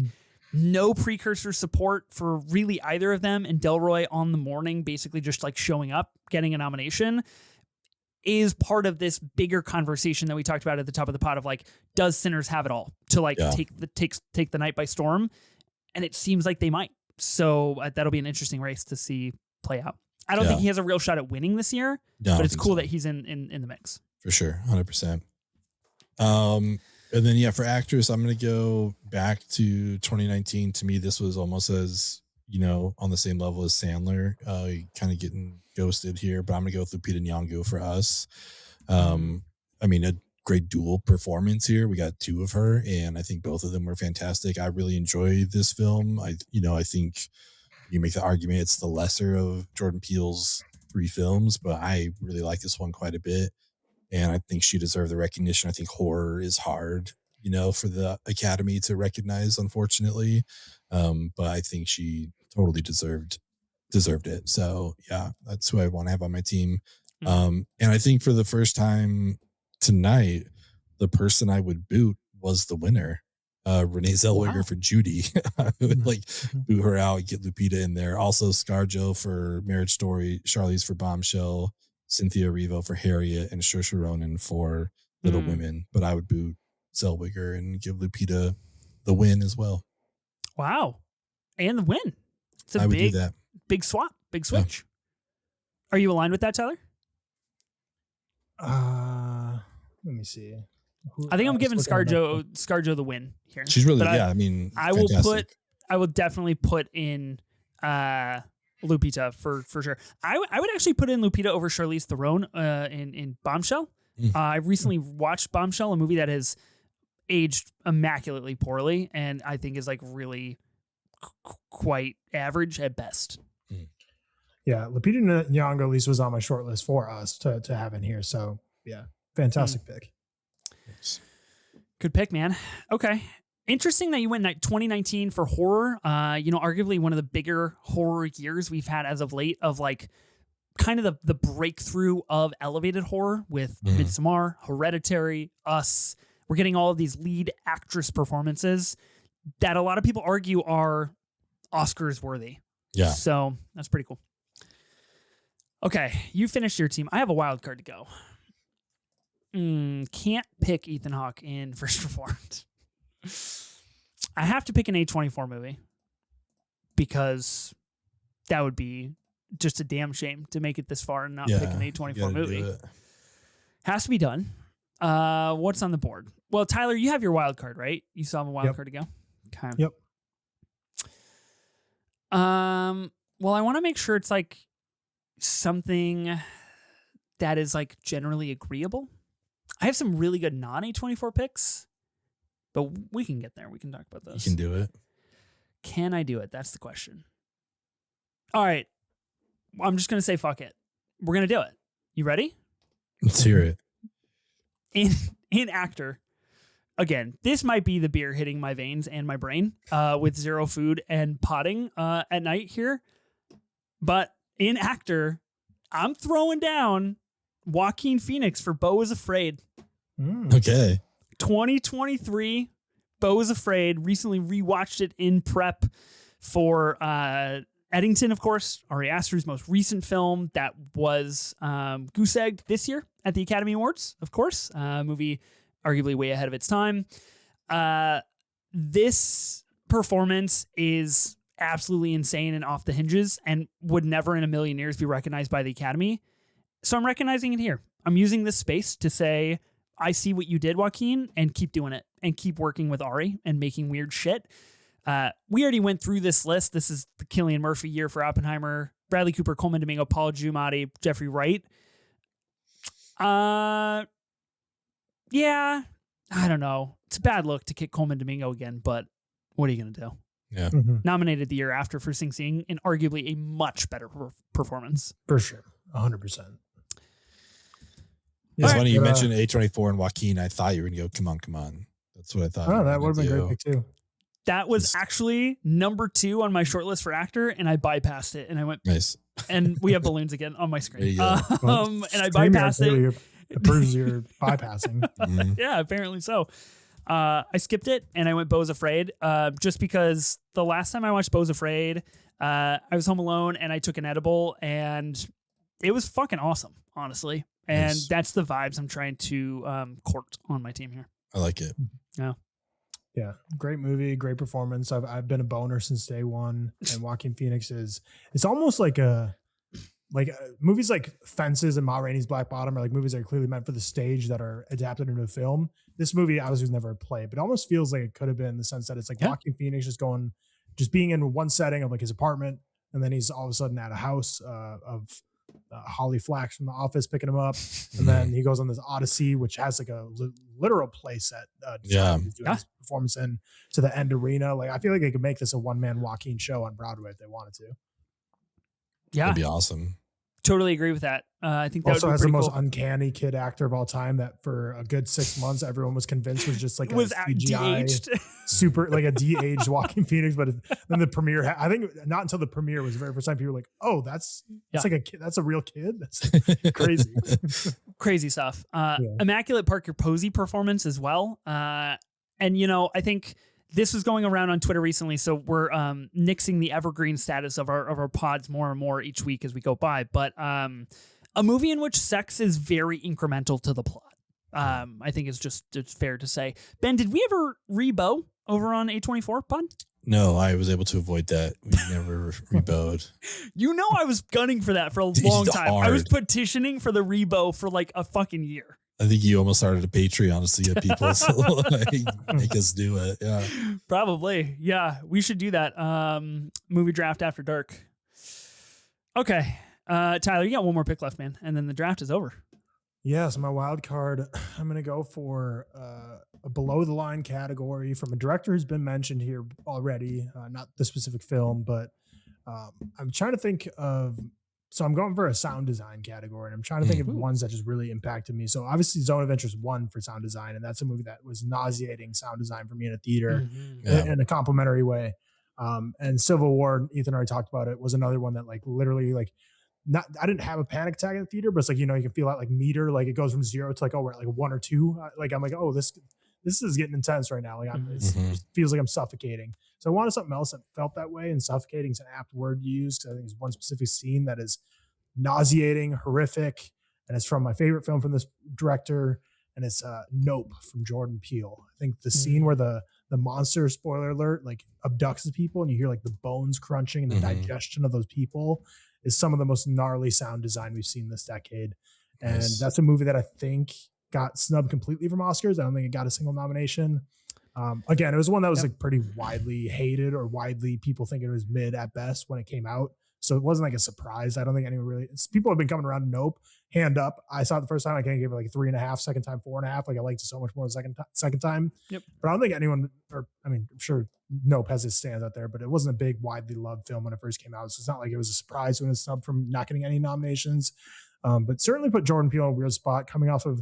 Speaker 1: no precursor support for really either of them, and Delroy on the morning basically just like showing up, getting a nomination is part of this bigger conversation that we talked about at the top of the pod of like, does Sinners have it all to like take the night by storm? And it seems like they might. So that'll be an interesting race to see play out. I don't think he has a real shot at winning this year, but it's cool that he's in the mix.
Speaker 2: For sure. 100%. And then, for actress, I'm going to go back to 2019. To me, this was almost as, on the same level as Sandler, kind of getting ghosted here, but I'm going to go with Lupita Nyong'o for us. I mean, a great dual performance here. We got two of her, and I think both of them were fantastic. I really enjoyed this film. I think you make the argument it's the lesser of Jordan Peele's 3 films, but I really like this one quite a bit. And I think she deserved the recognition. I think horror is hard, for the Academy to recognize, unfortunately. But I think she totally deserved it. So yeah, that's who I want to have on my team. And I think for the first time tonight, the person I would boot was the winner. Renee Zellweger for Judy. I would boot her out, get Lupita in there. Also Scarjo for Marriage Story, Charlize for Bombshell, Cynthia Erivo for Harriet, and Saoirse Ronan for Little Women. But I would boot Zellweger and give Lupita the win as well.
Speaker 1: Wow. And the win. It's
Speaker 2: I would do that.
Speaker 1: Big swap, big switch. Yeah. Are you aligned with that, Tyler?
Speaker 3: Let me see.
Speaker 1: I think I'm giving Scarjo the win here.
Speaker 2: She's really,
Speaker 1: I
Speaker 2: fantastic.
Speaker 1: I will definitely put in Lupita for sure. I would actually put in Lupita over Charlize Theron in Bombshell. I recently watched Bombshell, a movie that has aged immaculately poorly, and I think is like really quite average at best.
Speaker 3: Yeah, Lupita Nyong'o at least was on my short list for us to have in here. So yeah, fantastic pick.
Speaker 1: Good pick, man. Okay. Interesting that you went 2019 for horror. Arguably one of the bigger horror years we've had as of late, of like kind of the breakthrough of elevated horror with Midsommar, Hereditary, Us. We're getting all of these lead actress performances that a lot of people argue are Oscars worthy.
Speaker 2: Yeah.
Speaker 1: So that's pretty cool. Okay. You finished your team. I have a wild card to go. Can't pick Ethan Hawke in First Reformed. I have to pick an A24 movie because that would be just a damn shame to make it this far and not pick an A24 movie. Has to be done. What's on the board? Well, Tyler, you have your wild card, right? You still have a wild card to go? Okay.
Speaker 3: Yep.
Speaker 1: Well, I want to make sure it's like something that is like generally agreeable. I have some really good non-A24 picks, but we can get there. We can talk about this.
Speaker 2: You can do it.
Speaker 1: Can I do it? That's the question. All right. I'm just going to say, fuck it. We're going to do it. You ready?
Speaker 2: Let's hear it.
Speaker 1: In actor, again, this might be the beer hitting my veins and my brain with zero food and potting at night here. But in actor, I'm throwing down Joaquin Phoenix for Beau is Afraid.
Speaker 2: Okay.
Speaker 1: 2023, Beau is Afraid. Recently rewatched it in prep for Eddington, of course, Ari Aster's most recent film that was goose-egged this year at the Academy Awards, of course. Movie arguably way ahead of its time. This performance is absolutely insane and off the hinges and would never in a million years be recognized by the Academy. So I'm recognizing it here. I'm using this space to say, I see what you did, Joaquin, and keep doing it and keep working with Ari and making weird shit. We already went through this list. This is the Cillian Murphy year for Oppenheimer. Bradley Cooper, Coleman Domingo, Paul Giamatti, Jeffrey Wright. Yeah, I don't know. It's a bad look to kick Coleman Domingo again, but what are you going to do?
Speaker 2: Yeah.
Speaker 1: Nominated the year after for Sing Sing in arguably a much better performance.
Speaker 3: For sure. 100%.
Speaker 2: It's funny you mentioned A24 and Joaquin. I thought you were going to go, come on. That's what I thought.
Speaker 3: Oh, that would have been a great pick too.
Speaker 1: That was actually number 2 on my short list for actor, and I bypassed it, and I went
Speaker 2: nice.
Speaker 1: And we have balloons again on my screen. And I
Speaker 3: Stream
Speaker 1: bypassed it.
Speaker 3: It proves you're bypassing.
Speaker 1: Yeah, apparently so. I skipped it, and I went Beau's Afraid, just because the last time I watched Beau's Afraid, I was home alone, and I took an edible, and it was fucking awesome, honestly. And
Speaker 2: Nice.
Speaker 1: that's the vibes I'm trying to court on my team here.
Speaker 2: I like it.
Speaker 1: Yeah.
Speaker 3: Yeah, great movie, great performance. I've been a boner since day one, and Joaquin Phoenix it's almost like movies like Fences and Ma Rainey's Black Bottom are like movies that are clearly meant for the stage that are adapted into a film. This movie obviously was never a play, but it almost feels like it could have been in the sense that it's like Joaquin Phoenix just being in one setting of like his apartment, and then he's all of a sudden at a house of Holly Flax from The Office picking him up, and then he goes on this odyssey, which has like a literal play set. He's doing his performance in to the end arena. Like I feel like they could make this a one-man Joaquin show on Broadway if they wanted to.
Speaker 1: Yeah,
Speaker 2: that'd be awesome.
Speaker 1: Totally agree with that. I think that
Speaker 3: also
Speaker 1: would be
Speaker 3: has the most
Speaker 1: cool.
Speaker 3: uncanny kid actor of all time that for a good 6 months everyone was convinced was just like a CGI
Speaker 1: de-aged.
Speaker 3: super like a de-aged Joaquin Phoenix, but then the premiere I think not until the premiere was the very first time people were like, oh, that's like a kid, that's a real kid. That's crazy.
Speaker 1: Crazy stuff. Immaculate Parker Posey performance as well. And I think this was going around on Twitter recently, so we're nixing the evergreen status of our pods more and more each week as we go by. But a movie in which sex is very incremental to the plot, I think it's fair to say. Ben, did we ever rebo over on A24 pod?
Speaker 2: No, I was able to avoid that. We never rebowed.
Speaker 1: I was gunning for that for a long time.
Speaker 2: Hard.
Speaker 1: I was petitioning for the rebo for like a fucking year.
Speaker 2: I think you almost started a Patreon to get people to make us do it. Yeah,
Speaker 1: probably. Yeah, we should do that. Movie draft after dark. Okay, Tyler, you got one more pick left, man, and then the draft is over.
Speaker 3: Yeah, so my wild card, I'm going to go for a below the line category from a director who's been mentioned here already. Not the specific film, but I'm trying to think of. So I'm going for a sound design category, and I'm trying to think of ones that just really impacted me. So obviously Zone of Interest won for sound design, and that's a movie that was nauseating sound design for me in a theater in a complimentary way. And Civil War, Ethan already talked about it, was another one that like literally like I didn't have a panic attack in the theater, but it's like, you can feel that like meter, like it goes from 0 to like, oh, we're at like 1 or 2. Like I'm like, oh, this is getting intense right now. Like it feels like I'm suffocating. So I wanted something else that felt that way, and suffocating is an apt word used. I think it's one specific scene that is nauseating, horrific, and it's from my favorite film from this director, and it's Nope from Jordan Peele. I think the scene where the monster, spoiler alert, like abducts the people, and you hear like the bones crunching and the digestion of those people is some of the most gnarly sound design we've seen this decade. And that's a movie that I think got snubbed completely from Oscars. I don't think it got a single nomination. Again, it was one that was like pretty widely hated, or widely people think it was mid at best when it came out. So it wasn't like a surprise. I don't think anyone really, people have been coming around to Nope. Hand up. I saw it the first time. I can't give it like 3.5, second time 4.5. Like I liked it so much more the second time. Yep. But I don't think anyone, I'm sure Nope has its stands out there, but it wasn't a big, widely loved film when it first came out. So it's not like it was a surprise when it's snubbed from not getting any nominations. But certainly put Jordan Peele in a weird spot, coming off of,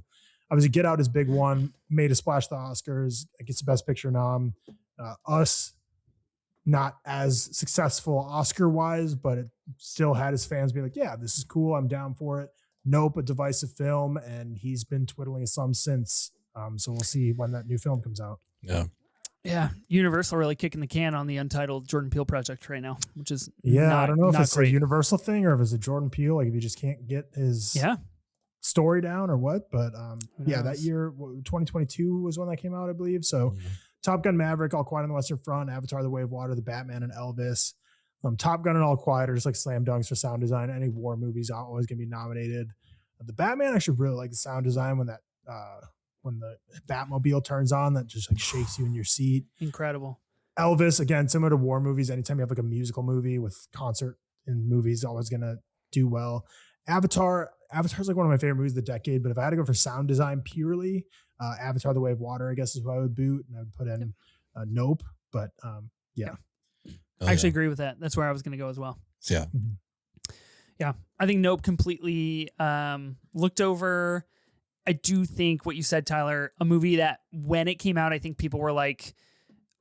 Speaker 3: obviously Get Out is big one, made a splash at the Oscars, it gets the Best Picture nom. Us, not as successful Oscar-wise, but it still had his fans be like, yeah, this is cool, I'm down for it. Nope, a divisive film, and he's been twiddling his thumb since. So we'll see when that new film comes out.
Speaker 2: Yeah.
Speaker 1: Yeah, Universal really kicking the can on the untitled Jordan Peele project right now, which is
Speaker 3: I don't know if it's
Speaker 1: great.
Speaker 3: a Universal thing or if it's a Jordan Peele, like if you just can't get his story down or what. But that year, 2022 was when that came out, I believe. So Top Gun Maverick, All Quiet on the Western Front, Avatar: The Way of Water, The Batman, and Elvis. Top Gun and All Quiet are just like slam dunks for sound design. Any war movies are always going to be nominated. The Batman, I actually really like the sound design when that when the Batmobile turns on, that just like shakes you in your seat.
Speaker 1: Incredible.
Speaker 3: Elvis, again, similar to war movies. Anytime you have like a musical movie with concert in movies, always going to do well. Avatar's like one of my favorite movies of the decade, but if I had to go for sound design purely, Avatar: The Way of Water, I guess, is who I would boot, and I would put in Nope. But yeah.
Speaker 1: I actually agree with that. That's where I was going to go as well.
Speaker 2: Yeah.
Speaker 1: Yeah. I think Nope completely looked over. I do think what you said, Tyler, a movie that when it came out, I think people were like,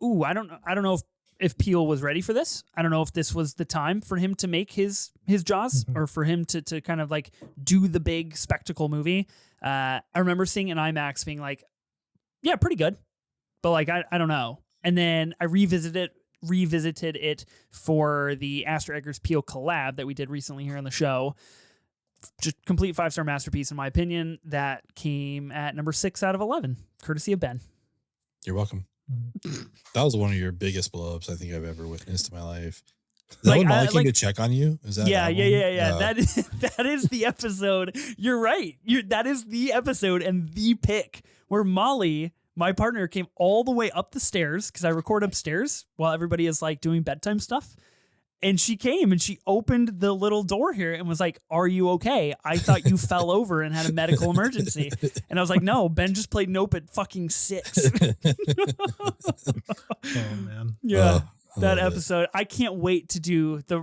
Speaker 1: ooh, I don't know if Peele was ready for this. I don't know if this was the time for him to make his Jaws or for him to kind of like do the big spectacle movie. I remember seeing in IMAX being like, yeah, pretty good. But like, I don't know. And then I revisited it for the Astor Eggers Peele collab that we did recently here on the show. Just complete 5-star masterpiece in my opinion. That came at number 6 out of 11, courtesy of Ben.
Speaker 2: You're welcome. That was one of your biggest blow-ups I think I've ever witnessed in my life. Is that when Molly came to check on you? Is that
Speaker 1: yeah. That is the episode. You're right. That is the episode and the pick where Molly, my partner, came all the way up the stairs because I record upstairs while everybody is like doing bedtime stuff. And she came and she opened the little door here and was like, "Are you okay? I thought you fell over and had a medical emergency." And I was like, "No, Ben just played Nope at fucking 6."
Speaker 3: Oh man.
Speaker 1: Yeah. That episode. I can't wait to do the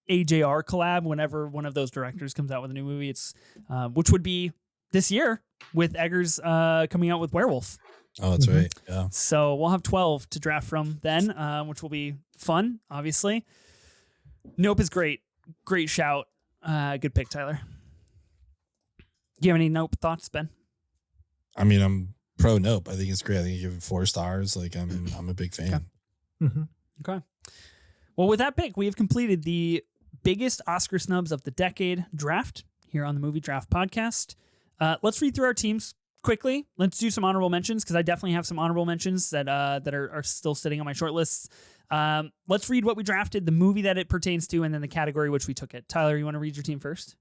Speaker 1: AJR collab whenever one of those directors comes out with a new movie. It's which would be this year with Eggers coming out with Werewolf.
Speaker 2: Oh, that's right. Yeah.
Speaker 1: So we'll have 12 to draft from then, which will be fun, obviously. Nope is great. Great shout. Good pick, Tyler. Do you have any Nope thoughts, Ben?
Speaker 2: I mean, I'm pro Nope. I think it's great. I think you give it 4 stars. Like I'm a big fan.
Speaker 1: Okay. Okay. Well, with that pick, we have completed the biggest Oscar snubs of the decade draft here on the Movie Draft Podcast. Let's read through our teams quickly. Let's do some honorable mentions because I definitely have some honorable mentions that are still sitting on my short lists. Let's read what we drafted, the movie that it pertains to, and then the category which we took it. Tyler, you want to read your team first?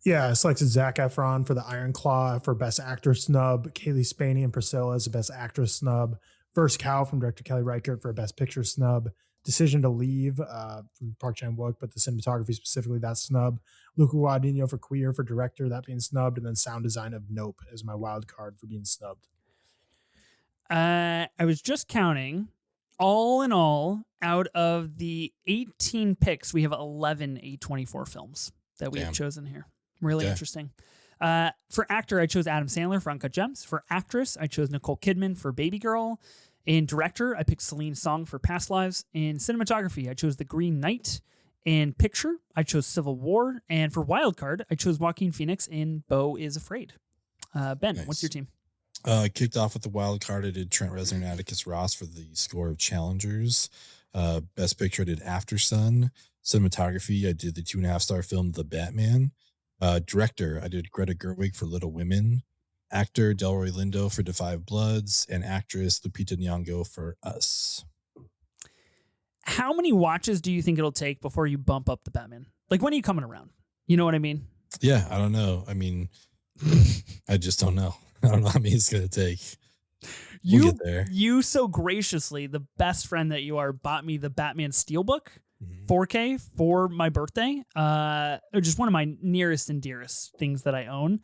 Speaker 3: Yeah, I selected Zac Efron for The Iron Claw for Best Actor snub. Kaylee Spaney and Priscilla as the Best Actress snub. First Cow from director Kelly Reichardt for a Best Picture snub. Decision to Leave from Park Chan-wook, but the cinematography specifically, that snub. Luca Guadagnino for Queer for director, that being snubbed, and then sound design of Nope as my wild card for being snubbed.
Speaker 1: I was just counting. All in all, out of the 18 picks, we have 11 A24 films that we have chosen here. Really interesting. For actor, I chose Adam Sandler for Uncut Gems. For actress, I chose Nicole Kidman for Baby Girl. In director, I picked Celine Song for Past Lives. In cinematography, I chose The Green Knight. In picture, I chose Civil War. And for wildcard, I chose Joaquin Phoenix in Beau is Afraid. Ben, what's your team?
Speaker 2: Kicked off with the wild card. I did Trent Reznor and Atticus Ross for the score of Challengers. Best picture, I did After Sun. Cinematography, I did the 2.5-star film The Batman. Director, I did Greta Gerwig for Little Women. Actor, Delroy Lindo for Da 5 Bloods. And actress, Lupita Nyong'o for Us.
Speaker 1: How many watches do you think it'll take before you bump up The Batman? Like, when are you coming around? You know what I mean?
Speaker 2: Yeah, I don't know. I mean, I just don't know. I don't know how many it's going to take. We'll get there. You
Speaker 1: so graciously, the best friend that you are, bought me the Batman Steelbook 4K for my birthday. Just one of my nearest and dearest things that I own.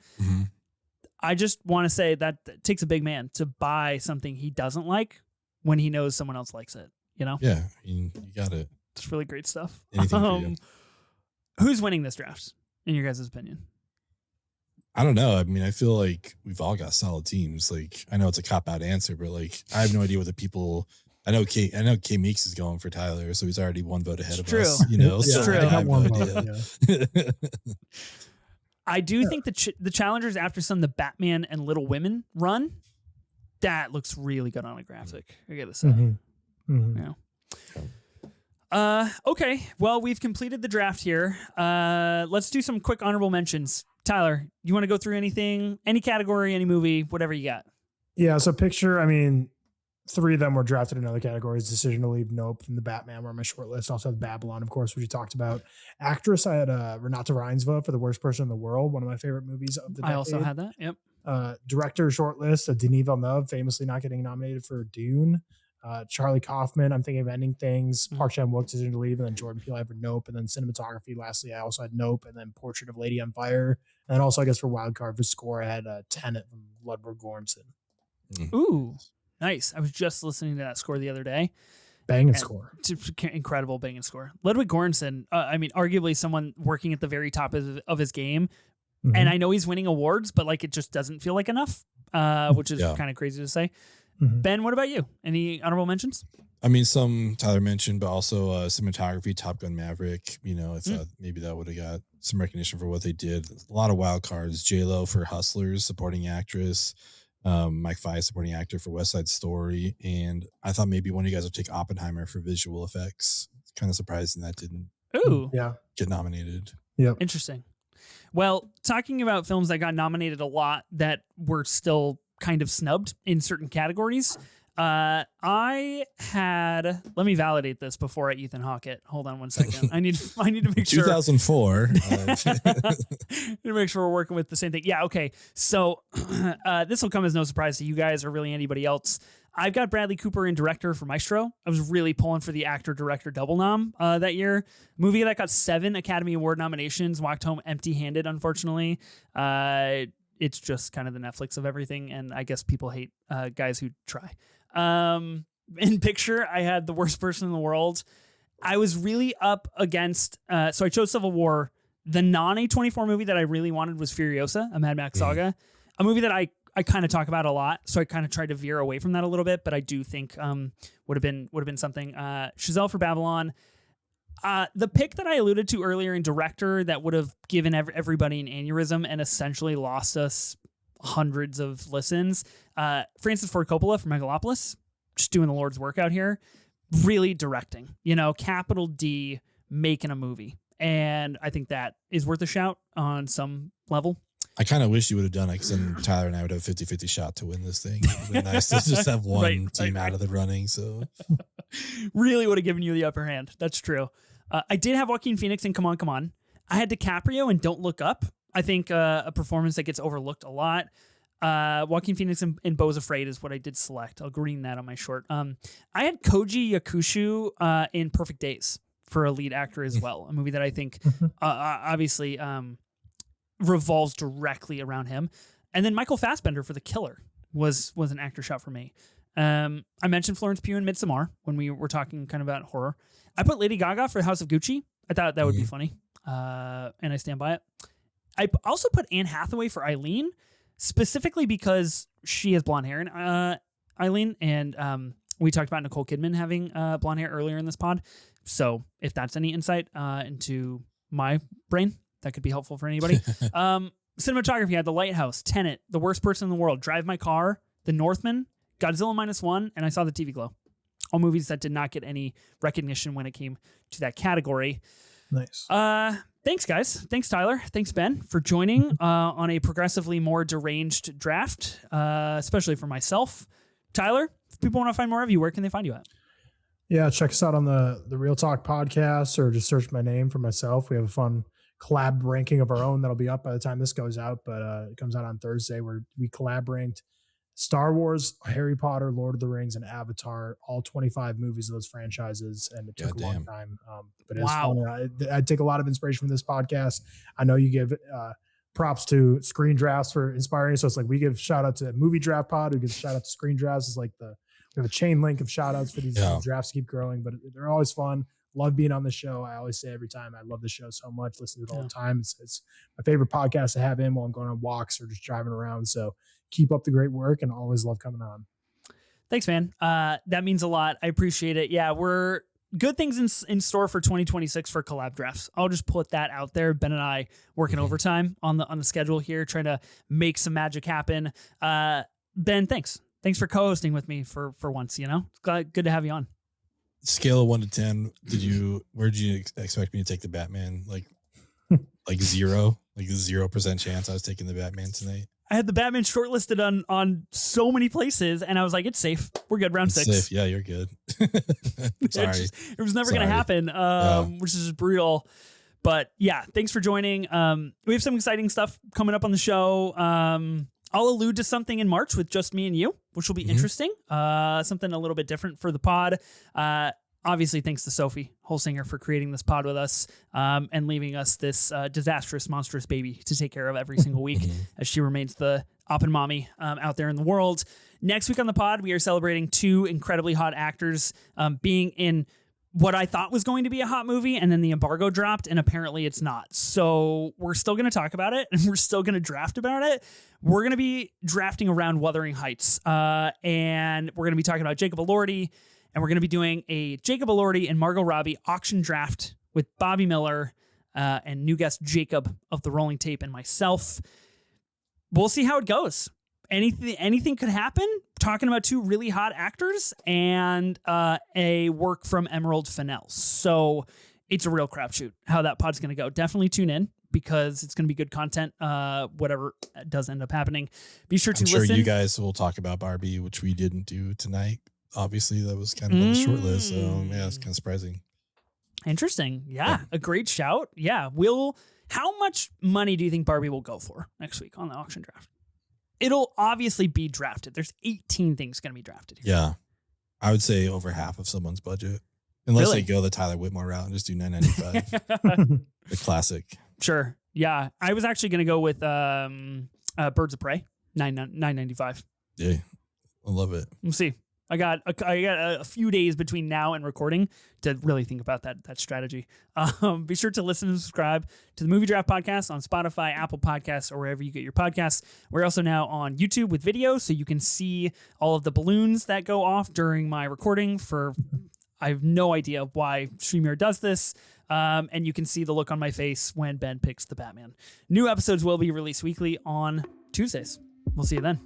Speaker 1: I just want to say that it takes a big man to buy something he doesn't like when he knows someone else likes it. You know?
Speaker 2: Yeah, you got it.
Speaker 1: It's really great stuff.
Speaker 2: Who's
Speaker 1: winning this draft, in your guys' opinion?
Speaker 2: I don't know. I mean, I feel like we've all got solid teams. Like, I know it's a cop-out answer, but like, I have no idea what the people. I know K Meeks is going for Tyler, so he's already one vote ahead of us. You know,
Speaker 1: it's true.
Speaker 2: I have no idea.
Speaker 1: I do think the Challengers After Sun, the Batman and Little Women run that looks really good on a graphic. I gotta say. Yeah. Okay. Well, we've completed the draft here. Let's do some quick honorable mentions. Tyler, you want to go through anything, any category, any movie, whatever you got?
Speaker 3: Yeah. So picture, I mean, 3 of them were drafted in other categories. Decision to Leave, Nope, and The Batman were on my short list. Also had Babylon, of course, which you talked about. Actress, I had Renata Reinsva for The Worst Person in the World, one of my favorite movies of the decade.
Speaker 1: I also had that. Yep.
Speaker 3: Director short list, Denis Villeneuve, famously not getting nominated for Dune. Charlie Kaufman, I'm thinking of Ending Things. Park Chan-wook, Decision to Leave, and then Jordan Peele, I have Nope, and then cinematography. Lastly, I also had Nope, and then Portrait of Lady on Fire, and then also I guess for wildcard for score, I had Tenet from Ludwig Göransson.
Speaker 1: Ooh, nice. I was just listening to that score the other day.
Speaker 3: Banging score,
Speaker 1: incredible banging score. Ludwig Göransson, I mean, arguably someone working at the very top of his game, and I know he's winning awards, but like it just doesn't feel like enough, which is kind of crazy to say. Ben, what about you? Any honorable mentions?
Speaker 2: I mean, some Tyler mentioned, but also cinematography, Top Gun Maverick. You know, I thought maybe that would have got some recognition for what they did. A lot of wild cards. J-Lo for Hustlers, supporting actress. Mike Fye, supporting actor for West Side Story. And I thought maybe one of you guys would take Oppenheimer for visual effects. It's kind of surprising that didn't get nominated.
Speaker 3: Yeah,
Speaker 1: interesting. Well, talking about films that got nominated a lot that were still kind of snubbed in certain categories. I had, let me validate this before I Ethan Hawke it. Hold on one second. I need to make sure.
Speaker 2: 2004.
Speaker 1: Need to make sure we're working with the same thing. Yeah. Okay. So, this will come as no surprise to you guys or really anybody else. I've got Bradley Cooper in director for Maestro. I was really pulling for the actor director double nom that year. Movie that got 7 Academy Award nominations, walked home empty-handed, unfortunately. It's just kind of the Netflix of everything, and I guess people hate guys who try. In picture, I had The Worst Person in the World. I was really up against, so I chose Civil War. The non-A24 movie that I really wanted was Furiosa, a Mad Max saga, a movie that I kind of talk about a lot, so I kind of tried to veer away from that a little bit, but I do think would have been something. Chazelle for Babylon. The pick that I alluded to earlier in director that would have given everybody an aneurysm and essentially lost us hundreds of listens. Francis Ford Coppola from Megalopolis, just doing the Lord's work out here, really directing, capital D, making a movie. And I think that is worth a shout on some level.
Speaker 2: I kind of wish you would have done it because then Tyler and I would have 50-50 shot to win this thing. It would have been nice to just have one team out of the running. So
Speaker 1: really would have given you the upper hand. That's true. I did have Joaquin Phoenix in Come On, Come On. I had DiCaprio in Don't Look Up. I think a performance that gets overlooked a lot. Joaquin Phoenix in Beau's Afraid is what I did select. I'll green that on my short. I had Koji Yakushu in Perfect Days for a lead actor as well. A movie that I think obviously revolves directly around him. And then Michael Fassbender for The Killer was an actor shot for me. I mentioned Florence Pugh in Midsommar when we were talking kind of about horror. I put Lady Gaga for House of Gucci. I thought that would be funny. And I stand by it. I also put Anne Hathaway for Eileen, specifically because she has blonde hair in Eileen. And we talked about Nicole Kidman having blonde hair earlier in this pod. So if that's any insight into my brain, that could be helpful for anybody. Cinematography had The Lighthouse, Tenet, The Worst Person in the World, Drive My Car, The Northman, Godzilla -1, and I Saw the TV Glow. All movies that did not get any recognition when it came to that category.
Speaker 3: Nice.
Speaker 1: Thanks, guys. Thanks, Tyler. Thanks, Ben, for joining on a progressively more deranged draft, especially for myself. Tyler, if people want to find more of you, where can they find you at?
Speaker 3: Yeah, check us out on the Reeltok Podcast, or just search my name for myself. We have a fun collab ranking of our own that'll be up by the time this goes out, but it comes out on Thursday, where we collab ranked Star Wars, Harry Potter, Lord of the Rings, and Avatar, all 25 movies of those franchises, and it took a long time. But it's fun. I take a lot of inspiration from this podcast. I know you give props to Screen Drafts for inspiring. So it's like we give shout out to Movie Draft Pod, who gives shout out to Screen Drafts. It's like we have a chain link of shout outs for these drafts keep growing, but they're always fun. Love being on the show. I always say every time, I love the show so much. Listen to it all the time. It's my favorite podcast to have in while I'm going on walks or just driving around. So keep up the great work, and always love coming on.
Speaker 1: Thanks, man. That means a lot. I appreciate it. Yeah, we're good things in store for 2026 for collab drafts. I'll just put that out there. Ben and I working overtime on the schedule here, trying to make some magic happen. Ben, thanks Thanks for co-hosting with me for once. Good to have you on.
Speaker 2: Scale of 1 to 10. Where did you expect me to take the Batman? Like 0, like 0% chance I was taking the Batman tonight.
Speaker 1: I had the Batman shortlisted on so many places, and I was like, it's safe. We're good. Round 6.
Speaker 2: Safe. Yeah, you're good. Sorry.
Speaker 1: It was never going to happen, which is brutal. But yeah, thanks for joining. We have some exciting stuff coming up on the show. I'll allude to something in March with just me and you, which will be interesting. Something a little bit different for the pod. Obviously, thanks to Sophie Holsinger for creating this pod with us and leaving us this disastrous, monstrous baby to take care of every single week as she remains the Oppen mommy out there in the world. Next week on the pod, we are celebrating 2 incredibly hot actors being in what I thought was going to be a hot movie, and then the embargo dropped, and apparently it's not. So we're still going to talk about it, and we're still going to draft about it. We're going to be drafting around Wuthering Heights, and we're going to be talking about Jacob Elordi. And we're going to be doing a Jacob Elordi and Margot Robbie auction draft with Bobby Miller and new guest Jacob of the Rolling Tape and myself. We'll see how it goes. Anything could happen. Talking about 2 really hot actors and a work from Emerald Fennell. So it's a real crapshoot how that pod's going to go. Definitely tune in because it's going to be good content, whatever does end up happening. Be sure to listen.
Speaker 2: I'm sure you guys will talk about Barbie, which we didn't do tonight. Obviously, that was kind of on the short list, so yeah, it's kind of surprising.
Speaker 1: Interesting. Yeah, a great shout. Yeah, how much money do you think Barbie will go for next week on the auction draft? It'll obviously be drafted. There's 18 things going to be drafted here.
Speaker 2: Yeah, I would say over half of someone's budget, unless they go the Tyler Whitmore route and just do $9.95, the classic.
Speaker 1: Sure. Yeah, I was actually going to go with Birds of Prey, $9.95.
Speaker 2: Yeah, I love it.
Speaker 1: We'll see. I got a few days between now and recording to really think about that strategy. Be sure to listen and subscribe to the Movie Draft Podcast on Spotify, Apple Podcasts, or wherever you get your podcasts. We're also now on YouTube with video, so you can see all of the balloons that go off during my recording. I have no idea why StreamYard does this. And you can see the look on my face when Ben picks the Batman. New episodes will be released weekly on Tuesdays. We'll see you then.